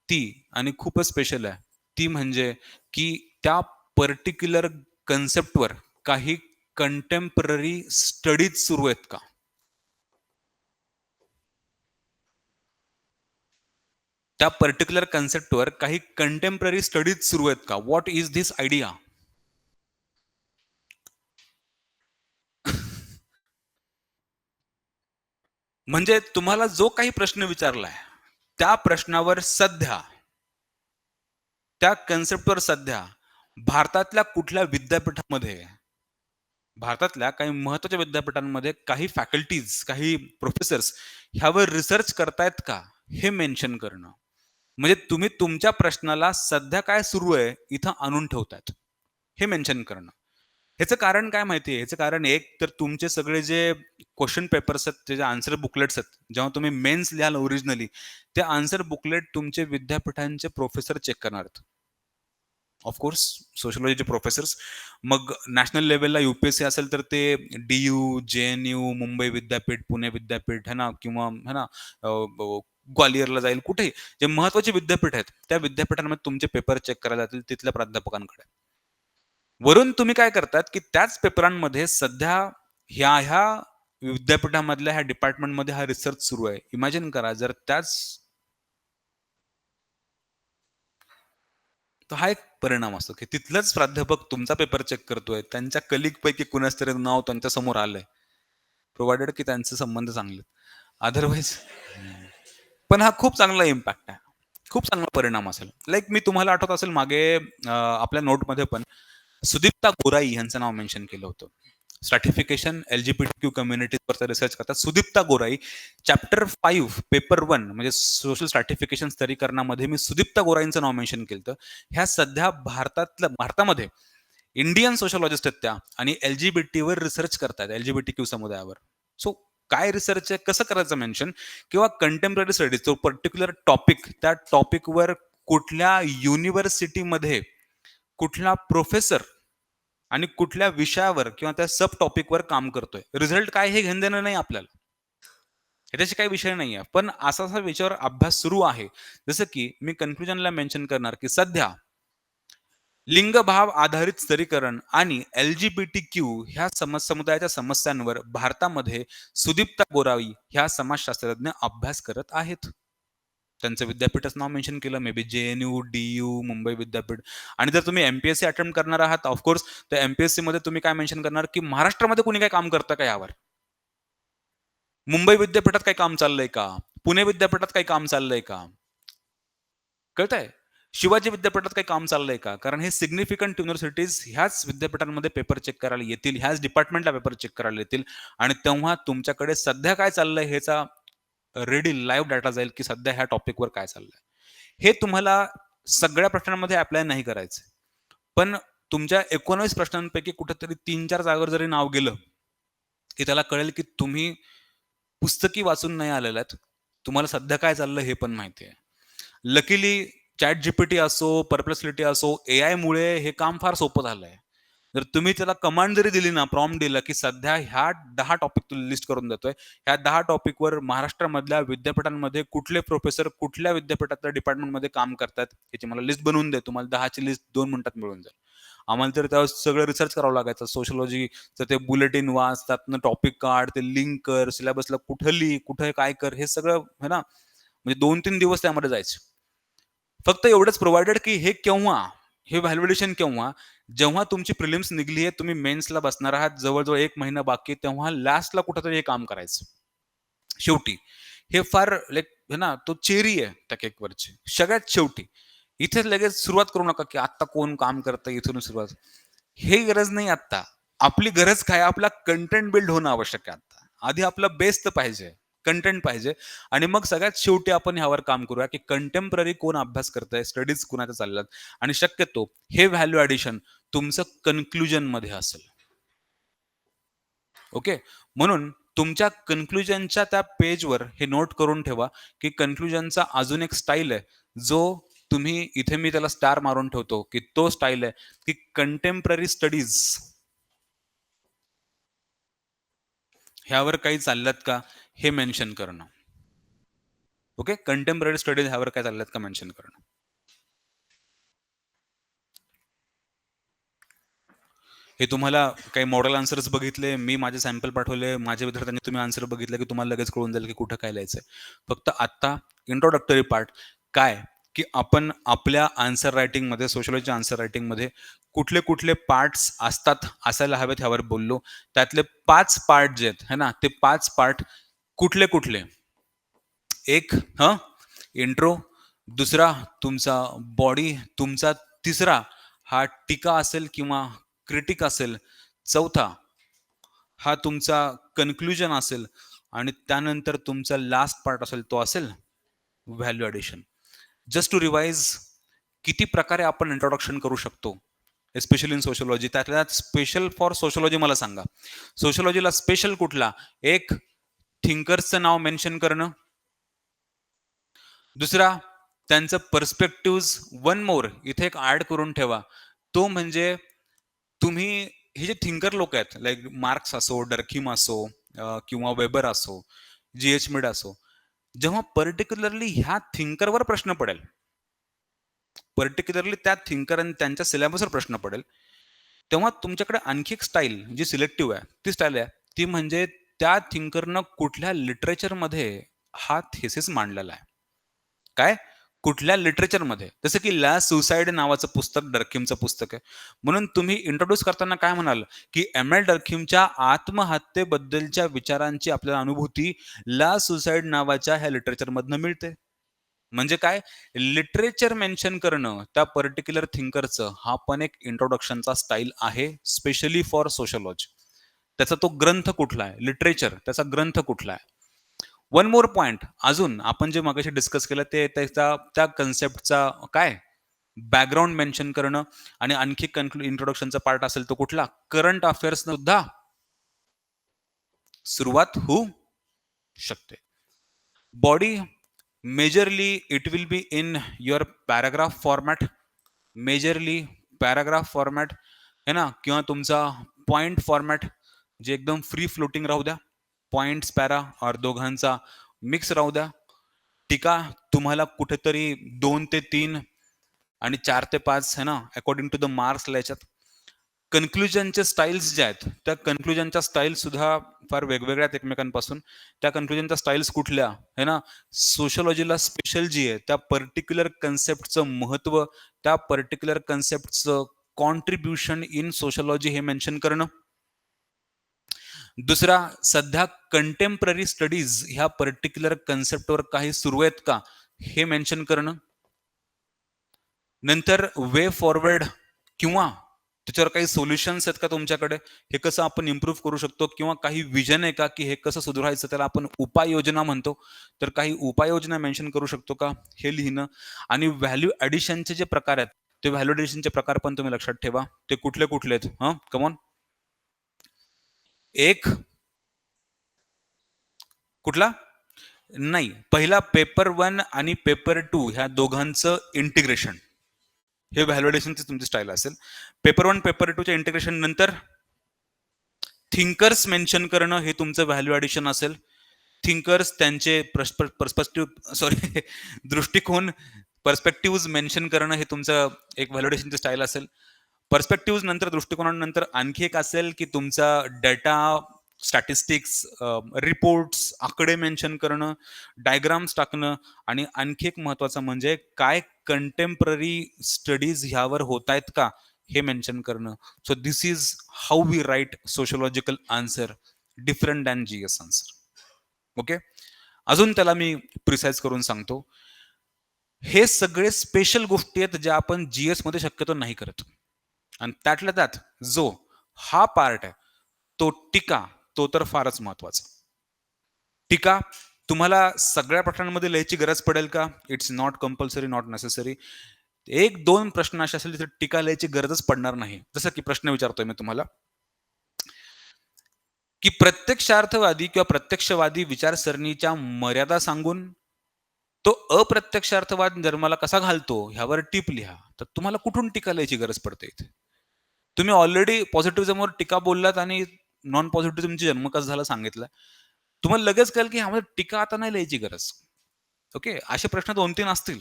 ती आणि खूपच स्पेशल आहे. ती म्हणजे की त्या पर्टिक्युलर कन्सेप्टवर काही कंटेम्पररी स्टडीज सुरू आहेत का? त्या पर्टिक्युलर कन्सेप्टवर काही कंटेम्पररी स्टडीज सुरू आहेत का? What is this idea? म्हणजे तुम्हाला जो काही प्रश्न विचारलाय, त्या प्रश्नावर सध्या, त्या कन्सेप्टवर सध्या भारतातल्या कुठल्या विद्यापीठामध्ये, भारतातल्या काही महत्त्वाच्या विद्यापीठांमध्ये काही फॅकल्टीज, काही प्रोफेसर्स ह्यावर रिसर्च करतायत का? हे मेन्शन करणं. म्हणजे तुम्ही तुमच्या प्रश्नाला सध्या काय सुरू आहे, इथं आणून ठेवतायत. हे मेन्शन करणं. ह्याचं कारण काय माहिती आहे? ह्याचं कारण एक तर तुमचे सगळे जे क्वेशन पेपर्स आहेत, त्याचे आन्सर बुकलेट्स आहेत. जेव्हा तुम्ही मेन्स लिहाल ओरिजिनली, ते आन्सर बुकलेट तुमचे विद्यापीठांचे प्रोफेसर चेक करणार आहेत. ऑफ कोर्स सोशिओलॉजीचे प्रोफेसर्स. मग नॅशनल लेव्हलला UPSC असेल तर ते DU, JNU, मुंबई विद्यापीठ, पुणे विद्यापीठ है ना किंवा है ना ग्वालियरला जाईल कुठेही. जे महत्त्वाचे विद्यापीठ आहेत, त्या विद्यापीठांमध्ये तुमचे पेपर चेक करायला जातील तिथल्या प्राध्यापकांकडे. वरून तुम्ही काय करतात, की त्याच पेपरांमध्ये सध्या ह्या-ह्या विद्यापीठामधल्या ह्या डिपार्टमेंटमध्ये हा रिसर्च सुरू आहे. इमॅजिन करा जर त्याच तर हा एक परिणाम असतो, की तिथलाच प्राध्यापक तुमचा पेपर चेक करतोय. त्यांच्या कलीगपैकी कुणाचं तरी नाव त्यांच्या समोर आलंय. प्रोव्हायडेड की त्यांचे संबंध चांगले आहेत. अदरवाईज पण हा खूप चांगला इम्पॅक्ट आहे. खूप चांगला परिणाम असेल. लाइक मी तुम्हाला आठवत असेल मागे आपल्या नोटमध्ये पण सुदीप्ता गोराई यांचं नाव मेन्शन केलं होतं. स्ट्रॅटिफिकेशन एल-जी-बी-टी-क्यू कम्युनिटीजवरचा रिसर्च करतात. सुदीप्ता गोराई चॅप्टर 5 पेपर 1 म्हणजे सोशल स्ट्रॅटिफिकेशन स्तरीकरणामध्ये मी सुदीप्ता गोराईंचं नाव मेन्शन केलं होतं. ह्या सध्या भारतामध्ये इंडियन सोशलॉजिस्ट आहेत त्या आणि एल-जी-बी-टीवर रिसर्च करतायत, एल-जी-बी-टी-क्यू समुदायावर. सो काय रिसर्च आहे, कसं करायचं मेन्शन किंवा कंटेम्पररी स्टडीज तो पर्टिक्युलर टॉपिक त्या टॉपिकवर कुठल्या युनिव्हर्सिटीमध्ये कुठला प्रोफेसर आणि कुठल्या विषयावर किंवा त्या सब टॉपिकवर काम करतोय. रिझल्ट काय हे घेणं-देणं नाही आपल्याला. ह्याच्याशी काही विषय नाहीये. पण असा-असा विषयावर अभ्यास सुरू आहे. जसं की मी कन्क्लुजनला मेन्शन करणार की सध्या लिंगभाव आधारित स्तरीकरण आणि एल-जी-बी-टी-क्यू ह्या समुदायाच्या समस्यांवर भारतामध्ये सुदीप्ता गोराई ह्या समाजशास्त्रज्ञ अभ्यास करत आहेत. त्यांचं विद्यापीठाचं नाव मेन्शन केलं. मे बी जे-एन-यू, डी-यू, मुंबई विद्यापीठ आणि जर तुम्ही एम-पी-एस-सी अटेम्प्ट करणार आहात, ऑफ कोर्स तर एम-पी-एस-सीमध्ये तुम्ही काय मेन्शन करणार, की महाराष्ट्रामध्ये कोणी काही काम करतं का यावर? मुंबई विद्यापीठात काही काम चाललंय का? पुणे विद्यापीठात काही काम चाललंय का? कळतंय? शिवाजी विद्यापीठात काही काम चाललंय का? कारण हे सिग्निफिकंट युनिव्हर्सिटीज ह्याच विद्यापीठांमध्ये पेपर चेक करायला येतील, ह्याच डिपार्टमेंटला पेपर चेक करायला येतील आणि तेव्हा तुमच्याकडे सध्या काय चाललंय ह्याचा रेडी लाईव्ह डाटा जाईल, की सध्या ह्या टॉपिकवर काय चाललंय. हे तुम्हाला सगळ्या प्रश्नांमध्ये अप्लाय नाही करायचं. पण तुमच्या 19 प्रश्नांपैकी कुठेतरी 3-4 जागेवर जरी नाव गेलं, की त्याला कळेल, की तुम्ही पुस्तकी वाचून नाही आलेलात. तुम्हाला सध्या काय चाललं हे पण माहिती आहे. लकीली ChatGPT असो, Perplexity असो, एआयमुळे हे काम फार सोपं झालंय. जर तुम्ही त्याला कमांड जरी दिली ना, प्रॉम्प्ट दिला, की सध्या ह्या 10 टॉपिक तुला लिस्ट करून देतोय. ह्या 10 टॉपिकवर महाराष्ट्रामधल्या विद्यापीठांमध्ये कुठले प्रोफेसर कुठल्या विद्यापीठातल्या डिपार्टमेंटमध्ये काम करतात, याची मला लिस्ट बनवून दे. तुम्हाला 10 ची लिस्ट 2 मिनिटात मिळून जाईल. आम्हाला तर त्यावेळेस सगळं रिसर्च करावं लागायचं. सोशिओलॉजीचं ते बुलेटिन वाच, त्यातनं टॉपिक काढ, ते लिंक कर, सिलेबसला कुठं लिही, कुठे काय कर, हे सगळं आहे ना, म्हणजे 2-3 दिवस त्यामध्ये जायचे. फक्त एवढंच प्रोव्हायडेड की हे केव्हा? हे व्हॅलिडेशन केव्हा? जेव्हा तुमची प्रिलिम्स निघली आहे, तुम्ही मेन्सला बसणार आहात, जवळ-जवळ 1 महिना बाकी आहे, तेव्हा लास्टला कुठेतरी हे काम करायचं. शेवटी. हे फार लाइक आहे ना, तो चेरी आहे त्या केकवरची. सगळ्यात शेवटी. इथेच लगेच सुरुवात करू नका, की आत्ता कोण काम करतंय इथूनच सुरुवात. हे गरज नाही आत्ता. आपली गरज काय? आपला कंटेंट बिल्ड होणं आवश्यक आहे आता. आधी आपला बेस तर पाहिजे. कंटेंट पाहिजे आणि मग सगळ्यात शेवटी आपण ह्यावर काम करूया, की कंटेम्पररी कोण अभ्यास करतंय, स्टडीज कुणाच्या चालल्यात आणि शक्यतो हे व्हॅल्यू एडिशन तुमचं कन्क्लुजनमध्ये असेल. ओके. म्हणून तुमच्या कन्क्लुजनच्या त्या पेजवर हे नोट करून ठेवा, की कन्क्लुजनचा अजून एक स्टाईल आहे, जो तुम्ही इथे मी त्याला स्टार मारून ठेवतो, की तो स्टाईल आहे, की कंटेम्पररी स्टडीज ह्यावर काही चालल्यात का? हे मेन्शन करणं. ओके. कंटेम्पररी स्टडीज ह्यावर काय चालल्यात का मेन्शन करणं. हे तुम्हाला काही मॉडेल आन्सर्स बघितले, मी माझे सॅम्पल पाठवले, माझ्या विद्यार्थ्यांनी तुम्ही आन्सर बघितले, की तुम्हाला लगेच कळून जाईल, की कुठं काय लिहायचंय. फक्त आत्ता इंट्रोडक्टरी पार्ट काय, की आपण आपल्या आन्सर रायटिंगमध्ये, सोशिओलॉजीच्या आन्सर रायटिंगमध्ये कुठले-कुठले पार्ट्स असतात, असायला हवेत ह्यावर बोललो. त्यातले 5 पार्ट जे आहेत, है ना, ते 5 पार्ट कुठले-कुठले? एक इंट्रो, दुसरा तुमचा बॉडी, तुमचा तिसरा हा टीका असेल किंवा क्रिटिक असेल, चौथा हा तुमचा कन्क्लुजन असेल आणि त्यानंतर तुमचा लास्ट पार्ट असेल तो असेल value addition. Just to revise किती प्रकारे आपण इंट्रोडक्शन करू शकतो, एस्पेशली इन सोशिओलॉजी. त्यातल्या स्पेशल फॉर सोशिओलॉजी मला सांगा. सोशिओलॉजीला स्पेशल कुठला? एक थिंकर्सचं नाव मेन्शन करणं. दुसरा त्यांचं पर्स्पेक्टिव्हज वन मोर इथे एक ऍड करून ठेवा. तो म्हणजे तुम्ही हे जे थिंकर लोक आहेत लाईक मार्क्स असो, डर्खीम असो किंवा वेबर असो, जी.एच. मिड असो, जेव्हा पर्टिक्युलरली ह्या थिंकरवर प्रश्न पडेल, पर्टिक्युलरली त्या थिंकर आणि त्यांच्या सिलेबसवर प्रश्न पडेल, तेव्हा तुमच्याकडे आणखी एक स्टाईल जी सिलेक्टिव्ह आहे, ती स्टाईल आहे, ती म्हणजे त्या थिंकरनं कुठल्या लिटरेचरमध्ये हा थेसिस मांडलेला आहे. काय? कुठल्या लिटरेचरमध्ये. जसं की ला सुसाईड नावाचं पुस्तक डर्किमचं पुस्तक आहे. म्हणून तुम्ही इंट्रोड्यूस करताना काय म्हणाल, की एम.एल. डर्किमच्या आत्महत्येबद्दलच्या विचारांची आपल्याला अनुभूती ला सुसाईड नावाच्या ह्या लिटरेचरमधनं मिळते. म्हणजे काय? लिटरेचर मेन्शन करणं त्या पर्टिक्युलर थिंकरचं हा पण एक इंट्रोडक्शनचा स्टाईल आहे, स्पेशली फॉर सोशिओलॉजी. त्याचा तो ग्रंथ कुठला आहे? लिटरेचर त्याचा ग्रंथ कुठला आहे? वन मोर पॉइंट अजून आपण जे मगाशी डिस्कस केलं ते त्याचा त्या कन्सेप्टचा काय बॅकग्राऊंड मेन्शन करणं आणि आणखी इंट्रोडक्शनचा पार्ट असेल तो कुठला करंट अफेअर्स सुद्धा सुरुवात होऊ शकते. Body majorly it will be in your paragraph format, majorly paragraph format है ना, किंवा तुमचा पॉइंट फॉर्मॅट जे एकदम फ्री फ्लोटिंग राहू द्या. पॉइंट्स पॅरा और दोघांचा मिक्स राहू द्या. टीका तुम्हाला कुठेतरी 2 ते 3 आणि 4 ते 5 है ना, अकॉर्डिंग टू द मार्क्स लिहायच्यात. कन्क्लुजनचे स्टाईल्स ज्या आहेत, त्या कन्क्लुजनच्या स्टाईल्स सुद्धा फार वेगवेगळ्या आहेत एकमेकांपासून. त्या कन्क्लुजनच्या स्टाईल्स कुठल्या आहे ना, सोशिओलॉजीला स्पेशल जी आहे, त्या पर्टिक्युलर कन्सेप्टचं महत्त्व, त्या पर्टिक्युलर कन्सेप्टचं कॉन्ट्रिब्युशन इन सोशिओलॉजी हे मेन्शन करणं. दुसरा, सध्या कंटेम्पररी स्टडीज ह्या पर्टिक्युलर कन्सेप्टवर काही सुरू आहेत का, हे मेन्शन करणं. नंतर वे फॉरवर्ड किंवा त्याच्यावर काही सोल्युशन्स आहेत का तुमच्याकडे, हे कसं आपण इम्प्रूव्ह करू शकतो, किंवा काही विजन आहे का, की हे कसं सुधारायचं, त्याला आपण उपाययोजना म्हणतो. तर काही उपाययोजना मेन्शन करू शकतो का, हे लिहिणं. आणि व्हॅल्यू ॲडिशनचे जे प्रकार आहेत, ते व्हॅल्यू ॲडिशनचे प्रकार पण तुम्ही लक्षात ठेवा. ते कुठले कुठले आहेत? कमॉन. एक कुठला? नाही. पहिला पेपर 1 आणि पेपर 2 ह्या दोघांचं इंटिग्रेशन. हे व्हॅलिडेशनची तुमची स्टाईल असेल. पेपर 1, पेपर 2 च्या इंटिग्रेशन नंतर थिंकर्स मेन्शन करणं हे तुमचं व्हॅल्यू ॲडिशन असेल. थिंकर्स त्यांचे पर्स्पेक्टिव्ह सॉरी दृष्टिकोन पर्स्पेक्टिव्ह मेन्शन करणं हे तुमचं एक व्हॅलिडेशनची स्टाईल असेल. पर्स्पेक्टिव्ह नंतर दृष्टिकोनानंतर आणखी एक असेल की तुमचा डेटा स्टॅटिस्टिक्स रिपोर्ट्स आकडे मेन्शन करणं, डायग्राम्स टाकणं, आणि आणखी एक महत्वाचं म्हणजे काय कंटेम्पररी स्टडीज ह्यावर होत आहेत का हे मेन्शन करणं. So this is how we write sociological answer different than GS answer. Okay, अजून त्याला मी प्रिसाइज करून सांगतो. हे सगळे स्पेशल गोष्टी आहेत ज्या आपण जीएस मध्ये शक्यतो नाही करत. आणि त्यातल्या त्यात जो हा पार्ट आहे तो टीका, तो तर फारच महत्वाचा. टीका तुम्हाला सगळ्या प्रश्नांमध्ये लिहायची गरज पडेल का? It's not compulsory, not necessary. 1-2 प्रश्न असे असेल तिथे टीका लिहायची गरजच पडणार नाही. जसं की प्रश्न विचारतोय मी तुम्हाला, की प्रत्यक्षार्थवादी किंवा प्रत्यक्षवादी विचारसरणीच्या मर्यादा सांगून तो अप्रत्यक्षार्थवाद जन्माला कसा घालतो ह्यावर टीप लिहा. तर तुम्हाला कुठून टीका लिहायची गरज पडते इथे? तुम्ही ऑलरेडी पॉझिटिव्हिझमवर टीका बोललात आणि नॉन पॉझिटिव्हिझमची जन्म कसं झालं सांगितलं. तुम्हाला लगेच कळेल की ह्यामध्ये टीका आता नाही लिहायची गरज. ओके, असे प्रश्न 2-3 असतील.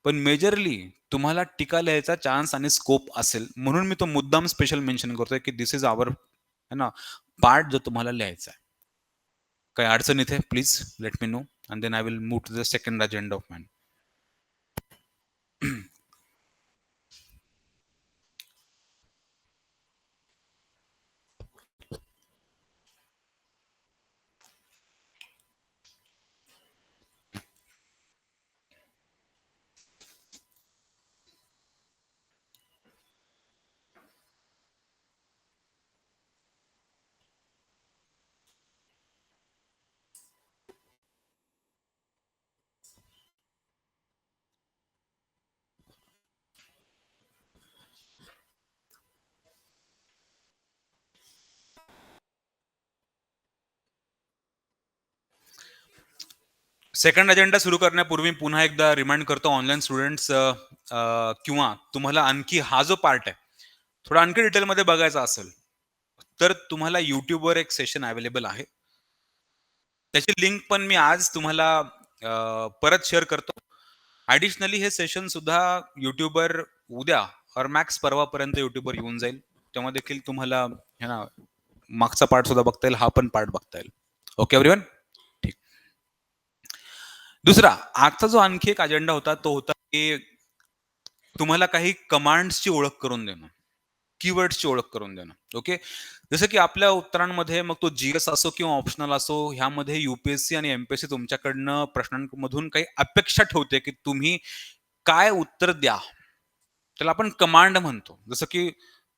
पण मेजरली तुम्हाला टीका लिहायचा चान्स आणि स्कोप असेल. म्हणून मी तो मुद्दाम स्पेशल मेन्शन करतोय की दिस इज आवर है ना पार्ट जो तुम्हाला लिहायचा आहे. काही अडचण इथे please let me know and then I will move to the second agenda of man. Second agenda सुरू करण्यापूर्वी पुन्हा एकदा रिमाइंड करतो ऑनलाईन स्टुडंट्स किंवा तुम्हाला आणखी हा जो पार्ट आहे थोडा आणखी डिटेलमध्ये बघायचा असेल तर तुम्हाला युट्यूबवर एक सेशन अवेलेबल आहे. त्याची लिंक पण मी आज तुम्हाला परत शेअर करतो. ॲडिशनली हे सेशन सुद्धा युट्यूबवर उद्या और मॅक्स परवापर्यंत युट्यूबवर येऊन जाईल. तेव्हा देखील तुम्हाला है ना मागचा पार्ट सुद्धा बघता येईल, हा पण पार्ट बघता येईल. Okay everyone? ठीक. दुसरा आजचा जो आणखी एक अजेंडा होता तो होता की तुम्हाला काही कमांड्सची ओळख करून देणं. कीवर्ड्सची ओळख करून देणं. ओके. जसं की आपल्या उत्तरांमध्ये मग तो जी-एस असो किंवा ऑप्शनल असो, ह्यामध्ये यू-पी-एस-सी आणि एम-पी-एस-सी तुमच्याकडनं प्रश्नांमधून काही अपेक्षा ठेवते, की तुम्ही काय उत्तर द्या. त्याला आपण कमांड म्हणतो. जसं की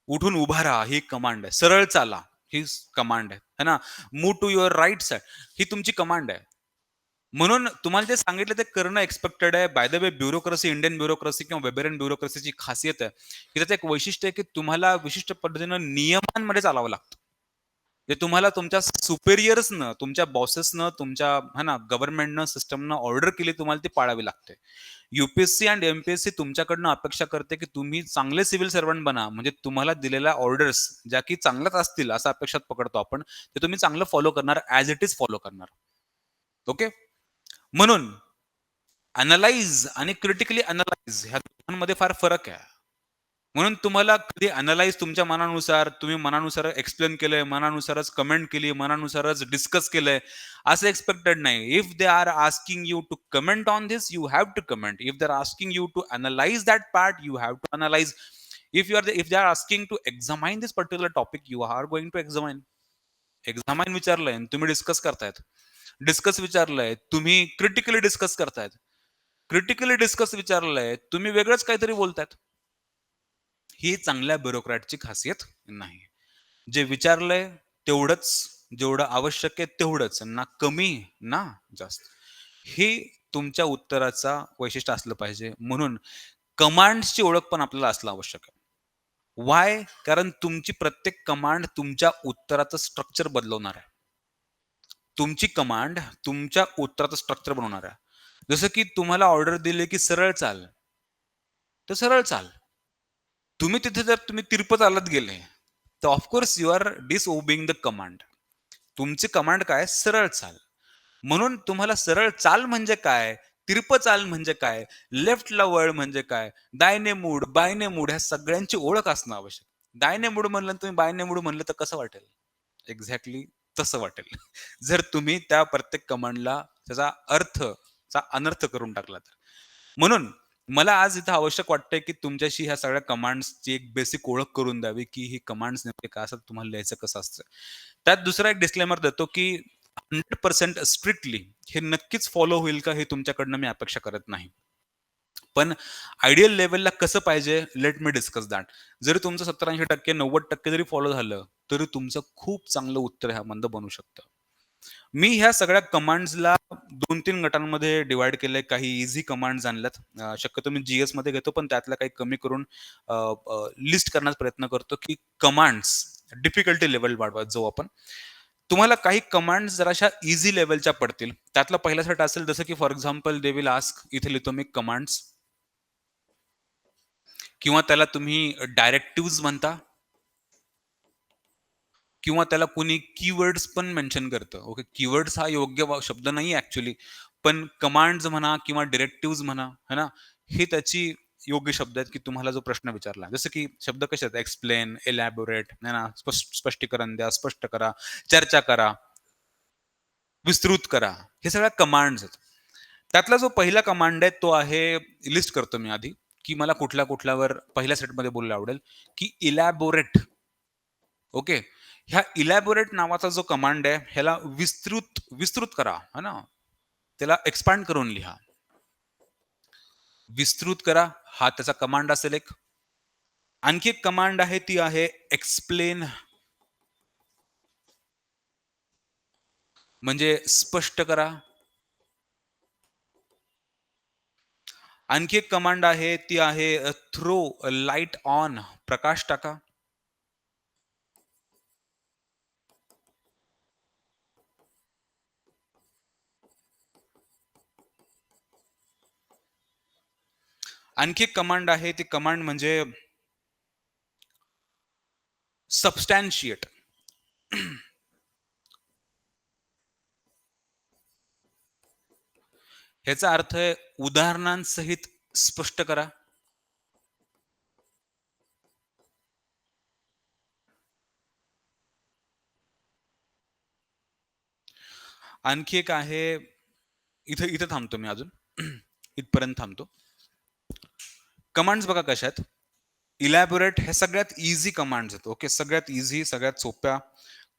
उठून उभा राहा ही कमांड आहे. सरळ चाला ही कमांड आहे. है ना? Move to your right side ही तुमची कमांड आहे. म्हणून तुम्हाला जे सांगितलं ते करणं एक्स्पेक्टेड आहे. Bye the way bureaucracy, Indian bureaucracy किंवा वेबेरियन ब्युरोक्रेसीची खासियत आहे, की त्याचं एक वैशिष्ट्य आहे, की तुम्हाला विशिष्ट पद्धतीनं नियमांमध्ये चालावं लागतं. ते तुम्हाला तुमच्या सुपेरियर्सनं, तुमच्या बॉसेसनं, तुमच्या है ना, गव्हर्नमेंटनं, सिस्टमनं ऑर्डर केली तुम्हाला ती पाळावी लागते. यू-पी-एस-सी आणि एम-पी-एस-सी तुमच्याकडनं अपेक्षा करते, की तुम्ही चांगले सिव्हिल सर्व्हंट बना. म्हणजे तुम्हाला दिलेल्या ऑर्डर्स ज्या की चांगल्याच असतील असं अपेक्षात पकडतो आपण, ते तुम्ही चांगलं फॉलो करणार, ॲज इट इज फॉलो करणार. ओके? म्हणून अॅनलाईज आणि क्रिटिकली अॅनलाईज ह्या दोघांमध्ये फार फरक आहे. म्हणून तुम्हाला कधी अॅनलाईज तुमच्या मनानुसार, तुम्ही मनानुसार एक्सप्लेन केलंय, मनानुसारच कमेंट केली, मनानुसारच डिस्कस केलंय, असं एक्स्पेक्टेड नाही. If they are asking you to comment on this, you have to comment. If they are asking you to analyse that part, you have to analyse. If they are asking to examine this particular topic, you are going to examine. Examine विचारलंय आणि तुम्ही discuss करतायत. Discuss विचारलंय, तुम्ही critically discuss करतायत. Critically discuss विचारलंय, तुम्ही वेगळंच काहीतरी बोलतायत. ही चांगल्या ब्युरोक्रॅटची खासियत नाही. जे विचारलंय तेवढंच, जेवढं आवश्यक आहे तेवढंच, ना कमी ना जास्त. हे तुमच्या उत्तराचा वैशिष्ट्य असलं पाहिजे. म्हणून कमांड्सची ओळख पण आपल्याला असणं आवश्यक आहे. व्हाय? कारण तुमची प्रत्येक कमांड तुमच्या उत्तराचं स्ट्रक्चर बदलवणार आहे. तुमची कमांड तुमच्या उत्तराचं स्ट्रक्चर बनवणार आहे. जसं की तुम्हाला ऑर्डर दिली की सरळ चाल, तर सरळ चाल. तुम्ही तिथे जर तुम्ही तिरपं चालत गेले, तर of course you are disobeying the command. तुमची कमांड काय? सरळ चाल. म्हणून तुम्हाला सरळ चाल म्हणजे काय? तिरपं चाल म्हणजे काय? लेफ्टला वळ म्हणजे काय? दाहिने मूड, बायने मूड ह्या सगळ्यांची ओळख असणं आवश्यक. दाहिने मूड म्हणलं आणि तुम्ही बायने मूड म्हणलं तर कसं वाटेल? एक्झॅक्टली तसं वाटेल. जर तुम्ही त्या प्रत्येक कमांडला त्याचा अर्थचा अनर्थ करून टाकला तर. म्हणून मला आज इथं आवश्यक वाटतंय, की तुमच्याशी ह्या सगळ्या कमांड्सची एक बेसिक ओळख करून द्यावी, की ही कमांड्स नेमके काय असतात, तुम्हाला लिहायचं कसं असतं. त्यात दुसरा एक डिस्क्लेमर देतो, की 100% स्ट्रिक्टली हे नक्कीच फॉलो होईल का, हे तुमच्याकडनं मी अपेक्षा करत नाही. पण आयडियल लेव्हलला कसं पाहिजे, लेट मी डिस्कस दॅट. जरी तुमचं 70-80% 90% जरी फॉलो झालं, तरी तुमचं खूप चांगलं उत्तर ह्यामधनं बनू शकतं. मी ह्या सगळ्या कमांड्सला 2-3 गटांमध्ये डिव्हाईड केलंय. काही ईझी कमांड्स आणल्यात. शक्यतो मी जी-एसमध्ये घेतो, पण त्यातल्या काही कमी करून लिस्ट करण्याचा प्रयत्न करतो, की कमांड्स डिफिकल्टी लेव्हल वाढवत जाऊ आपण. तुम्हाला काही कमांड्स जराशा ईझी लेव्हलच्या पडतील. त्यातला पहिला सेट असेल जसं की for example they will ask, इथे लिहितो मी कमांड्स किंवा त्याला तुम्ही डायरेक्टिव्हज म्हणता किंवा त्याला कोणी कीवर्ड्स पण मेन्शन करतं. ओके. कीवर्ड्स हा योग्य शब्द नाही ॲक्चुअली. पण कमांड्स म्हणा किंवा डिरेक्टिव्हज म्हणा, है ना? हे त्याची योग्य शब्द आहेत, की तुम्हाला जो प्रश्न विचारला. जसं की शब्द कसे आहेत? एक्सप्लेन, एलॅबोरेट, है ना? स्पष्टीकरण द्या, स्पष्ट करा, चर्चा करा, विस्तृत करा. हे सगळ्या कमांड्स आहेत. त्यातला जो पहिला कमांड आहे तो आहे लिस्ट करतो मी आधी, की मला कुठल्या-कुठल्यावर पहिल्या सेटमध्ये बोलायला आवडेल, की इलॅबोरेट. ओके. ह्या इलॅबोरेट नावाचा जो कमांड आहे, ह्याला विस्तृत विस्तृत करा, है ना? त्याला एक्सपांड करून लिहा. विस्तृत करा, हा त्याचा कमांड असेल एक. आणखी एक कमांड आहे ती आहे एक्सप्लेन म्हणजे स्पष्ट करा. आणखी एक कमांड आहे ती आहे थ्रो लाईट ऑन प्रकाश टाका. आणखी एक कमांड आहे ती कमांड म्हणजे सबस्टॅन्शिएट. ह्याचा अर्थ आहे उदाहरणांसहित स्पष्ट करा. आणखी एक आहे, इथं इथं थांबतो मी अजून. इथपर्यंत थांबतो. कमांड्स बघा कशा आहेत. इलॅबोरेट हे सगळ्यात ईझी कमांड्स आहेत. ओके. सगळ्यात ईझी, सगळ्यात सोप्या,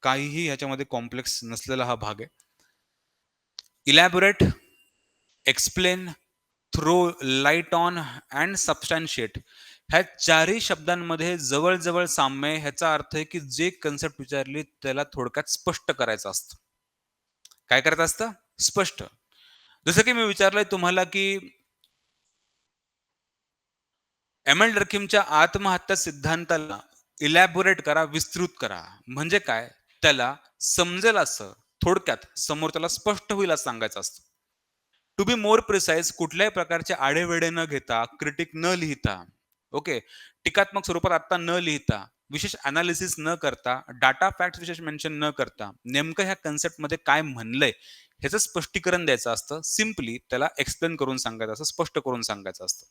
काहीही ह्याच्यामध्ये कॉम्प्लेक्स नसलेला हा भाग आहे. Elaborate, explain, throw light on and substantiate ह्या चारही शब्दांमध्ये जवळ-जवळ साम्य आहे. ह्याचा अर्थ आहे, की जे कन्सेप्ट विचारली त्याला थोडक्यात स्पष्ट करायचं असतं. काय करायचं असतं? स्पष्ट. जसं की मी विचारलंय तुम्हाला, की एम.एल. डर्कीमच्या आत्महत्या सिद्धांताला इलॅबोरेट करा, विस्तृत करा. म्हणजे काय? त्याला समजेल असं, थोडक्यात समोर त्याला स्पष्ट होईल असं सांगायचं असतं. टू बी मोर प्रिसाइज कुठल्याही प्रकारचे आढेवेढे न घेता, क्रिटिक न लिहिता, ओके. टीकात्मक स्वरूपात आत्ता न लिहिता, विशेष अनालिसिस न करता, डाटा फॅक्ट्स विशेष मेन्शन न करता, नेमकं ह्या कन्सेप्टमध्ये काय म्हणलंय, ह्याचं स्पष्टीकरण द्यायचं असतं. सिम्पली त्याला एक्सप्लेन करून सांगायचं असतं, स्पष्ट करून सांगायचं असतं.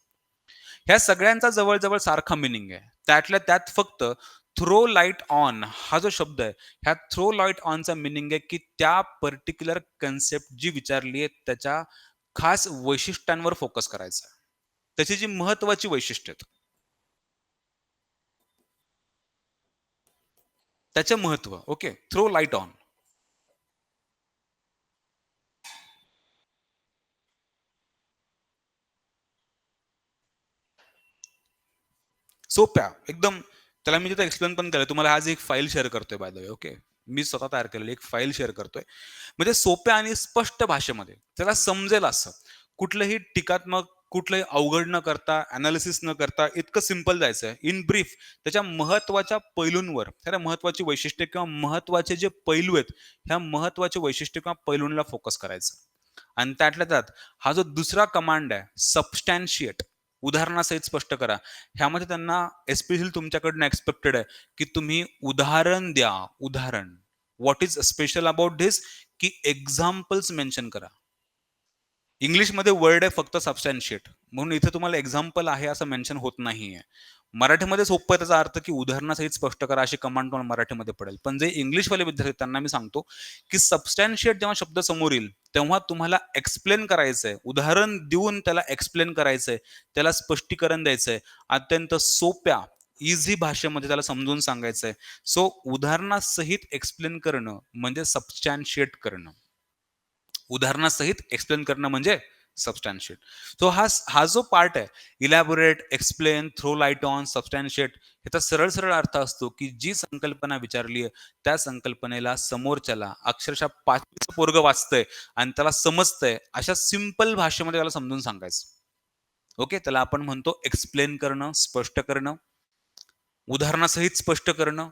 ह्या सगळ्यांचा जवळ-जवळ सारखा मीनिंग आहे. त्यातल्या त्यात फक्त थ्रो लाईट ऑन हा जो शब्द आहे, ह्या थ्रो लाईट ऑनचा मीनिंग आहे, की त्या पर्टिक्युलर कन्सेप्ट जी विचारली आहे, त्याच्या खास वैशिष्ट्यांवर फोकस करायचा. त्याची जी महत्त्वाची वैशिष्ट्य आहेत, त्याचं महत्त्व. ओके. Throw light on. सोप्या, एकदम. त्याला मी तिथे एक्सप्लेन पण केलं. तुम्हाला आज एक फाईल शेअर करतोय बाय द वे. ओके. मी स्वतः तयार केलेली एक फाईल शेअर करतोय. म्हणजे सोप्या आणि स्पष्ट भाषेमध्ये त्याला समजेल असं. कुठलंही टीकात्मक, कुठलंही अवघड न करता, एनालिसिस न करता इतकं सिंपल जायचं. इन ब्रीफ त्याच्या महत्त्वाच्या पैलूंवर, त्याला महत्त्वाची वैशिष्ट्ये किंवा महत्त्वाचे जे पैलू आहेत, ह्या महत्त्वाचे वैशिष्ट्य किंवा पैलूंना फोकस करायचं. आणि त्यातल्या त्यात हा जो दुसरा कमांड आहे, सबस्टॅन्शिएट, उदाहरणासहित स्पष्ट करा. ह्यामध्ये त्यांना एस्पेशली तुमच्याकडनं एक्स्पेक्टेड आहे, की तुम्ही उदाहरण द्या. उदाहरण. What is special about this? की एक्झाम्पल्स मेन्शन करा. इंग्लिशमध्ये वर्ड आहे फक्त सबस्टॅन्शिएट. म्हणून इथे तुम्हाला एक्झाम्पल आहे असं मेन्शन होत नाहीये. मराठीमध्ये सोपं आहे, त्याचा अर्थ की उदाहरणासहित स्पष्ट करा अशी कमांड तुम्हाला मराठीमध्ये पडेल. पण जे इंग्लिशवाले विद्यार्थी आहेत, त्यांना मी सांगतो, की सबस्टॅन्शिएट जेव्हा शब्द समोर येईल, तेव्हा तुम्हाला एक्सप्लेन करायचंय. उदाहरण देऊन त्याला एक्सप्लेन करायचंय. त्याला स्पष्टीकरण द्यायचंय. अत्यंत सोप्या, ईझी भाषेमध्ये त्याला समजून सांगायचंय. सो उदाहरणासहित एक्सप्लेन करणं म्हणजे सबस्टॅन्शिएट करणं. उदाहरणासहित एक्सप्लेन करणं म्हणजे सबस्टॅन्शिएट. सो हा जो पार्ट आहे, elaborate, explain, throw light on, substantiate, ह्याचा सरळ-सरळ अर्थ असतो, की जी संकल्पना विचारली आहे, त्या संकल्पनेला समोरच्याला अक्षरशः 5वीचं पोरगं वाचतंय आणि त्याला समजतंय, अशा सिंपल भाषेमध्ये त्याला समजून सांगायचं. ओके. त्याला आपण म्हणतो एक्सप्लेन करणं, स्पष्ट करणं, उदाहरणासहित स्पष्ट करणं,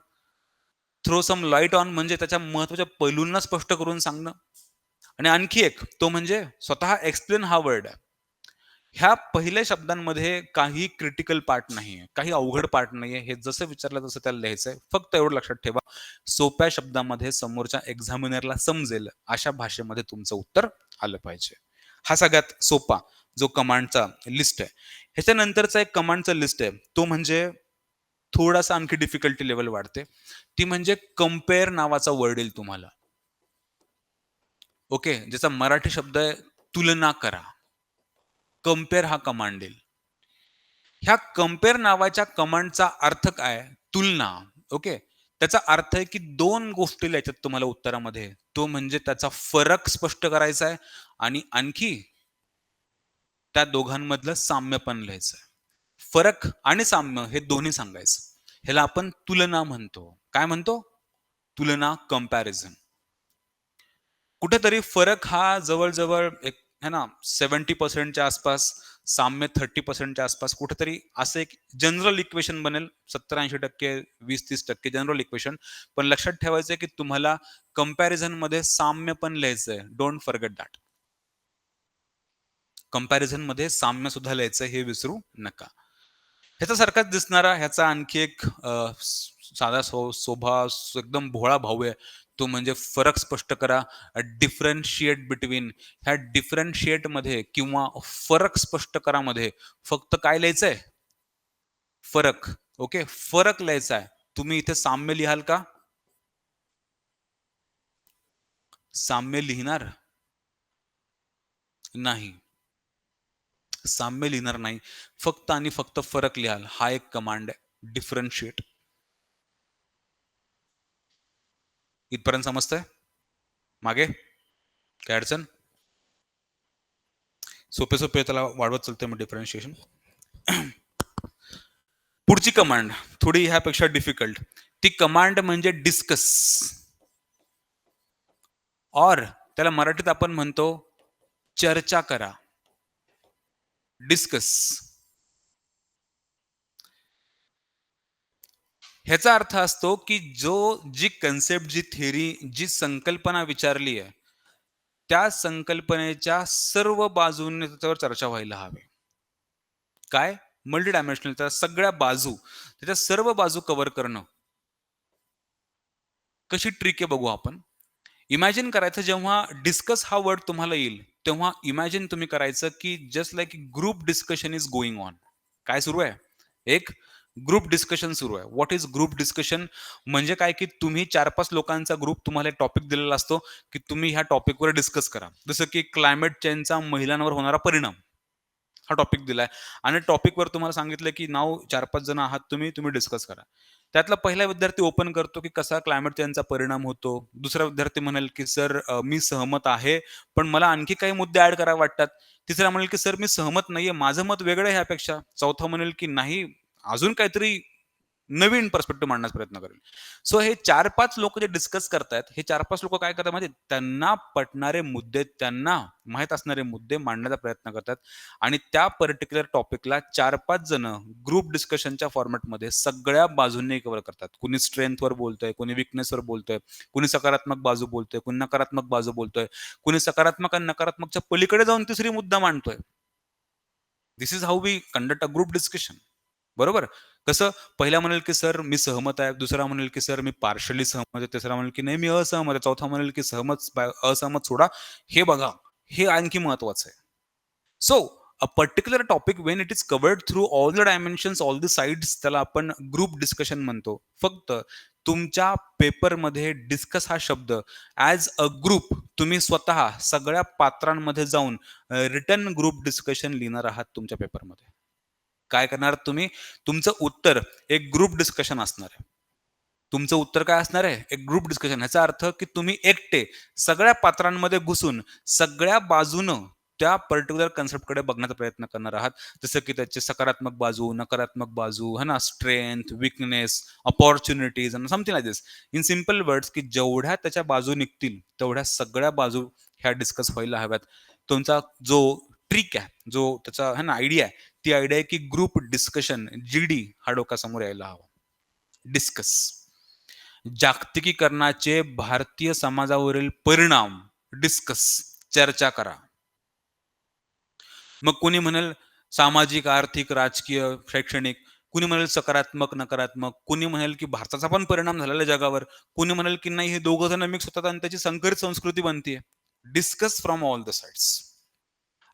थ्रो सम लाईट ऑन म्हणजे त्याच्या महत्त्वाच्या पैलूंना स्पष्ट करून सांगणं. आणि आणखी एक, तो म्हणजे स्वतः एक्सप्लेन हा वर्ड आहे. ह्या पहिल्या शब्दांमध्ये काही क्रिटिकल पार्ट नाहीये, काही अवघड पार्ट नाहीये. हे जसं विचारलं तसं त्याला लिहायचंय. फक्त एवढं लक्षात ठेवा, सोप्या शब्दामध्ये समोरच्या एक्झामिनरला समजेल अशा भाषेमध्ये तुमचं उत्तर आलं पाहिजे. हा सगळ्यात सोपा जो कमांडचा लिस्ट आहे. ह्याच्यानंतरचा एक कमांडचा लिस्ट आहे. तो म्हणजे थोडासा आणखी डिफिकल्टी लेव्हल वाढते. ती म्हणजे कंपेअर नावाचा वर्ड येईल तुम्हाला. ओके. ज्याचा मराठी शब्द आहे तुलना करा. कंपेअर हा कमांड येईल. ह्या कंपेअर नावाच्या कमांडचा अर्थ काय? तुलना. ओके. त्याचा अर्थ आहे की 2 गोष्टी लिहायच्यात तुम्हाला उत्तरामध्ये. तो म्हणजे त्याचा फरक स्पष्ट करायचा आहे आणि आणखी त्या दोघांमधलं साम्य पण लिहायचं आहे. फरक आणि साम्य हे दोन्ही सांगायचं. ह्याला आपण तुलना म्हणतो. काय म्हणतो? तुलना, कंपॅरिझन. कुठेतरी फरक हा जवळ-जवळ एक है ना 70% च्या आसपास, साम्य 30% च्या आसपास कुठेतरी असं एक जनरल इक्वेशन बनेल. 70-80% 20-30% जनरल इक्वेशन. पण लक्षात ठेवायचं आहे, की तुम्हाला कंपॅरिझनमध्ये साम्य पण लिहायचंय. Don't forget that. कंपॅरिझनमध्ये साम्य सुद्धा लिहायचं हे विसरू नका. ह्याच्यासारखाच दिसणारा ह्याचा आणखी एक साधा एकदम भोळा भाऊ आहे. तो म्हणजे फरक स्पष्ट करा. Differentiate between. ह्या डिफरन्शिएटमध्ये किंवा फरक स्पष्ट करामध्ये फक्त काय लिहायचंय? फरक. ओके. फरक लिहायचा आहे. तुम्ही इथे साम्य लिहाल का? साम्य लिहिणार नाही. साम्य लिहिणार नाही. फक्त आणि फक्त फरक लिहाल. हा एक कमांड आहे. डिफरन्शिएट. इथपर्यंत समजतंय? मागे? काय अडचण? सोपे-सोपे त्याला वाढवत चालतंय मग डिफरन्शिएशन. पुढची कमांड थोडी ह्यापेक्षा डिफिकल्ट. ती कमांड म्हणजे डिस्कस. और त्याला मराठीत आपण म्हणतो चर्चा करा. डिस्कस. ह्याचा अर्थ असतो की जी कन्सेप्ट, जी थिअरी, जी संकल्पना विचारली आहे, त्या संकल्पनेच्या सर्व बाजूंनी त्याच्यावर चर्चा व्हायला हवी. काय? मल्टी डायमेन्शनल, त्या सगळ्या बाजू, त्याच्या सर्व बाजू कव्हर करणं. कशी ट्रिक आहे बघू आपण. इमॅजिन करायचं जेव्हा डिस्कस हा वर्ड तुम्हाला येईल, तेव्हा इमॅजिन तुम्ही करायचं की just like group discussion is going on. काय सुरू आहे? एक ग्रुप डिस्कशन सुरू आहे. What is group discussion? म्हणजे काय की तुम्ही 4-5 लोकांचा ग्रुप, तुम्हाला एक टॉपिक दिलेला असतो की तुम्ही ह्या टॉपिकवर डिस्कस करा. जसं की क्लायमेट चेंजचा महिलांवर होणारा परिणाम. हा टॉपिक दिलाय आणि टॉपिकवर तुम्हाला सांगितलं की नाव 4-5 जण आहात तुम्ही डिस्कस करा. त्यातला पहिला विद्यार्थी ओपन करतो की कसा क्लायमेट चेंजचा परिणाम होतो. दुसरा विद्यार्थी म्हणेल की सर मी सहमत आहे, पण मला आणखी काही मुद्दे ऍड करावे वाटतात. तिसरा म्हणेल की सर मी सहमत नाहीये, माझं मत वेगळं आहे ह्यापेक्षा. चौथा म्हणेल की नाही, अजून काहीतरी नवीन पर्स्पेक्टिव्ह मांडण्याचा प्रयत्न करेल. सो हे 4-5 लोक जे डिस्कस करतायत, हे 4-5 लोक काय करतात माहिती, त्यांना पटणारे मुद्दे, त्यांना माहीत असणारे मुद्दे मांडण्याचा प्रयत्न करतात आणि त्या पर्टिक्युलर टॉपिकला 4-5 जण ग्रुप डिस्कशनच्या फॉर्मॅटमध्ये सगळ्या बाजूंनी कव्हर करतात. कुणी स्ट्रेंथवर बोलतोय, कुणी वीकनेसवर बोलतोय, कुणी सकारात्मक बाजू बोलतोय, कुणी नकारात्मक बाजू बोलतोय, कुणी सकारात्मक आणि नकारात्मकच्या पलीकडे जाऊन तिसरी मुद्दा मांडतोय. This is how we conduct a group discussion. बरोबर? कसं, पहिला म्हणेल की सर मी सहमत आहे, दुसरा म्हणेल की सर मी पार्शली सहमत आहे, तिसरा म्हणेल की नाही मी असहमत आहे, चौथा म्हणेल की असहमत सोडा, हे बघा, हे आणखी महत्वाचं आहे. So a particular topic when it is covered through all the dimensions, all the sides, त्याला आपण ग्रुप डिस्कशन म्हणतो. फक्त तुमच्या पेपरमध्ये डिस्कस हा शब्द ॲज अ ग्रुप तुम्ही स्वतः सगळ्या पात्रांमध्ये जाऊन रिटन ग्रुप डिस्कशन लिहिणार आहात तुमच्या पेपरमध्ये. काय करणार तुम्ही? तुमचं उत्तर एक ग्रुप डिस्कशन असणार आहे. तुमचं उत्तर काय असणार आहे? एक ग्रुप डिस्कशन. ह्याचा अर्थ की तुम्ही एकटे सगळ्या पात्रांमध्ये घुसून सगळ्या बाजूनं त्या पर्टिक्युलर कन्सेप्टकडे बघण्याचा प्रयत्न करणार आहात. जसं की त्याची सकारात्मक बाजू, नकारात्मक बाजू, है ना, स्ट्रेंथ, वीकनेस, अपॉर्च्युनिटीज आणि something like this. In simple words, की जेवढ्या त्याच्या बाजू निघतील, तेवढ्या सगळ्या बाजू ह्या डिस्कस व्हायला हव्यात. तुमचा जो ट्रिक आहे, जो त्याचा है ना आयडिया आहे, ती आयडिया आहे की ग्रुप डिस्कशन, जीडी हा डोक्यासमोर यायला हवा. डिस्कस. जागतिकीकरणाचे भारतीय समाजावरील परिणाम डिस्कस, चर्चा करा. मग कोणी म्हणेल सामाजिक, आर्थिक, राजकीय, शैक्षणिक, कुणी म्हणेल सकारात्मक, नकारात्मक, कुणी म्हणेल की भारताचा पण परिणाम झालेला आहे जगावर, कुणी म्हणेल की नाही हे दोघं जण मिक्स होतात आणि त्याची संकरित संस्कृती बनते. Discuss from all the sides.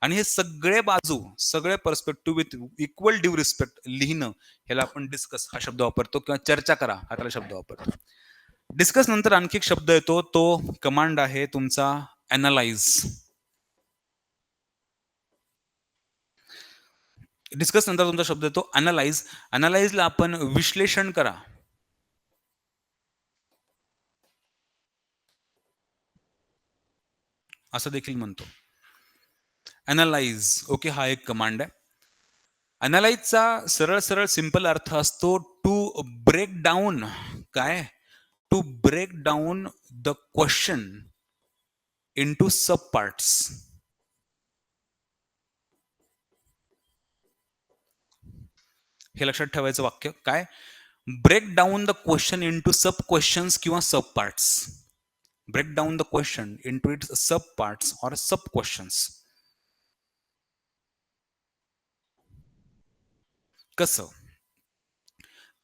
आणि हे सगळे बाजू, सगळे perspective with equal due respect लिहिणं, ह्याला आपण डिस्कस हा शब्द वापरतो किंवा चर्चा करा हा त्याला शब्द वापरतो. डिस्कस नंतर आणखी एक शब्द येतो, तो कमांड आहे तुमचा अनालाइज. डिस्कस नंतर तुमचा शब्द येतो अनालाइज. अनालाइजला आपण विश्लेषण करा असं देखील म्हणतो. अनालाइज, ओके, हा एक कमांड आहे. अनालाइजचा सरळ सरळ सिंपल अर्थ असतो टू ब्रेक डाऊन. काय? To break down the question into sub parts. हे लक्षात ठेवायचं वाक्य. काय? Break down the question into sub questions किंवा sub parts. Break down the question into its sub parts और सब क्वेश्चन्स. कसं?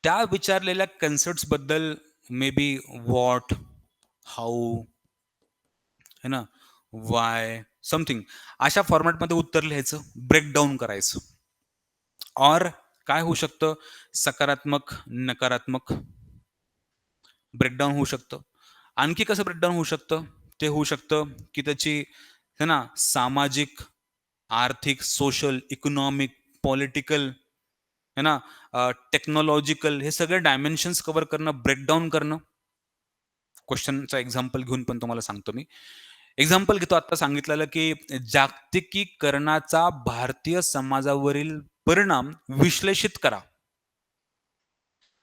त्या विचारलेल्या कन्सेप्ट बद्दल मे बी व्हॉट, हाऊ, है ना, वाय, समथिंग, अशा फॉर्मॅटमध्ये उत्तर लिहायचं, ब्रेकडाऊन करायचं. और काय होऊ शकतं? सकारात्मक, नकारात्मक ब्रेकडाऊन होऊ शकतं. आणखी कसं ब्रेकडाऊन होऊ शकतं? ते होऊ शकतं की त्याची है ना सामाजिक, आर्थिक, सोशल, इकॉनॉमिक, पॉलिटिकल है ना टेक्नॉलॉजिकल हे सगळे डायमेन्शन्स कव्हर करणं, ब्रेकडाउन करणं. क्वेश्चनचा एक्झाम्पल घेऊन पण तुम्हाला सांगतो मी. एक्झाम्पल घेतो आता सांगितलेलं, की जागतिकीकरणाचा भारतीय समाजावरील परिणाम विश्लेषित करा.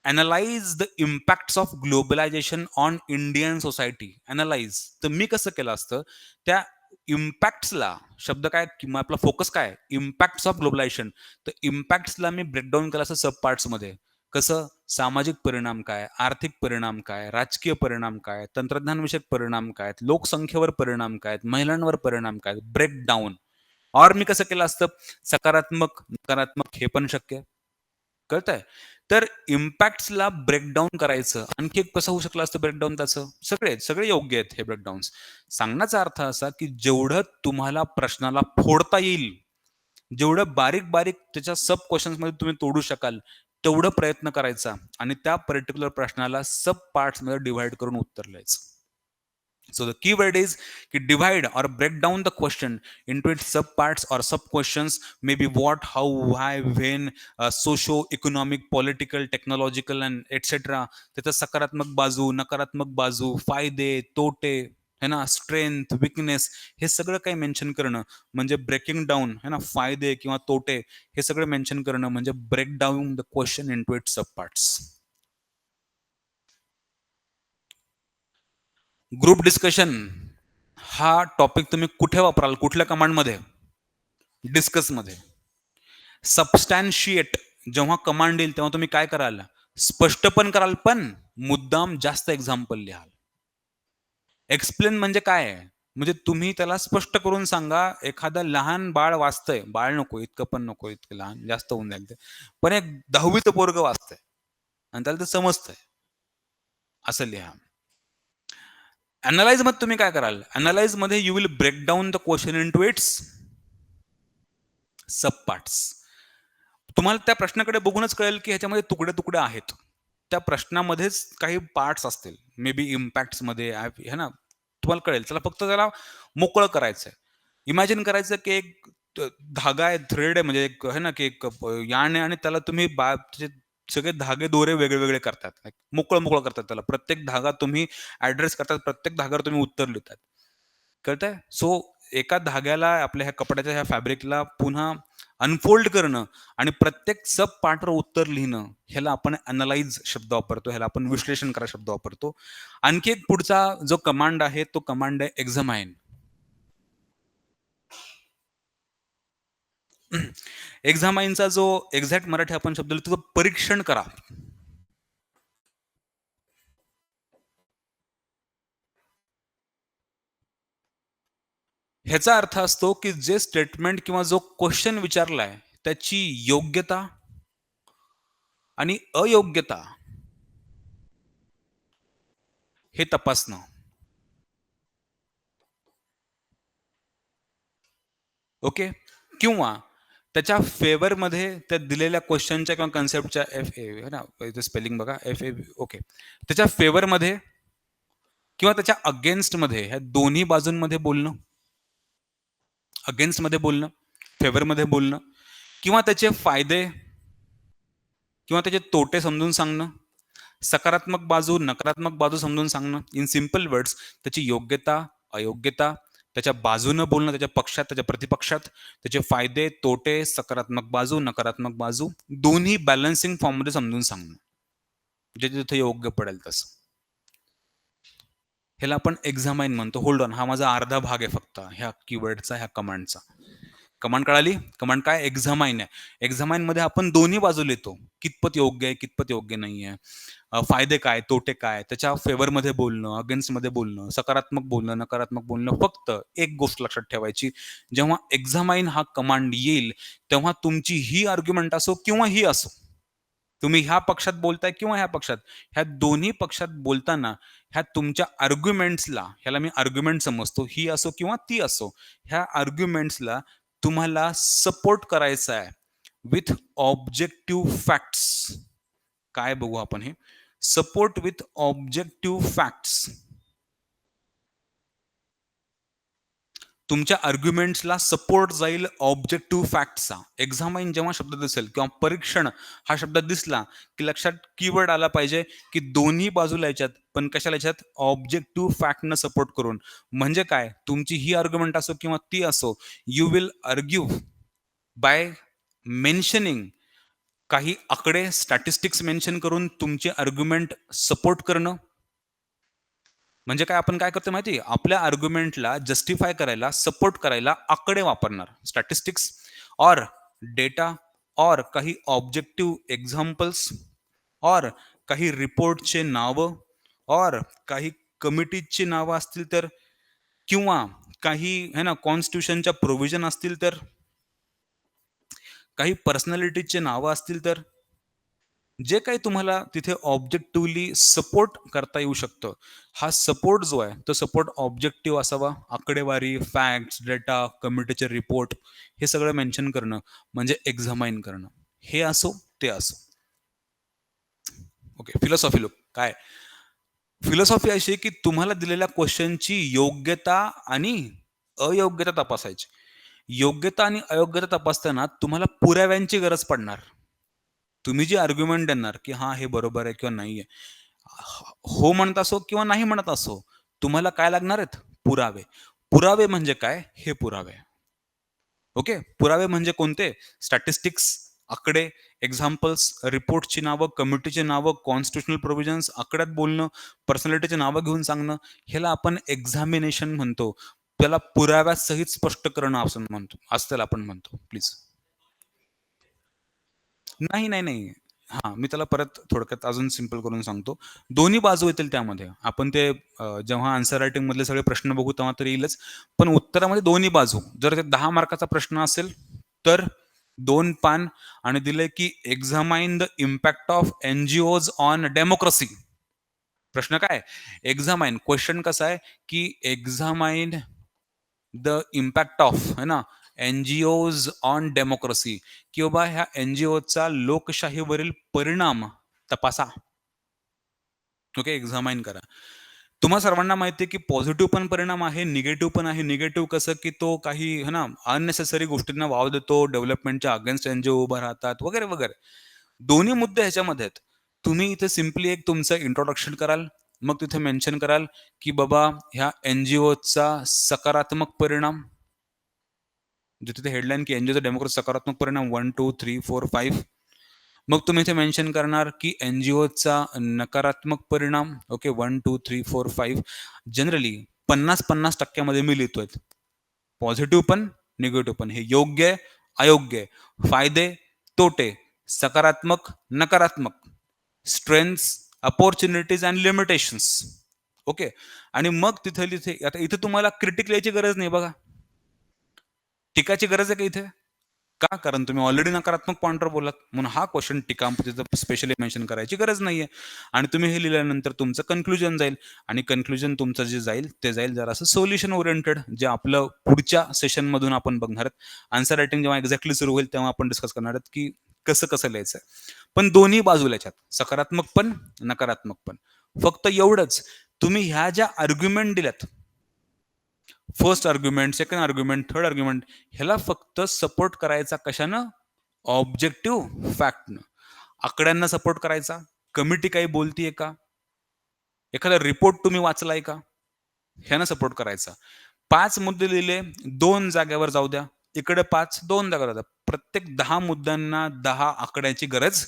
Analyse the impacts of globalisation on Indian society. Analyse. तर मी कसं केलं असतं, त्या इम्पॅक्ट्सला शब्द काय आपला फोकस काय? Impacts of globalisation. तर इम्पॅक्ट्सला मी ब्रेकडाउन केलं असं सब पार्ट्समध्ये. कसं? सामाजिक परिणाम काय? आर्थिक परिणाम काय? राजकीय परिणाम काय? तंत्रज्ञानविषयक परिणाम काय? लोकसंख्येवर परिणाम काय? महिलांवर परिणाम काय? ब्रेकडाउन. और मी कसं केलं असतं? सकारात्मक, नकारात्मक हे पण शक्य आहे. कळतंय? तर इम्पॅक्ट्सला ब्रेकडाउन करायचं. आणखी एक कसं होऊ शकलं असतं ब्रेकडाउन त्याचं? सगळे योग्य आहेत हे ब्रेकडाउन्स. सांगण्याचा अर्थ असा, की जेवढं तुम्हाला प्रश्नाला फोडता येईल, जेवढं बारीक-बारीक त्याच्या सब क्वेशन्समध्ये तुम्ही तोडू शकाल, तेवढं प्रयत्न करायचा आणि त्या पर्टिक्युलर प्रश्नाला सब पार्ट्समध्ये डिव्हाईड करून उत्तर लिहायचं. So the keyword is to divide or break down the question into its subparts or sub questions, maybe what, how, why, when, socio-economic, political, technological and etc. त्याचं सकारात्मक बाजू, नकारात्मक बाजू, फायदे, तोटे, है ना, स्ट्रेंथ, विकनेस हे सगळं काही मेन्शन करणं म्हणजे ब्रेकिंग डाऊन है ना, फायदे किंवा तोटे हे सगळं मेन्शन करणं म्हणजे break down the question into its sub parts. Group discussion हा टॉपिक तुम्ही कुठे वापराल? कुठल्या कमांडमध्ये? डिस्कसमध्ये. सबस्टॅन्शिएट जेव्हा कमांड येईल तेव्हा तुम्ही काय कराल? स्पष्ट पण कराल, पण मुद्दाम जास्त एक्झाम्पल लिहाल. एक्सप्लेन म्हणजे काय आहे? म्हणजे तुम्ही त्याला स्पष्ट करून सांगा, एखादं लहान बाळ वाचतंय, बाळ नको, इतकं पण नको, इतकं लहान, जास्त होऊन जाईल ते. पण एक 10वीचं पोरगं वाचतंय आणि त्याला ते समजतंय, असं लिहा. अॅनलाइज मध्ये तुम्ही काय कराल? अॅनलाइज मध्ये you will break down the question into its sub parts. तुम्हाला त्या प्रश्नाकडे बघूनच कळेल की ह्याच्यामध्ये तुकडे-तुकडे आहेत. त्या प्रश्नामध्येच काही पार्ट्स असतील. मे बी इम्पॅक्ट्समध्ये है ना, तुम्हाला कळेल. त्याला फक्त त्याला मोकळं करायचंय. इमॅजिन करायचं की एक धागा आहे, थ्रेड आहे म्हणजे एक आहे ना, की एक याण आहे आणि त्याला तुम्ही त्याचे सगळे धागे दोरे वेगळे-वेगळे करतात. मोकळं-मोकळं करतात त्याला. प्रत्येक धागा तुम्ही ॲड्रेस करतात, प्रत्येक धाग्यावर तुम्ही उत्तर लिहितात. कळतंय? सो एका धाग्याला आपल्या ह्या कपड्याच्या ह्या फॅब्रिकला पुन्हा अनफोल्ड करणं आणि प्रत्येक सब पार्टवर उत्तर लिहिणं, ह्याला आपण अॅनलाइज शब्द वापरतो. ह्याला आपण विश्लेषण करा शब्द वापरतो. आणखी एक पुढचा जो कमांड आहे, तो कमांड आहे एक्झामाइन. एक्झामाइनचा जो एक्झॅक्ट मराठी आपण शब्द लिहितो, तो परीक्षण करा. ह्याचा अर्थ असतो, की जे स्टेटमेंट किंवा जो क्वेश्चन विचारलाय, त्याची योग्यता आणि अयोग्यता हे तपासणं. ओके? किंवा त्याच्या फेवरमध्ये त्या दिलेल्या क्वेश्चनच्या किंवा कन्सेप्टच्या एफ-ए है ना, इथे स्पेलिंग बघा एफ-ए ओके. त्याच्या फेवरमध्ये किंवा त्याच्या अगेन्स्टमध्ये ह्या दोन्ही बाजूंमध्ये बोलणं. अगेन्स्टमध्ये बोलणं, फेवरमध्ये बोलणं किंवा त्याचे फायदे किंवा त्याचे तोटे समजून सांगणं. सकारात्मक बाजू, नकारात्मक बाजू समजून सांगणं. इन सिंपल वर्ड्स त्याची योग्यता, अयोग्यता, त्याच्या बाजूनं बोलणं, त्याच्या पक्षात, त्याच्या प्रतिपक्षात, त्याचे फायदे, तोटे, सकारात्मक बाजू, नकारात्मक बाजू दोन्ही बॅलन्सिंग फॉर्ममध्ये समजून सांगणं. जे तिथे योग्य पडेल तसं. ह्याला आपण एक्झामाइन म्हणतो. होल्ड ऑन, हा माझा अर्धा भाग आहे फक्त ह्या कीवर्डचा, ह्या कमांडचा. कमांड कळाली? कमांड काय? एक्झामाइन आहे. एक्झामाइनमध्ये आपण दोन्ही बाजू लिहितो. कितपत योग्य आहे, कितपत योग्य नाहीये. फायदे काय, तोटे काय, त्याच्या फेवरमध्ये बोलणं, अगेन्स्टमध्ये बोलणं, सकारात्मक बोलणं, नकारात्मक बोलणं. फक्त एक गोष्ट लक्षात ठेवायची, जेव्हा एक्झामाइन हा कमांड येईल, तेव्हा तुमची ही आर्ग्युमेंट असो किंवा ही असो, तुम्ही ह्या पक्षात बोलताय किंवा ह्या पक्षात, ह्या दोन्ही पक्षात बोलताना ह्या तुमच्या आर्ग्युमेंट्सला, ह्याला मी आर्ग्युमेंट समजतो, ही असो किंवा ती असो, ह्या आर्ग्युमेंट्सला तुम्हाला सपोर्ट करायचा आहे विथ ऑब्जेक्टिव्ह फॅक्ट्स. काय बघू आपण हे? Support with objective facts. तुमच्या आर्ग्युमेंट्सला सपोर्ट जाईल ऑब्जेक्टिव्ह फॅक्टचा. एक्झामाइन जेव्हा शब्द दिसेल किंवा परीक्षण हा शब्द दिसला, की लक्षात कीवर्ड आला पाहिजे, की दोन्ही बाजूला याच्यात, पण कशाला याच्यात? ऑब्जेक्टिव्ह फॅक्टनं सपोर्ट करून. म्हणजे काय? तुमची ही आर्ग्युमेंट असो किंवा ती असो, you will argue by mentioning काही आकडे, स्टॅटिस्टिक्स मेन्शन करून तुमची आर्ग्युमेंट सपोर्ट करणं. म्हणजे काय आपण काय करतो माहिती आहे? आपल्या आर्ग्युमेंटला जस्टिफाय करायला, सपोर्ट करायला आकडे वापरणार. स्टॅटिस्टिक्स ऑर डेटा ऑर काही ऑब्जेक्टिव्ह एक्झाम्पल्स ऑर काही रिपोर्टचे नावं ऑर काही कमिटीची नावं असतील तर किंवा काही है ना कॉन्स्टिट्यूशनच्या प्रोव्हिजन असतील तर काही पर्सनॅलिटीजचे नावं असतील तर जे काही तुम्हाला तिथे ऑब्जेक्टिव्हली सपोर्ट करता येऊ शकतं. हा सपोर्ट जो आहे, तो सपोर्ट ऑब्जेक्टिव्ह असावा. आकडेवारी, फॅक्ट्स, डेटा, कमिटीचे रिपोर्ट हे सगळं मेन्शन करणं म्हणजे एक्झामाइन करणं. हे असो, ते असो. ओके. फिलॉसॉफी लोक काय? फिलॉसॉफी अशी आहे, की तुम्हाला दिलेल्या क्वेशनची योग्यता आणि अयोग्यता तपासायची. योग्यता आणि अयोग्यता तपासताना तुम्हाला पुराव्यांची गरज पडणार. तुम्ही जी आर्ग्युमेंट देणार, की हां, हे बरोबर आहे किंवा नाहीये. हो म्हणत असो किंवा नाही म्हणत असो, तुम्हाला काय लागणार आहेत? पुरावे. पुरावे म्हणजे काय? हे पुरावे. ओके. पुरावे म्हणजे कोणते? स्टॅटिस्टिक्स, आकडे, एक्झाम्पल्स, रिपोर्टची नावं, कमिटीची नावं, कॉन्स्टिट्यूशनल प्रोव्हिजन्स, आकड्यात बोलणं, पर्सनॅलिटीची नावं घेऊन सांगणं, ह्याला आपण एक्झामिनेशन म्हणतो. त्याला पुराव्यासहित स्पष्ट करणं असं म्हणतो. असं त्याला आपण म्हणतो. प्लीज. नाही, नाही, नाही. हां, मी त्याला परत थोडक्यात अजून सिंपल करून सांगतो. दोन्ही बाजू येतील त्यामध्ये. आपण ते जेव्हा आन्सर रायटिंग मधले सगळे प्रश्न बघू तेव्हा तर येईलच. पण उत्तरामध्ये दोन्ही बाजू. जर ते 10 मार्काचा प्रश्न असेल, तर 2 पान आणि दिलंय की examine the impact of NGOs on democracy. प्रश्न काय? एक्झामाइन क्वेशन कसा आहे, की एक्झामाइन द इम्पॅक्ट ऑफ है ना एन-जी-ओज ऑन डेमोक्रसी की बाबा ह्या एन-जी-ओचा लोकशाहीवरील परिणाम तपासा. ओके, एक्झामाइन करा. तुम्हा सर्वांना माहिती आहे की पॉझिटिव्ह पण परिणाम आहे, निगेटिव्ह पण आहे. निगेटिव्ह कसं की तो काही है ना अननेसेसरी गोष्टींना वाव देतो, डेव्हलपमेंटच्या अगेन्स्ट एन-जी-ओ उभं राहतात वगैरे, वगैरे. दोन्ही मुद्दे ह्याच्यामध्ये आहेत. तुम्ही इथे सिम्पली एक तुमचं इंट्रोडक्शन कराल. मग तिथे मेन्शन कराल की बाबा ह्या एन-जी-ओचा सकारात्मक परिणाम जे तिथे हेडलाईन की एनजीओचा डेमोक्रेसी सकारात्मक परिणाम 1, 2, 3, 4, 5. मग तुम्ही इथे मेन्शन करणार की एनजीओचा नकारात्मक परिणाम ओके 1, 2, 3, 4, 5. जनरली 50-50% मध्ये मी लिहितोय. पॉझिटिव्ह पण निगेटिव्ह पण हे योग्य आहे, अयोग्य आहे. फायदे, तोटे, सकारात्मक, नकारात्मक, strengths, opportunities and limitations. Okay. आणि मग तिथे लिहिते आता इथे तुम्हाला क्रिटिक लिहायची गरज नाही बघा. टीकाची गरज आहे का इथे? का? कारण तुम्ही ऑलरेडी नकारात्मक पॉइंटवर बोललात. म्हणून हा क्वेश्चन टीका तिथं स्पेशली मेन्शन करायची गरज नाहीये. आणि तुम्ही हे लिहिल्यानंतर तुमचं कन्क्लुजन जाईल आणि कन्क्लुजन तुमचं जे जाईल ते जाईल जरासं सोल्युशन ओरिएंटेड जे आपलं पुढच्या सेशनमधून आपण बघणार आहोत. आन्सर रायटिंग जेव्हा एक्झॅक्टली सुरू होईल तेव्हा आपण डिस्कस करणार आहोत की कसं लिहायचं. पण दोन्ही बाजूला याच्यात सकारात्मक पण, नकारात्मक पण. फक्त एवढंच तुम्ही ह्या ज्या आर्ग्युमेंट दिल्यात first argument, second argument, third argument ह्याला फक्त सपोर्ट करायचा कशानं? ऑब्जेक्टिव्ह फॅक्टनं. आकड्यांना सपोर्ट करायचा. कमिटी काही बोलतीये का? एखादा रिपोर्ट तुम्ही वाचलाय का? ह्यानं सपोर्ट करायचा. 5 मुद्दे लिहिले, 2 जागेवर जाऊ द्या. इकडे 5, 2 जागेवर जाऊ द्या. प्रत्येक 10 मुद्द्यांना 10 आकड्याची गरज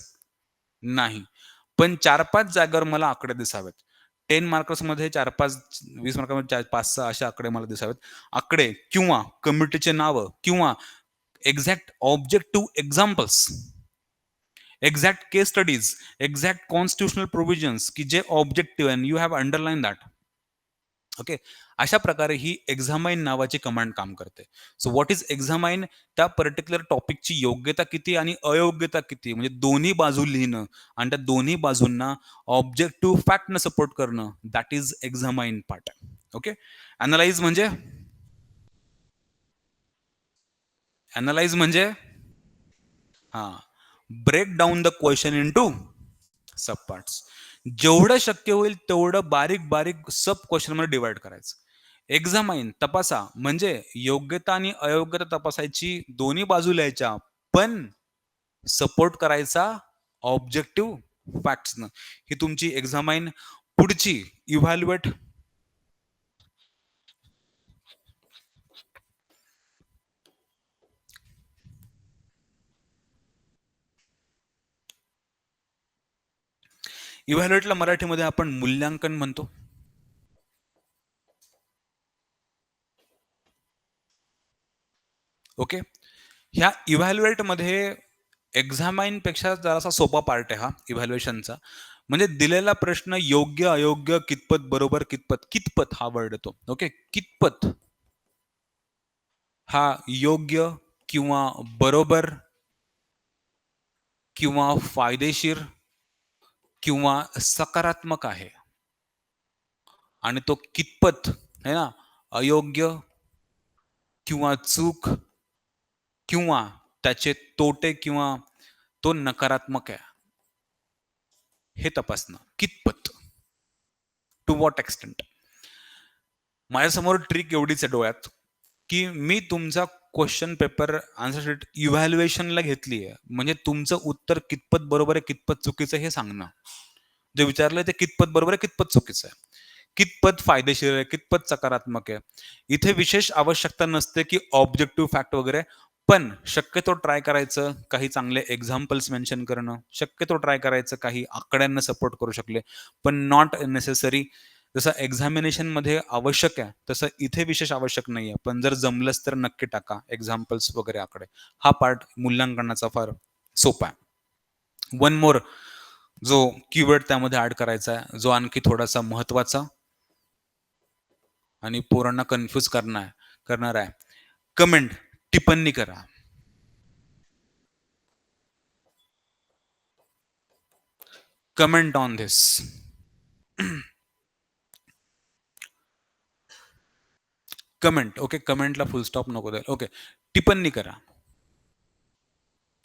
नाही. पण 4-5 जागेवर मला आकडे दिसावेत. 10 मार्कर्समध्ये 4-5 20 मार्कामध्ये 5-6 असे आकडे मला दिसावेत. आकडे किंवा कमिटीचे नावं किंवा exact objective examples, exact case studies, exact constitutional provisions की जे objective and you have underline that. Okay. अशा प्रकारे ही एक्झामाइन नावाची कमांड काम करते. So what is examine? त्या पर्टिक्युलर टॉपिकची योग्यता किती आणि अयोग्यता किती म्हणजे दोन्ही बाजू लिहिणं आणि त्या दोन्ही बाजूंना ऑब्जेक्टिव्ह फॅक्टनं सपोर्ट करणं that is examine part. Okay. Analyse म्हणजे अनालाइज म्हणजे हा break down the question into sub parts. जेवढं शक्य होईल तेवढं बारीक बारीक सब क्वेश्चन मध्ये डिवाइड करायचं. एक्झामाइन तपासा म्हणजे योग्यता आणि अयोग्यता तपासायची दोन्ही बाजू लिहायच्या, पण सपोर्ट करायचा ऑब्जेक्टिव्ह फॅक्ट्सनं. ही तुमची एक्झामाइन पुढची इव्हॅल्युएट इव्हॅल्युएटला मराठीमध्ये आपण मूल्यांकन म्हणतो. ओके. ह्या इव्हॅल्युएटमध्ये एक्झामाइन पेक्षा जरासा सोपा पार्ट आहे हा इव्हॅल्युएशनचा. म्हणजे दिलेला प्रश्न योग्य, अयोग्य, कितपत बरोबर, कितपत हा वर्ड येतो. ओके. कितपत हा योग्य किंवा बरोबर किंवा फायदेशीर किंवा सकारात्मक आहे आणि तो कितपत आहे ना, अयोग्य किंवा चूक किंवा त्याचे तोटे किंवा तो नकारात्मक आहे, हे तपासणं. कितपत, टू व्हॉट एक्सटेंट. माझ्यासमोर ट्रिक एवढीच आहे डोळ्यात, की मी तुमचा क्वेश्चन पेपर आन्सर शीट इव्हॅल्युएशनला घेतली आहे. म्हणजे तुमचं उत्तर कितपत बरोबर आहे, कितपत चुकीचं आहे हे सांगणं. जे विचारलंय ते कितपत बरोबर आहे, कितपत चुकीचं आहे. कितपत फायदेशीर आहे, कितपत सकारात्मक आहे. इथे विशेष आवश्यकता नसते, की ऑब्जेक्टिव्ह फॅक्ट वगैरे. पण शक्यतो ट्राय करायचं काही चांगले एक्झाम्पल्स मेन्शन करणं. शक्यतो ट्राय करायचं काही आकड्यांना सपोर्ट करू शकले. पण नॉट नेसेसरी. जसं एक्झामिनेशनमध्ये आवश्यक आहे, तसं इथे विशेष आवश्यक नाहीये. पण जर जमलंच तर नक्की टाका एक्झाम्पल्स वगैरे आकडे. हा पार्ट मूल्यांकनाचा फार सोपा आहे. वन मोर जो कीवर्ड त्यामध्ये ऍड करायचा आहे, जो आणखी थोडासा महत्वाचा आणि पोरांना कन्फ्यूज करणार आहे. कमेंट, टिप्पणी करा. Comment on this. Comment. Okay. कमेंटला फुल स्टॉप नको द्यायला. ओके. टिप्पणी करा.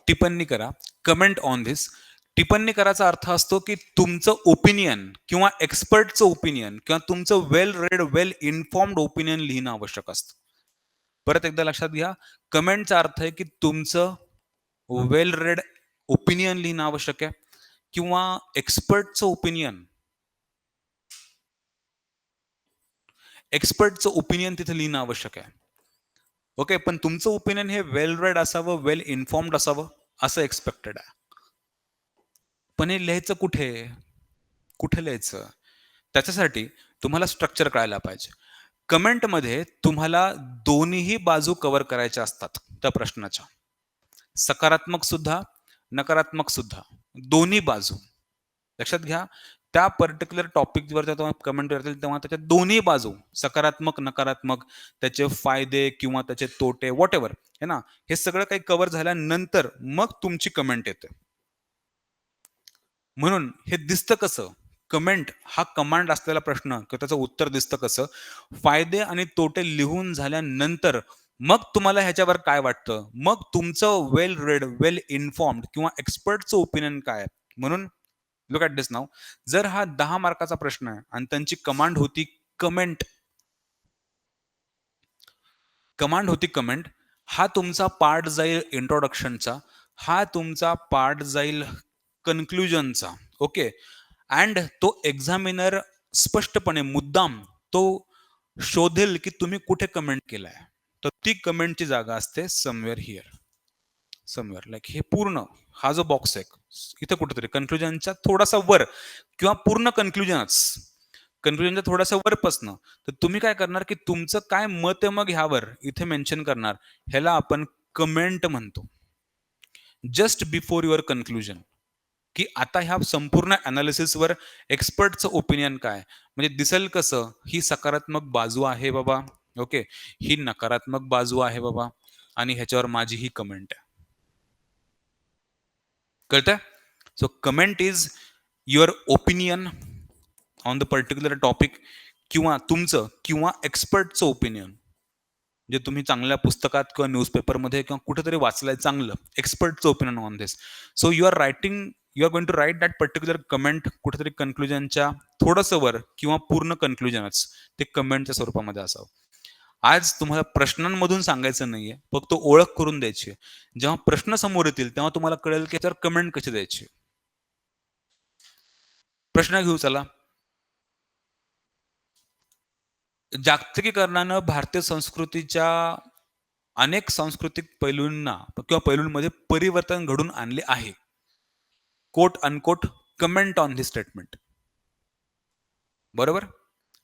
टिप्पणी करा. Comment on this. टिप्पणी करायचा अर्थ असतो, की तुमचं ओपिनियन किंवा एक्सपर्टचं ओपिनियन किंवा तुमचं वेल रेड, वेल इन्फॉर्म्ड ओपिनियन लिहिणं आवश्यक असतं. परत एकदा लक्षात घ्या. कमेंटचा अर्थ आहे, की तुमचं वेल रेड ओपिनियन लिहिणं आवश्यक आहे किंवा एक्सपर्टचं ओपिनियन तिथे लिहिणं आवश्यक आहे. ओके. पण तुमचं ओपिनियन हे वेल रेड असावं, वेल इन्फॉर्म्ड असावं असं एक्सपेक्टेड आहे. पण हे लिहायचं कुठे? कुठे लिहायचं? त्याच्यासाठी तुम्हाला स्ट्रक्चर कळायला पाहिजे. कमेंटमध्ये तुम्हाला दोन्हीही बाजू कव्हर करायच्या असतात त्या प्रश्नाच्या. सकारात्मक सुद्धा, नकारात्मक सुद्धा. दोन्ही बाजू. लक्षात घ्या, त्या पर्टिक्युलर टॉपिकवर जेव्हा कमेंट करतील तेव्हा त्याच्या दोन्ही बाजू सकारात्मक, नकारात्मक, त्याचे फायदे किंवा त्याचे तोटे व्हॉटएव्हर आहे ना, हे सगळं काही कव्हर झाल्यानंतर मग तुमची कमेंट येते. म्हणून हे दिसतं कसं? कमेंट हा कमांड असलेला प्रश्न किंवा त्याचं उत्तर दिसतं कसं? फायदे आणि तोटे लिहून झाल्यानंतर मग तुम्हाला ह्याच्यावर काय वाटतं? मग तुमचं वेल रेड, वेल इन्फॉर्म्ड किंवा एक्सपर्टचं ओपिनियन काय आहे? म्हणून लुक ॲट दिस नाऊ. जर हा 10 मार्काचा प्रश्न आहे आणि त्यांची कमेंट कमेंट. हा तुमचा पार्ट जाईल इंट्रोडक्शनचा. हा तुमचा पार्ट जाईल कन्क्लुजनचा. ओके. अँड तो एक्झामिनर स्पष्टपणे मुद्दाम तो शोधेल की तुम्ही कुठे कमेंट केलाय. तर ती कमेंटची जागा असते समवेअर हिअर. समवेअर लाईक हे पूर्ण हा जो बॉक्स आहे इथे कुठेतरी कन्क्लुजनच्या थोडासा वर किंवा पूर्ण कन्क्लुजनच्या थोडासा वरपासनं. तर तुम्ही काय करणार की तुमचं काय मत आहे मग ह्यावर इथे मेन्शन करणार. ह्याला आपण कमेंट म्हणतो. Just before your conclusion. की आता ह्या संपूर्ण अनालिसिसवर एक्सपर्टचं ओपिनियन काय? म्हणजे दिसेल कसं? ही सकारात्मक बाजू आहे बाबा. ओके. ही नकारात्मक बाजू आहे बाबा आणि ह्याच्यावर माझी ही कमेंट आहे. कळतंय? So comment is your opinion on the particular topic किंवा तुमचं किंवा एक्सपर्टचं ओपिनियन. जे तुम्ही चांगल्या पुस्तकात किंवा न्यूजपेपरमध्ये किंवा कुठेतरी वाचलंय चांगलं, एक्सपर्टचं opinion on this. So you are going to write that particular comment कुठेतरी कन्क्लुजनच्या थोडंसं वर किंवा पूर्ण कन्क्लुजनच ते कमेंटच्या स्वरूपामध्ये असावं. आज तुम्हाला प्रश्नांमधून सांगायचं नाहीये, फक्त ओळख करून द्यायची आहे. जेव्हा प्रश्न समोर येतील, तेव्हा तुम्हाला कळेल की त्याच्यावर कमेंट कशी द्यायची. प्रश्न घेऊ चला. जागतिकीकरणानं भारतीय संस्कृतीच्या अनेक सांस्कृतिक पैलूंना किंवा पैलूंमध्ये परिवर्तन घडून आणले आहे. Quote unquote comment on this statement. बरोबर?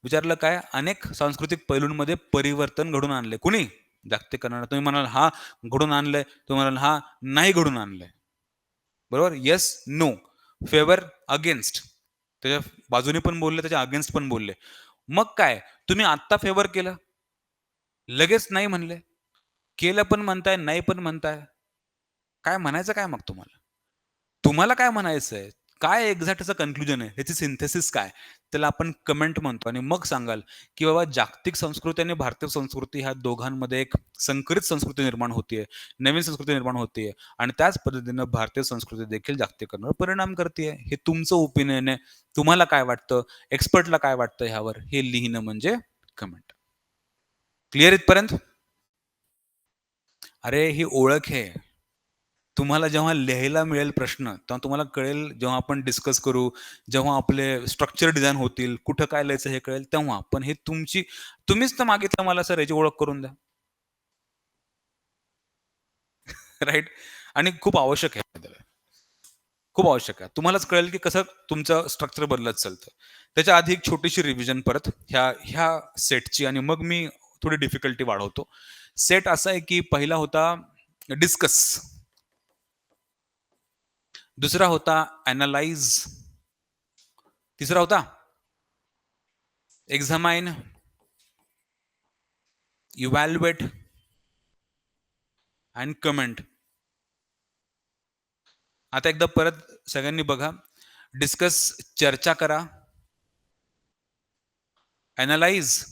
विचारलं काय? अनेक सांस्कृतिक पैलूंमध्ये परिवर्तन घडून आणले. कुणी? जागतिकीकरणानं. तुम्ही म्हणाल, "हां, घडून आणलंय." तुम्ही म्हणाल, "हां, नाही घडून आणलंय." बरोबर? Yes, no, favour, against. त्याच्या बाजूने पण बोलले, त्याच्या अगेन्स्ट पण बोलले. मग काय? तुम्ही आत्ता फेवर केलं, लगेच नाही म्हणले. केलं पण म्हणताय, नाही पण म्हणताय. काय म्हणायचं काय मग तुम्हाला? तुम्हाला काय म्हणायचंय? काय एक्झॅक्ट त्याचं कन्क्लुजन आहे? ह्याची सिंथेसिस काय? त्याला आपण कमेंट म्हणतो आणि मग सांगाल, की बाबा जागतिक संस्कृती आणि भारतीय संस्कृती ह्या दोघांमध्ये एक संकरित संस्कृती निर्माण होतीये, नवीन संस्कृती निर्माण होतीये आणि त्याच पद्धतीनं भारतीय संस्कृती देखील जागतिकीकरणावर परिणाम करतीये. हे तुमचं ओपिनियन आहे. तुम्हाला काय वाटतं? एक्सपर्टला काय वाटतं ह्यावर? हे लिहिणं म्हणजे कमेंट. क्लिअर इथपर्यंत? अरे, ही ओळख आहे. तुम्हाला जेव्हा लिहायला मिळेल प्रश्न, तेव्हा तुम्हाला कळेल जेव्हा आपण डिस्कस करू, जेव्हा आपले स्ट्रक्चर डिझाइन होतील, कुठं काय लिहायचं हे कळेल तेव्हा. पण हे तुम्हीच तर मागितलं मला सर याची ओळख करून द्या. राइट? आणि खूप आवश्यक आहे. खूप आवश्यक आहे. तुम्हालाच कळेल की कसं तुमचं स्ट्रक्चर बदलत चालतं. त्याच्या आधी एक छोटीशी रिव्हिजन परत ह्या सेटची आणि मग मी थोडी डिफिकल्टी वाढवतो. सेट असा आहे की पहिला होता डिस्कस, दुसरा होता ॲनलाईज, तिसरा होता एक्झामाइन, इव्हॅल्युएट अँड कमेंट. आता एकदा परत सगळ्यांनी बघा. डिस्कस चर्चा करा, ॲनलाईज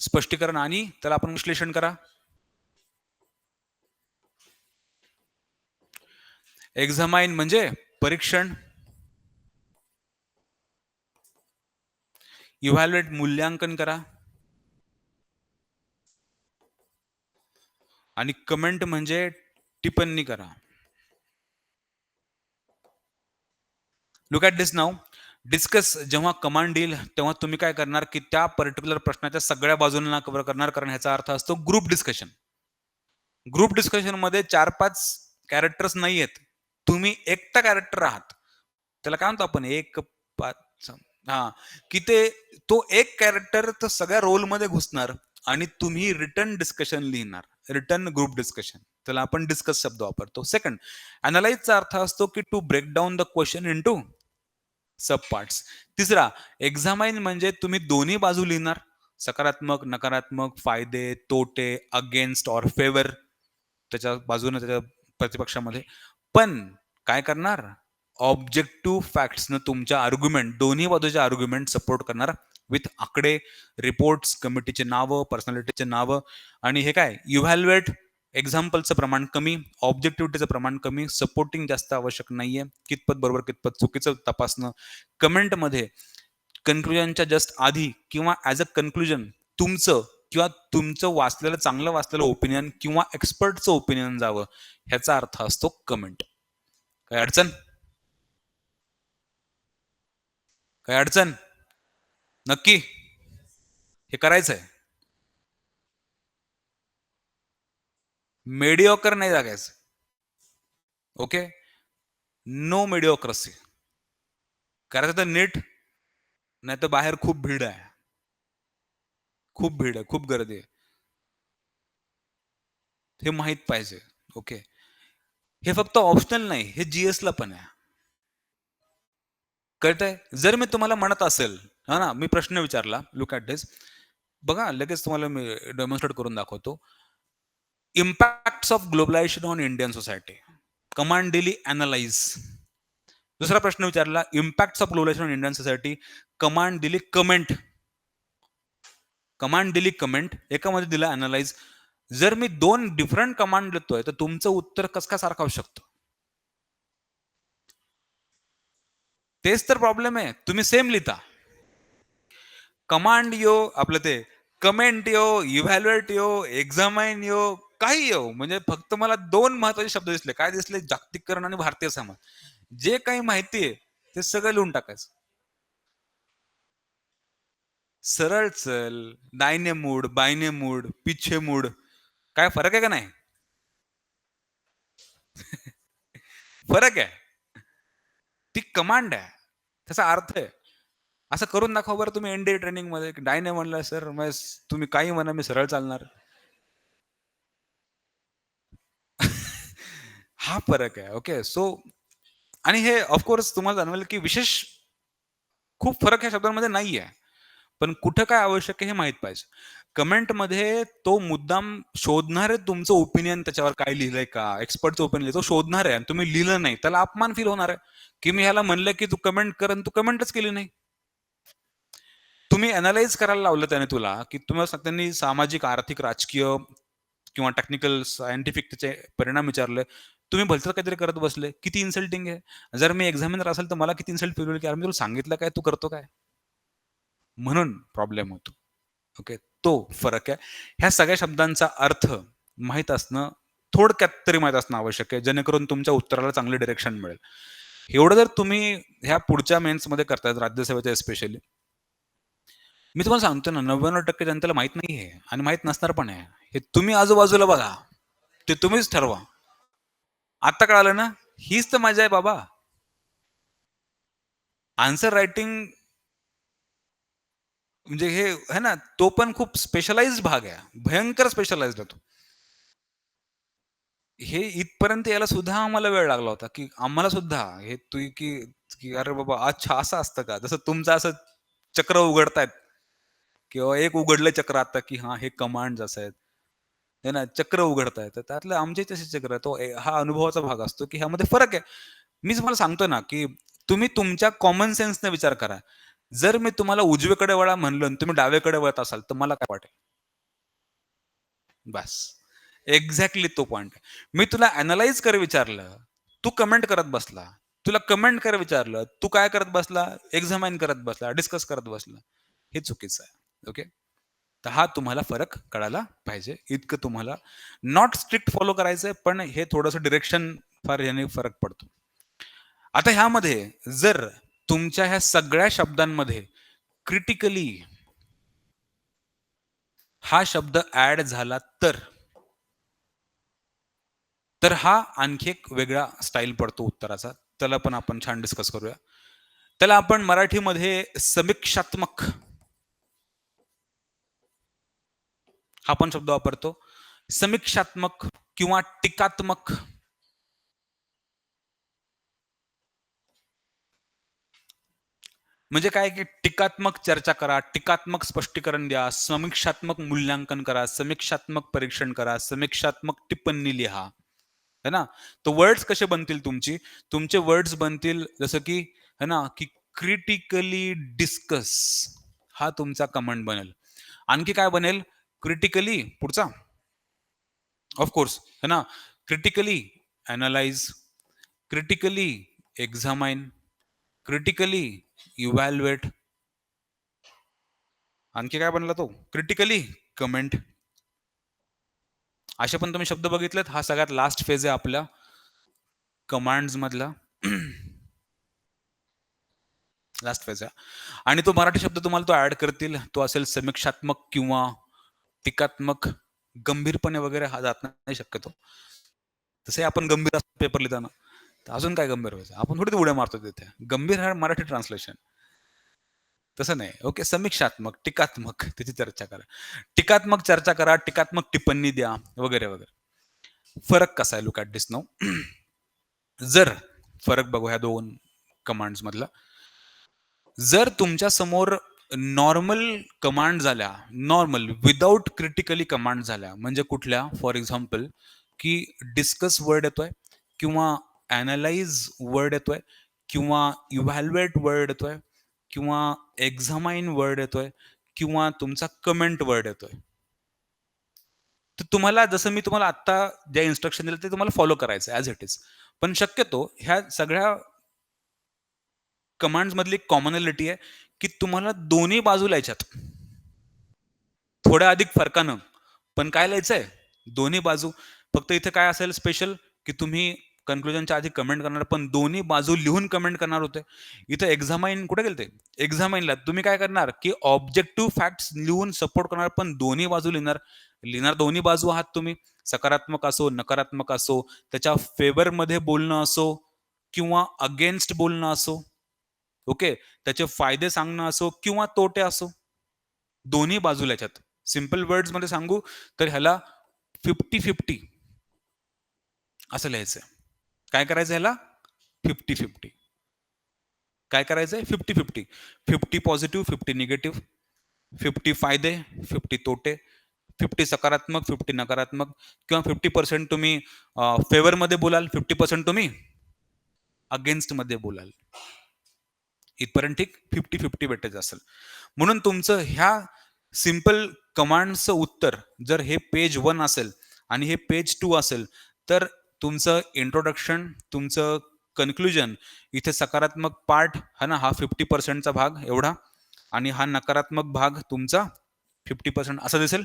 स्पष्टीकरण आणि त्याला आपण विश्लेषण करा. एक्झामाइन म्हणजे परीक्षण, इव्हॅल्युएट मूल्यांकन करा आणि कमेंट म्हणजे टिप्पणी करा. Look at this now. Discuss जेव्हा कमांड येईल तेव्हा तुम्ही काय करणार की त्या पर्टिक्युलर प्रश्नाच्या सगळ्या बाजूंना कव्हर करणार, कारण ह्याचा अर्थ असतो ग्रुप डिस्कशन. ग्रुप डिस्कशन मध्ये 4-5 कॅरेक्टर्स नाही आहेत. तुम्ही एकटा कॅरेक्टर आहात. त्याला काय म्हणतो आपण एक पाच, हा, की तो एक कॅरेक्टर तर सगळ्या रोलमध्ये घुसणार आणि तुम्ही रिटर्न डिस्कशन लिहिणार, रिटर्न ग्रुप डिस्कशन. त्याला आपण डिस्कस शब्द वापरतो. सेकंड, अनालाइजचा अर्थ असतो की to break down the question into sub parts. तिसरा, एक्झामाइन म्हणजे तुम्ही दोन्ही बाजू लिहिणार, सकारात्मक, नकारात्मक, फायदे, तोटे, अगेन्स्ट ऑर फेवर त्याच्या बाजूने, त्याच्या प्रतिपक्षामध्ये. पण काय करणार? ऑब्जेक्टिव्ह फॅक्ट्सनं तुमच्या आर्ग्युमेंट, दोन्ही बाजूचे आर्ग्युमेंट सपोर्ट करणार विथ आकडे, रिपोर्ट्स, कमिटीचे नावं, पर्सनॅलिटीचे नावं. आणि हे काय? इव्हॅल्युएट, एक्झाम्पलचं प्रमाण कमी, ऑब्जेक्टिव्हिटीचं प्रमाण कमी, सपोर्टिंग जास्त आवश्यक नाहीये, कितपत बरोबर कितपत चुकीचं तपासणं. कमेंटमध्ये कन्क्लुजनच्या जस्ट आधी किंवा ॲज अ कन्क्लुजन तुमचं किंवा तुमचं वाचलेलं, चांगलं वाचलेलं ओपिनियन किंवा एक्सपर्टचं ओपिनियन जावं, ह्याचा अर्थ असतो कमेंट. काय अडचण? काय अडचण? नक्की हे करायचंय. मेडिओकर नाही जागायचं. ओके? नो मेडिओक्रसी. करायचं तर नीट, नाही तर बाहेर खूप भीड आहे. खूप भीड आहे, खूप गर्दी आहे. हे माहीत पाहिजे. ओके? हे फक्त ऑप्शनल नाही, हे जीएस ला पण आहे. कळतंय? जर मी तुम्हाला म्हणत असेल, हा ना, मी प्रश्न विचारला, लुक ॲट दिस. बघा, लगेच तुम्हाला मी डेमॉन्स्ट्रेट करून दाखवतो. Impacts of globalisation on Indian society. Command दिली ॲनलाईज. दुसरा प्रश्न विचारला, impacts of globalisation on Indian society. Command दिली कमेंट. कमांड दिली कमेंट, एकामध्ये दिलं अॅनलाईज. जर मी 2 डिफरंट कमांड देतोय, तर तुमचं उत्तर कसं काय सारखं असू शकतं? तेच तर प्रॉब्लेम आहे. तुम्ही सेम लिहिता. कमांड यो, आपलं ते कमेंट यो, इव्हॅल्युएट यो, एक्झामाइन यो, काही यो. म्हणजे फक्त मला 2 महत्त्वाचे शब्द दिसले. काय दिसले? जागतिकीकरण आणि भारतीय समाज. जे काही माहिती आहे, ते सगळं लिहून टाकायचं. सरळ चल, दाहिने मूड, बायने मूड, पीछे मूड. काय फरक आहे का नाही? फरक आहे. ती कमांड आहे. त्याचा अर्थ आहे. असं करून दाखवा बरं तुम्ही एनडीए ट्रेनिंगमध्ये. डायने म्हणलं, "सर मग तुम्ही काही म्हणा, मी सरळ चालणार." हा फरक आहे. ओके. आणि हे ऑफ तुम्हाला जाणवेल, की विशेष खूप फरक ह्या शब्दांमध्ये नाहीये. पण कुठं काय आवश्यक आहे हे माहीत पाहिजे. कमेंटमध्ये तो मुद्दाम शोधणार आहे तुमचं ओपिनियन त्याच्यावर काय लिहिलंय का? एक्सपर्टचं ओपिनियन तो शोधणार आहे आणि तुम्ही लिहिलं नाही. त्याला अपमान फील होणार आहे, की मी ह्याला म्हणलं, की तू कमेंट कर आणि तू कमेंटच केली नाही. तुम्ही अॅनलाईज करायला लावलं त्याने तुला, की तुम्हाला त्यांनी सामाजिक, आर्थिक, राजकीय किंवा टेक्निकल, सायंटिफिक त्याचे परिणाम विचारले. तुम्ही भलतंच काहीतरी करत बसले. किती इन्सल्टिंग आहे. जर मी एक्झामिनर असेल, तर मला किती इन्सल्ट फील होईल, की "यार मी तुला सांगितलं काय, तू करतो काय?" म्हणून प्रॉब्लेम होतो. ओके. तो फरक आहे. ह्या सगळ्या शब्दांचा अर्थ माहीत असणं, थोडक्यात तरी माहीत असणं आवश्यक आहे, जेणेकरून तुमच्या उत्तराला चांगले डायरेक्शन मिळेल. एवढं जर तुम्ही ह्या पुढच्या मेन्समध्ये करतायत, राज्यसेवेच्या एस्पेशली, मी तुम्हाला सांगतो ना, 99% जनतेला माहीत नाहीये आणि माहीत नसणार पण आहे. हे तुम्ही आजूबाजूला बघा. ते तुम्हीच ठरवा. आता कळालं ना? हीच तर मजा आहे बाबा. आन्सर रायटिंग म्हणजे हे आहे ना, तो पण खूप स्पेशलाइज्ड भाग आहे. भयंकर स्पेशलाइज्ड आहे तो. हे इथपर्यंत यायला सुद्धा आम्हाला वेळ लागला होता, की आम्हाला सुद्धा हे की की अरे बाबा अच्छा असं असतं का? जसं तुमचं असं चक्र उघडतायत किंवा एक उघडलं चक्र आता, की हां, हे कमांड्स असं आहेत. आहे ना, चक्र उघडतायत. तर त्यातलं आमचे तसे चक्र आहे. हा अनुभवाचा भाग असतो, की ह्यामध्ये फरक आहे. मी तुम्हाला सांगतो ना, की तुम्ही तुमच्या कॉमन सेन्सने विचार करा. जर मी तुम्हाला उजवीकडे वळा म्हणलं आणि तुम्ही डावीकडे वळत असाल, तर मला काय वाटेल? बास. एक्झॅक्टली तो पॉइंट आहे. मी तुला अॅनलाईज कर विचारलं, तू कमेंट करत बसला. तुला कमेंट कर विचारलं, तू काय करत बसला? एक्झामाइन करत बसला, डिस्कस करत बसला. हे चुकीचं आहे. ओके. तर हा तुम्हाला फरक कळायला पाहिजे. इतकं तुम्हाला नॉट स्ट्रिक्ट फॉलो करायचंय, पण हे थोडंसं डिरेक्शन फार याने फरक पडतो. आता ह्यामध्ये जर तुमच्या ह्या सगळ्या शब्दांमध्ये क्रिटिकली हा शब्द ॲड झाला तर, हा आणखी एक वेगळा स्टाईल पडतो उत्तराचा. त्याला पण आपण छान डिस्कस करूया. त्याला आपण मराठीमध्ये समीक्षात्मक हा पण शब्द वापरतो. समीक्षात्मक किंवा टीकात्मक म्हणजे काय की टीकात्मक चर्चा करा, टीकात्मक स्पष्टीकरण द्या, समीक्षात्मक मूल्यांकन करा, समीक्षात्मक परीक्षण करा, समीक्षात्मक टिप्पणी लिहा. है ना? तर वर्ड्स कसे बनतील तुमचे वर्ड्स बनतील जसं की है ना, की क्रिटिकली डिस्कस हा तुमचा कमांड बनेल. आणखी काय बनेल? क्रिटिकली पुढचा ऑफ कोर्स है ना, critically analyse, critically examine, critically evaluate. आणखी काय बनला तो? Critically comment. असे पण तुम्ही शब्द बघितलेत. हा सगळ्यात लास्ट फेज आहे आपल्या कमांड्स मधला. लास्ट फेज आहे. आणि तो मराठी शब्द तुम्हाला तो ऍड करतील. तो असेल समीक्षात्मक किंवा टीकात्मक. गंभीरपणे वगैरे हा जात नाही शक्यतो. तसे आपण गंभीर असतो पेपर लिहिताना. तर अजून काय गंभीर व्हायचं? आपण थोडी उड्या मारतो तिथे. गंभीर हा मराठी ट्रान्सलेशन. तसं नाही. ओके. समीक्षात्मक, टीकात्मक त्याची चर्चा करा. टीकात्मक चर्चा करा, टीकात्मक टिप्पणी द्या, वगैरे, वगैरे. फरक कसा आहे? Look at this now. जर फरक बघू ह्या 2 कमांड्स मधला. जर तुमच्या समोर नॉर्मल कमांड झाल्या, नॉर्मल विदाऊट क्रिटिकली कमांड झाल्या, म्हणजे कुठल्या? फॉर एक्झाम्पल, की डिस्कस वर्ड येतोय किंवा ॲनलाईज वर्ड येतोय किंवा इव्हॅल्युएट वर्ड येतोय किंवा एक्झामाइन वर्ड येतोय किंवा तुमचा कमेंट वर्ड येतोय. तर तुम्हाला जसं मी तुम्हाला आत्ता ज्या इन्स्ट्रक्शन दिलं ते तुम्हाला फॉलो करायचं ॲज इट इज. पण शक्यतो ह्या सगळ्या कमांड्स मधली एक कॉमनॅलिटी आहे, की तुम्हाला दोन्ही बाजू लिहायच्यात. थोड्या अधिक फरकानं. पण काय लिहायचंय? दोन्ही बाजू. फक्त इथे काय असेल स्पेशल, की तुम्ही कन्क्लुजनच्या आधी कमेंट करणार, पण दोन्ही बाजू लिहून कमेंट करणार होते. इथं एक्झामाइन कुठे गेलते? एक्झामाइनला तुम्ही काय करणार, की ऑब्जेक्टिव्ह फॅक्ट्स लिहून सपोर्ट करणार, पण दोन्ही बाजू लिहिणार. लिहिणार दोन्ही बाजू आहात तुम्ही. सकारात्मक असो, नकारात्मक असो, त्याच्या फेवरमध्ये बोलणं असो किंवा अगेन्स्ट बोलणं असो. ओके. त्याचे फायदे सांगणं असो किंवा तोटे असो. दोन्ही बाजूला याच्यात. सिंपल वर्ड्समध्ये सांगू तर ह्याला 50-50 असं लिहायचंय. काय करायचं ह्याला? 50-50. काय करायचंय? 50-50. 50 पॉझिटिव्ह, 50 निगेटिव्ह. 50 फायदे, 50 तोटे. 50 सकारात्मक, 50 नकारात्मक किंवा 50% तुम्ही फेवरमध्ये बोलाल, 50% तुम्ही अगेन्स्टमध्ये बोलाल. इथपर्यंत ठीक 50-50 वेटेज असेल. म्हणून तुमचं ह्या सिंपल कमांडचं उत्तर जर हे पेज 1 असेल आणि हे पेज 2 असेल, तर तुमचं इंट्रोडक्शन, तुमचं कन्क्लुजन इथे सकारात्मक पार्ट है ना, हा 50% चा भाग एवढा आणि हा नकारात्मक भाग तुमचा 50% असा दिसेल?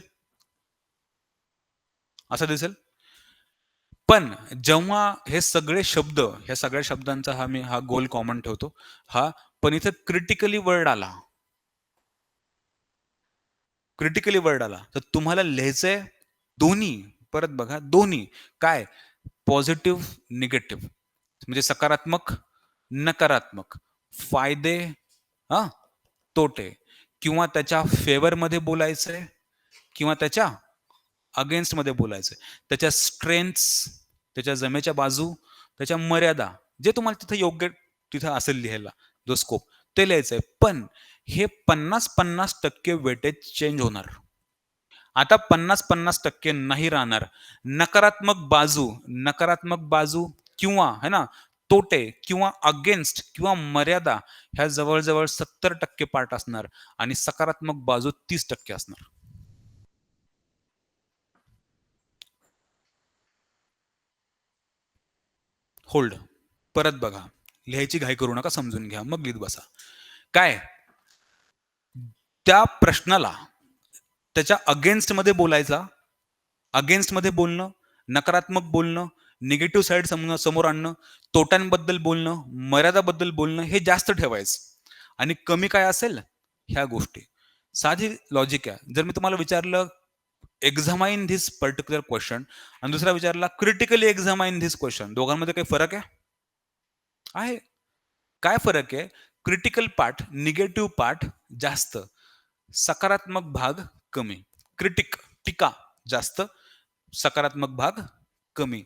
असा दिसेल? पण जेव्हा हे सगळे शब्द, ह्या सगळ्या शब्दांचा हा गोल कॉमन ठेवतो. हा पण इथे क्रिटिकली वर्ड आला, तर तुम्हाला लिहायचंय दोन्ही. परत बघा दोन्ही. काय? Positive, negative. म्हणजे सकारात्मक, नकारात्मक. फायदे, हां, तोटे किंवा त्याच्या फेवरमध्ये बोलायचंय किंवा त्याच्या अगेन्स्टमध्ये बोलायचंय. त्याच्या स्ट्रेंथ्स, त्याच्या जमेच्या बाजू, त्याच्या मर्यादा, जे तुम्हाला तिथे योग्य तिथं असेल लिहायला, जो स्कोप, ते लिहायचंय. पण हे 50-50% वेटेज चेंज होणार. आता 50-50% नाही राहणार. नकारात्मक बाजू किंवा है ना, तोटे किंवा अगेन्स्ट किंवा मर्यादा ह्या जवळ-जवळ 70% पार्ट असणार आणि सकारात्मक बाजू 30% असणार. होल्ड. परत बघा. लिहायची घाई करू नका, समजून घ्या. मग लिहित बसा. काय? त्या प्रश्नाला त्याच्या अगेन्स्टमध्ये बोलायचा, अगेन्स्टमध्ये बोलणं, नकारात्मक बोलणं, निगेटिव्ह साइड समोर आणणं, तोट्यांबद्दल बोलणं, मर्यादाबद्दल बोलणं हे जास्त ठेवायचं आणि कमी काय असेल? ह्या गोष्टी. साधी लॉजिक आहे. जर मी तुम्हाला विचारलं एक्झामाइन धिस पर्टिक्युलर क्वेशन आणि दुसरा विचारला क्रिटिकली एक्झामाइन धिस क्वेशन, दोघांमध्ये काही फरक आहे? आहे. काय फरक आहे? क्रिटिकल पार्ट, निगेटिव्ह पार्ट जास्त, सकारात्मक भाग कमी. टीका जास्त, सकारात्मक भाग कमी.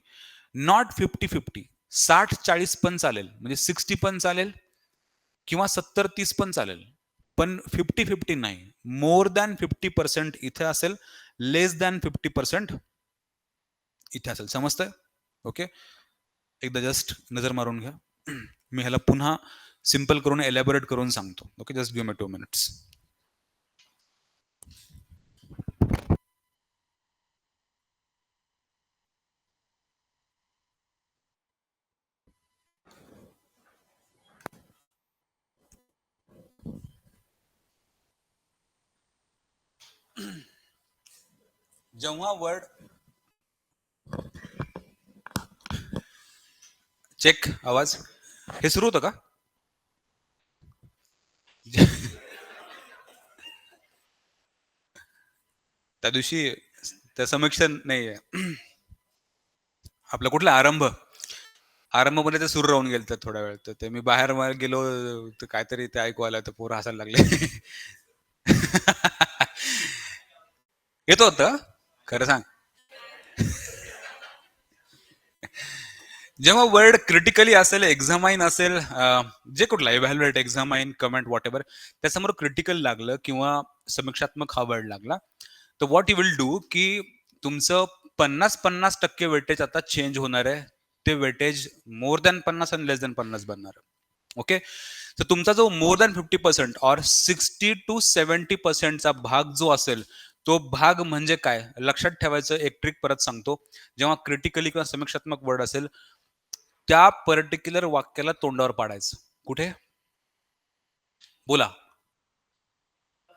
नॉट 50-50. 60-40 पण चालेल. म्हणजे 60 पण चालेल किंवा 70-30 पण चालेल. पण 50-50 नाही. मोर दॅन 50% इथे असेल, लेस दॅन 50% इथे असेल. समजतंय? ओके. एकदा जस्ट नजर मारून घ्या. मी ह्याला पुन्हा सिंपल करून एलॅबोरेट करून सांगतो. Okay, just give me 2 minutes. जेव्हा वर्ड चेक आवाज हे सुरू होतं का? त्या दिवशी त्या समीक्षा नाही आपला कुठला आरंभमध्ये ते सुरू राहून गेलं थोड्या वेळ. तर ते मी बाहेर गेलो, तर काहीतरी ते ऐकू आलं, तर पोरं हसायला लागले. येत होतं? खरं सांग. जेव्हा वर्ड क्रिटिकली असेल, एक्झामाइन असेल, जे कुठला इव्हॅल्युएट, एक्झामाइन, कमेंट, व्हॉटएव्हर, त्यासमोर क्रिटिकल लागलं किंवा समीक्षात्मक हा वर्ड लागला, तर व्हॉट यू विल डू, की तुमचं 50-50% वेटेज आता चेंज होणार आहे. ते वेटेज मोर दॅन 50 आणि लेस दॅन 50 बनणार. ओके. तर तुमचा जो मोर दॅन 50% ऑर 60 टू 70% चा भाग जो असेल, तो भाग म्हणजे काय? लक्षात ठेवायचं एक ट्रिक परत सांगतो. जेव्हा क्रिटिकली किंवा समीक्षात्मक वर्ड असेल, त्या पर्टिक्युलर वाक्याला तोंडावर पाडायचं. कुठे? बोला.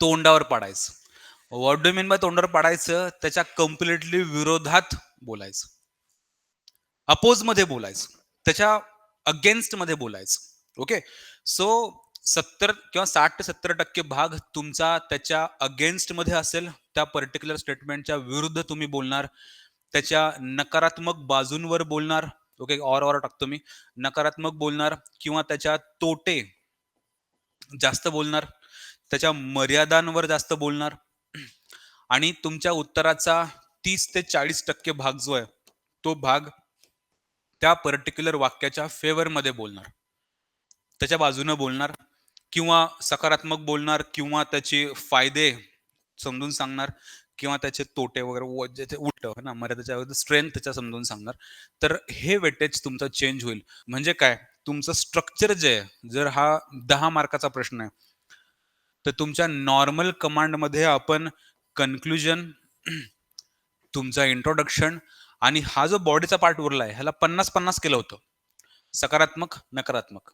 तोंडावर पाडायचं. What do you mean by तोंडावर पाडायचं? त्याच्या कंप्लीटली विरोधात बोलायचं. अपोजमध्ये बोलायचं. त्याच्या अगेन्स्टमध्ये बोलायचं. ओके. सो 70 किंवा 60% ते 70% भाग तुमचा त्याच्या अगेन्स्टमध्ये असेल. त्या पर्टिक्युलर स्टेटमेंटच्या विरुद्ध तुम्ही बोलणार. त्याच्या नकारात्मक बाजूंवर बोलणार. ओके. ऑर टाकतो मी. नकारात्मक बोलणार किंवा त्याच्या तोटे जास्त बोलणार. त्याच्या मर्यादांवर जास्त बोलणार आणि तुमच्या उत्तराचा 30 ते 40% भाग जो आहे, तो भाग त्या पर्टिक्युलर वाक्याच्या फेवरमध्ये बोलणार. त्याच्या बाजूनं बोलणार किंवा सकारात्मक बोलणार किंवा त्याचे फायदे समजून सांगणार किंवा त्याचे तोटे वगैरे ज्याचे उलटं है ना, मर्यादेच्या ऐवजी स्ट्रेंथ त्याच्या समजून सांगणार. तर हे वेटेज तुमचं चेंज होईल. म्हणजे काय? तुमचं स्ट्रक्चर जे आहे, जर हा 10 मार्काचा प्रश्न आहे, तर तुमच्या नॉर्मल कमांडमध्ये आपण कन्क्लुजन, तुमचा इंट्रोडक्शन आणि हा जो बॉडीचा पार्ट उरला आहे, ह्याला 50-50 केलं होतं. सकारात्मक, नकारात्मक.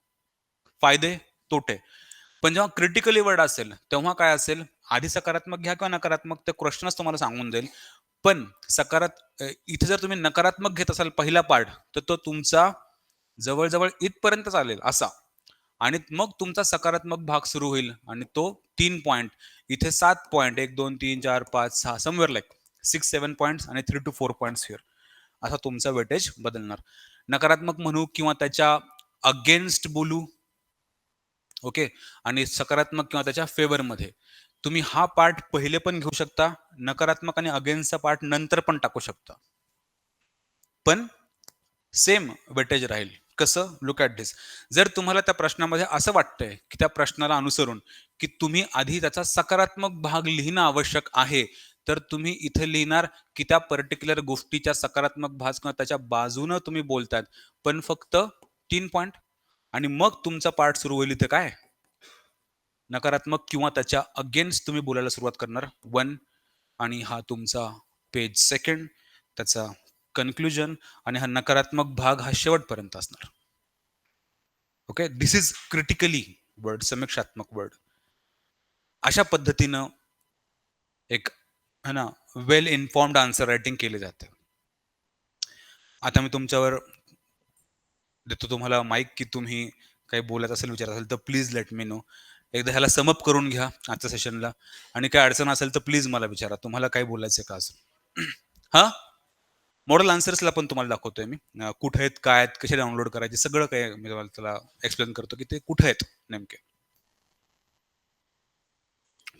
फायदे, तोटे. पण जेव्हा क्रिटिकली वर्ड असेल, तेव्हा काय असेल? आधी सकारात्मक घ्या किंवा नकारात्मक, ते क्वेश्चनच तुम्हाला सांगून जाईल. पण इथे जर तुम्ही नकारात्मक घेत असाल पहिला पार्ट, तर तो तुमचा जवळ-जवळ इथपर्यंत चालेल असा. आणि मग तुमचा सकारात्मक भाग सुरू होईल आणि तो 3 पॉइंट. इथे 7 पॉइंट 1, 2, 3, 4, 5, 6 समवेअर लाइक 6-7 पॉइंट्स आणि 3 टू 4 पॉइंट्स हिअर. असा तुमचा वेटेज बदलणार. नकारात्मक म्हणू किंवा त्याच्या अगेन्स्ट बोलू. ओके. आणि सकारात्मक किंवा त्याच्या फेवरमध्ये. तुम्ही हा पार्ट पहिले पण घेऊ शकता. नकारात्मक आणि अगेन्स्टचा पार्ट नंतर पण टाकू शकता. पण सेम वेटेज राहील. कसं? Look at this. जर तुम्हाला त्या प्रश्नामध्ये असं वाटतंय, की त्या प्रश्नाला अनुसरून, की तुम्ही आधी त्याचा सकारात्मक भाग लिहिणं आवश्यक आहे, तर तुम्ही इथे लिहिणार, की त्या पर्टिक्युलर गोष्टीच्या सकारात्मक भाग किंवा त्याच्या बाजूनं तुम्ही बोलतायत. पण फक्त 3 पॉइंट आणि मग तुमचा पार्ट सुरू होईल इथे काय? नकारात्मक किंवा त्याच्या अगेन्स्ट तुम्ही बोलायला सुरुवात करणार. 1 आणि हा तुमचा पेज सेकंड, त्याचा कन्क्लुजन आणि हा नकारात्मक भाग हा शेवटपर्यंत असणार. Okay. This is critically word, समीक्षात्मक वर्ड. अशा पद्धतीनं एक है ना, वेल इन्फॉर्म्ड आन्सर रायटिंग केली जाते. आता मी तुमच्यावर देतो तुम्हाला माईक, की तुम्ही काही बोलायचं असेल, विचारायचं असेल तर प्लीज लेट मी नो. एकदा ह्याला सम करून घ्या आजच्या सेशनला आणि काही अडचण असेल तर प्लीज मला विचारा. तुम्हाला काय बोलायचं का अजून? हां? मॉडेल आन्सर्सला पण तुम्हाला दाखवतोय मी. कुठे आहेत, काय आहेत, कसे डाउनलोड करायचे, सगळं काही मी तुम्हाला त्याला एक्सप्लेन करतो, की ते कुठे आहेत नेमके.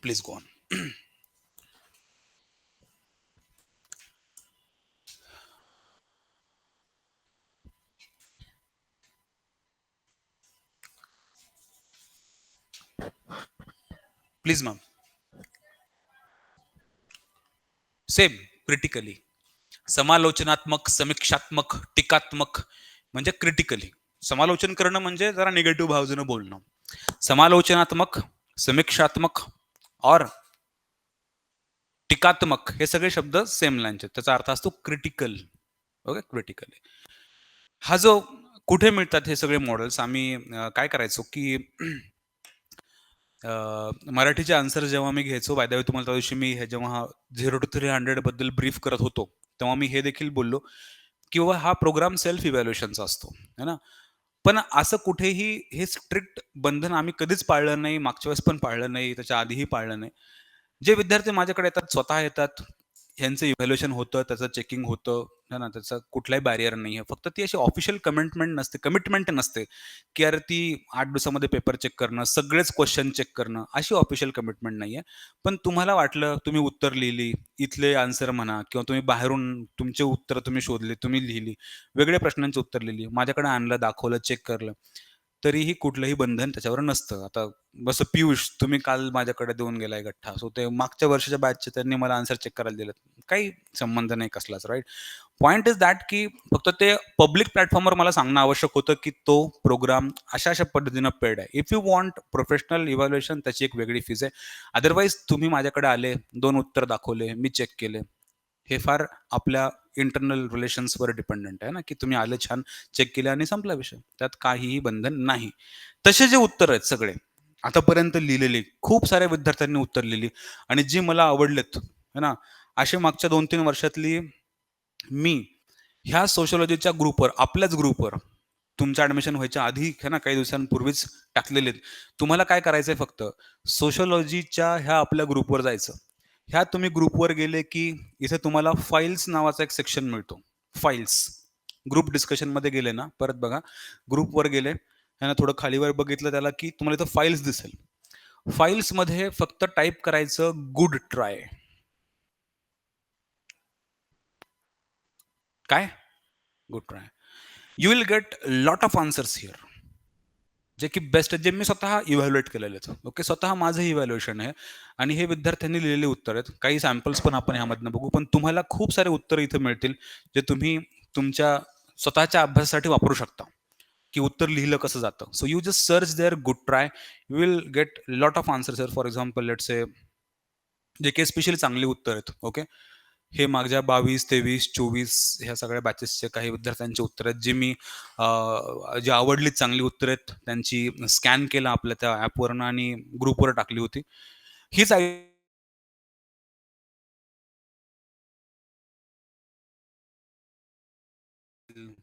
Please go on. Please ma'am. Same critically. समालोचनात्मक, समीक्षात्मक, टीकात्मक म्हणजे क्रिटिकली. समालोचन करणं म्हणजे जरा निगेटिव्ह बाजूनं बोलणं. समालोचनात्मक, समीक्षात्मक और टीकात्मक हे सगळे शब्द सेम लाईनचे. त्याचा अर्थ असतो क्रिटिकल. ओके. क्रिटिकली. हा जो कुठे मिळतात हे सगळे मॉडेल्स आम्ही काय करायचो की मराठीचे आन्सर जेव्हा मी घ्यायचो, बाय द वे तुम्हाला त्या दिवशी मी हे जेव्हा 0 टू 300 बद्दल ब्रीफ करत होतो, तेव्हा मी हे देखील बोललो, की बाबा हा प्रोग्राम सेल्फ इव्हॅल्युएशनचा असतो, है ना? पण असं कुठेही हे स्ट्रिक्ट बंधन आम्ही कधीच पाळलं नाही, मागच्या वेळेस पण पाळलं नाही, त्याच्या आधीही पाळलं नाही. जे विद्यार्थी माझ्याकडे येतात, स्वतः येतात, ह्यांचं इव्हॅल्युएशन होतं, त्याचं चेकिंग होतं, है ना? त्याचा कुठलाही बॅरियर नाहीये. फक्त ती अशी ऑफिशियल कमिटमेंट नसते, की अरे ती 8 दिवसामध्ये पेपर चेक करणं, सगळेच क्वेश्चन चेक करणं, अशी ऑफिशियल कमिटमेंट नाहीये. पण तुम्हाला वाटलं, तुम्ही उत्तर लिहिली, इथले आन्सर म्हणा किंवा तुम्ही बाहेरून तुमचे उत्तर तुम्ही शोधले, तुम्ही लिहिली, वेगळ्या प्रश्नांची उत्तर लिहिली, माझ्याकडे आणलं, दाखवलं, चेक करलं, तरीही कुठलंही बंधन त्याच्यावर नसतं. आता जसं पियुष तुम्ही काल माझ्याकडे देऊन गेलाय गठ्ठा. सो ते मागच्या वर्षाच्या बॅचचे त्यांनी मला आन्सर चेक करायला दिलेत. काही संबंध नाही कसलाच, राईट? पॉइंट इज दॅट की फक्त ते पब्लिक प्लॅटफॉर्मवर मला सांगणं आवश्यक होतं की तो प्रोग्राम अशा पद्धतीनं पेड आहे. If you want professional evaluation त्याची एक वेगळी फीज आहे. अदरवाईज तुम्ही माझ्याकडे आले, 2 उत्तर दाखवले, मी चेक केले. हे फार आपल्या इंटरनल रिलेशन्सवर डिपेंडंट आहे ना, की तुम्ही आले, छान चेक केले आणि संपला विषय. त्यात काहीही बंधन नाही. तसे जे उत्तर आहेत सगळे, आतापर्यंत लिहिलेली, खूप साऱ्या विद्यार्थ्यांनी उत्तर लिहिली आणि जी मला आवडलेत, है ना, अशी मागच्या 2-3 वर्षातली मी ह्या सोशिओलॉजीच्या ग्रुपवर, आपल्याच ग्रुपवर तुमचं ॲडमिशन व्हायच्या आधी आहे ना, काही दिवसांपूर्वीच टाकलेले आहेत. तुम्हाला काय करायचंय फक्त सोशिओलॉजीच्या ह्या आपल्या ग्रुपवर जायचं. ह्या तुम्ही ग्रुपवर गेले, की इथे तुम्हाला फाइल्स नावाचा एक सेक्शन मिळतो. फाइल्स. ग्रुप डिस्कशनमध्ये गेले ना, परत बघा ग्रुपवर गेले, आहे ना, थोडं खालीवर बघितलं त्याला, की तुम्हाला इथं फाइल्स दिसेल. फाइल्समध्ये फक्त टाइप करायचं गुड ट्राय. काय? Good try. You will get lot of answers here. जे की बेस्ट आहेत, जे मी स्वतः इव्हॅल्युएट केलेले आहेत. ओके, स्वतः माझं इव्हॅल्युएशन आहे आणि हे विद्यार्थ्यांनी लिहिलेले उत्तर आहेत. काही सॅम्पल्स पण आपण ह्यामधनं बघू. पण तुम्हाला खूप सारे उत्तर इथे मिळतील, जे तुम्ही तुमच्या स्वतःच्या अभ्यासासाठी वापरू शकता, की उत्तर लिहिलं कसं जातं. So you just search there good try. You will get lot of answers here. For example let's say जे काही स्पेशली चांगली उत्तर आहेत. ओके. हे मागच्या 22, 23, 24 ह्या सगळ्या बॅचेसचे काही विद्यार्थ्यांची उत्तर आहेत, जी मी जी आवडली चांगली उत्तर आहेत, त्यांची स्कॅन केलं आपल्या त्या ॲपवरनं आणि ग्रुपवर टाकली होती. हीच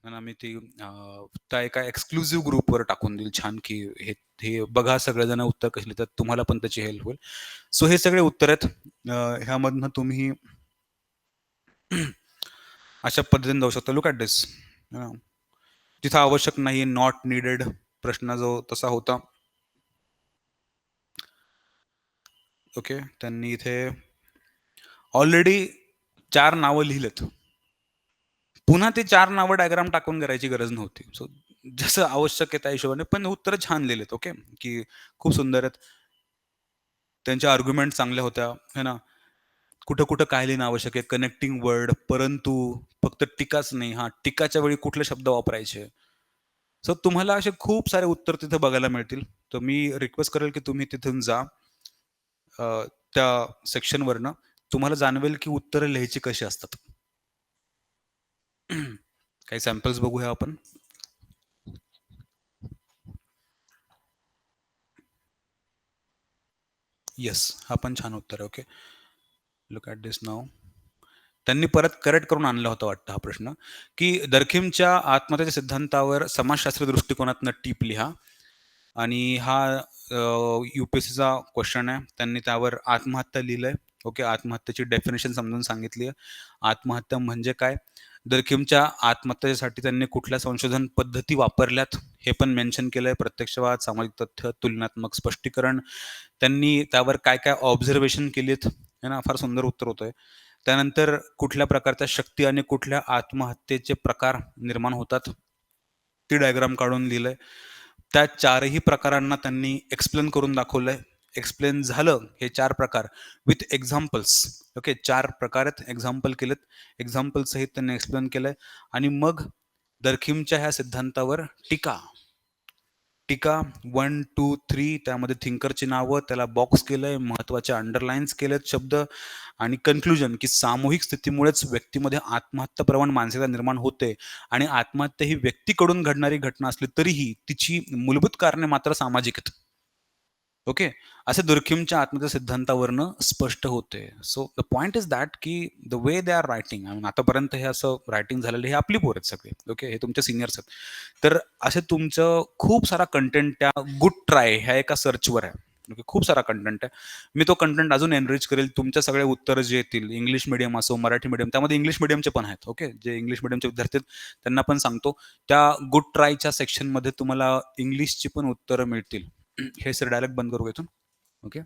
आम्ही ती त्या एका एक्सक्लुझिव्ह ग्रुपवर टाकून देईल छान, की हे हे बघा सगळेजण उत्तर कशी लिहितात, तुम्हाला पण त्याची हेल्प होईल. सो हे सगळे उत्तर आहेत. ह्यामधनं तुम्ही अशा पद्धतीने जाऊ शकता. लुक ॲट दिस. तिथं आवश्यक नाही, नॉट नीडेड प्रश्न जो तसा होता. ओके, त्यांनी इथे ऑलरेडी 4 नावं लिहिलेत. पुन्हा ते 4 नावं डायग्राम टाकून करायची गरज नव्हती. सो जसं आवश्यक आहे त्या हिशोबाने, पण उत्तरं छान लिहिलेत. ओके, की खूप सुंदर आहेत. त्यांच्या आर्ग्युमेंट चांगल्या होत्या, है ना. कुठं-कुठं काय लिहिणं आवश्यक आहे, कनेक्टिंग वर्ड, परंतु, फक्त टीकाच नाही. हां, टीकाच्या वेळी कुठले शब्द वापरायचे. सो तुम्हाला असे खूप सारे उत्तर तिथे बघायला मिळतील. तर मी रिक्वेस्ट करेल, की तुम्ही तिथून जा. अ, त्या सेक्शनवरनं तुम्हाला जाणवेल, की उत्तरं लिहायची कशी असतात. काही सॅम्पल्स बघूया आपण. येस, हा पण छान उत्तर आहे. Okay, look at this now. त्यांनी परत करेक्ट करून आणला होता वाटतं हा प्रश्न, की दर्खिमच्या आत्महत्येच्या सिद्धांतावर समाजशास्त्रीय दृष्टिकोनातनं टिप लिहा. आणि हा यू-पी-एस-सीचा क्वेश्चन आहे. त्यांनी त्यावर आत्महत्या लिहिलंय. ओके, आत्महत्येची डेफिनेशन समजून सांगितली आहे. आत्महत्या म्हणजे काय? दर्खिमच्या आत्महत्येसाठी त्यांनी कुठल्या संशोधन पद्धती वापरल्यात, हे पण मेन्शन केलंय. प्रत्यक्षवाद, सामाजिक तथ्य, तुलनात्मक स्पष्टीकरण. त्यांनी त्यावर काय-काय ऑब्झर्वेशन केलीत, आहे ना, फार सुंदर उत्तर होतंय. त्यानंतर कुठल्या प्रकारच्या शक्ती आणि कुठल्या आत्महत्येचे प्रकार निर्माण होतात, ती डायग्राम काढून लिहिलंय. त्या 4ही प्रकारांना त्यांनी एक्सप्लेन करून दाखवलंय. एक्सप्लेन झालं हे 4 प्रकार विथ एक्झाम्पल्स. ओके, 4 प्रकार आहेत, एक्झाम्पल केलेत. एक्झाम्पल सहित त्यांनी एक्सप्लेन केलंय आणि मग दर्खिमच्या ह्या सिद्धांतावर टीका. टीका 1, 2, 3 त्यामध्ये थिंकरची नावं, त्याला बॉक्स केलंय, महत्त्वाचे अंडरलाईन्स केलेत शब्द आणि कन्क्लुजन, की सामूहिक स्थितीमुळेच व्यक्तीमध्ये आत्महत्याप्रवण मानसिकता निर्माण होते आणि आत्महत्या ही व्यक्तीकडून घडणारी घटना असली तरीही तिची मूलभूत कारणे मात्र सामाजिक आहेत. ओके. असं दुर्खिमच्या आत्महत्या सिद्धांतावरनं स्पष्ट होते. So the point is that की the way they are writing, I mean आतापर्यंत हे असं रायटिंग झालेलं, हे आपली पोरं आहेत सगळे. ओके, हे तुमचे सीनियर्स आहेत. तर असे तुमचं खूप सारा कंटेंट त्या गुड ट्राय ह्या एका सर्चवर आहे. ओके, खूप सारा कंटेंट आहे. मी तो कंटेंट अजून एनरिच करेल. तुमच्या सगळे उत्तरं जे येतील, इंग्लिश मीडियम असो, मराठी मीडियम, त्यामध्ये इंग्लिश मीडियमचे पण आहेत. ओके, जे इंग्लिश मीडियमचे विद्यार्थी आहेत त्यांना पण सांगतो. त्या गुड ट्रायच्या सेक्शनमध्ये तुम्हाला इंग्लिशची पण उत्तरं मिळतील. हे सर डायरेक्ट बंद करू का इथून? Okay.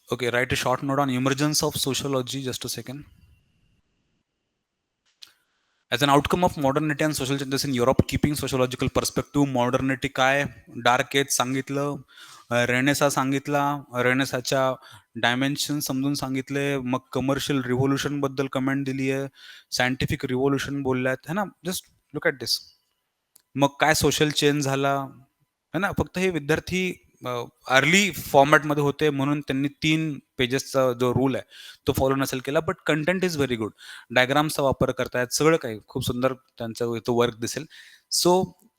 Okay, write a short note on emergence of sociology. Just a second. As an outcome of modernity and social changes in Europe keeping sociological perspective modernity काय डार्क एज सांगितलं, renaissance सांगितला, रेनेसाच्या dimension समजून सांगितले, मग commercial रिव्होल्युशनबद्दल comment दिली आहे, scientific revolution बोलल्यात है ना. जस्ट लुक ॲट दिस. मग काय सोशल चेंज झाला है ना. फक्त हे विद्यार्थी अर्ली फॉर्मॅटमध्ये होते म्हणून त्यांनी 3 पेजेसचा जो रूल आहे तो फॉलो नसेल केला. But content is very good. डायग्राम्सचा वापर करतायत, सगळं काही खूप सुंदर त्यांचं तो वर्क दिसेल. सो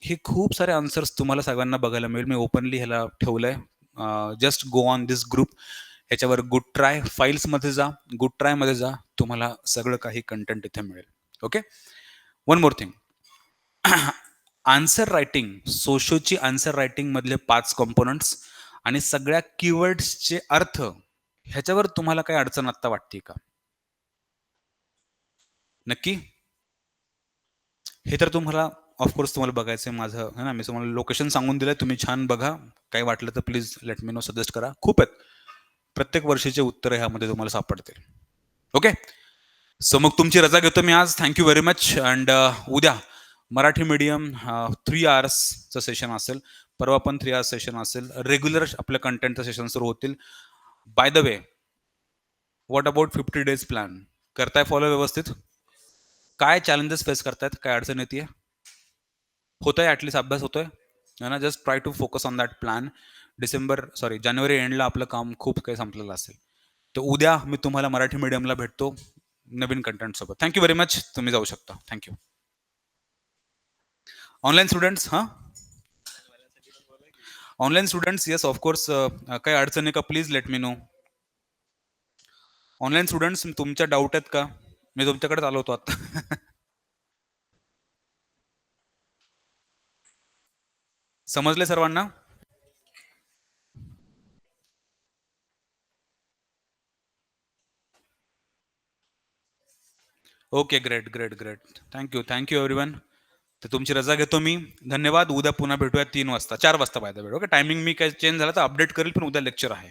हे खूप सारे आन्सर्स तुम्हाला सगळ्यांना बघायला मिळेल. मी ओपनली ह्याला ठेवलंय. Just go on this group. ह्याच्यावर गुड ट्राय फाईल्समध्ये जा, गुड ट्रायमध्ये जा, तुम्हाला सगळं काही कंटेंट इथे मिळेल. Okay. One more thing. Answer writing, सोशोची आन्सर रायटिंग मधले 5 कॉम्पोनंट्स आणि सगळ्या कीवर्ड्सचे अर्थ, ह्याच्यावर तुम्हाला काही अडचण आता वाटते का? नक्की? हे तर तुम्हाला ऑफकोर्स तुम्हाला बघायचं आहे माझं है ना. मी तुम्हाला लोकेशन सांगून दिलंय, तुम्ही छान बघा. काही वाटलं तर please let me no, suggest करा. खूप आहेत. प्रत्येक वर्षीचे उत्तर ह्यामध्ये तुम्हाला सापडतील. ओके. सो मग तुमची रजा घेतो मी आज. Thank you very much. And उद्या मराठी मीडियम 3 आवर्सचं सेशन असेल. परवा पण 3 आवर्स सेशन असेल. रेग्युलर आपल्या कंटेंटचं सेशन सुरू होतील. Bye the way, what about 50 days plan? करताय फॉलो व्यवस्थित? काय चॅलेंजेस फेस करतायत? काय अडचण येते? होतंय, ॲटलीस्ट अभ्यास होतोय ना. Just try to focus on that plan. जानेवारी एंडला आपलं काम खूप काही संपलेलं असेल. तर उद्या मी तुम्हाला मराठी मीडियमला भेटतो नवीन कंटेंट सोबत. Thank you very much. तुम्ही जाऊ शकता. थँक्यू. ऑनलाईन स्टुडंट्स, हां, ऑनलाईन स्टुडंट्स, येस ऑफकोर्स. काही अडचण आहे का? Please let me no. Online students, तुमच्या डाऊट आहेत का? मी तुमच्याकडेच आलो होतो आता. समजले सर्वांना? Okay, great great great. Thank you everyone. तर तुमची रजा घेतो मी. धन्यवाद. उद्या पुन्हा भेटूया 3 वाजता, 4 वाजता by the way. Okay. Timing मी काही चेंज झाला तर अपडेट करेल, पण उद्या लेक्चर आहे.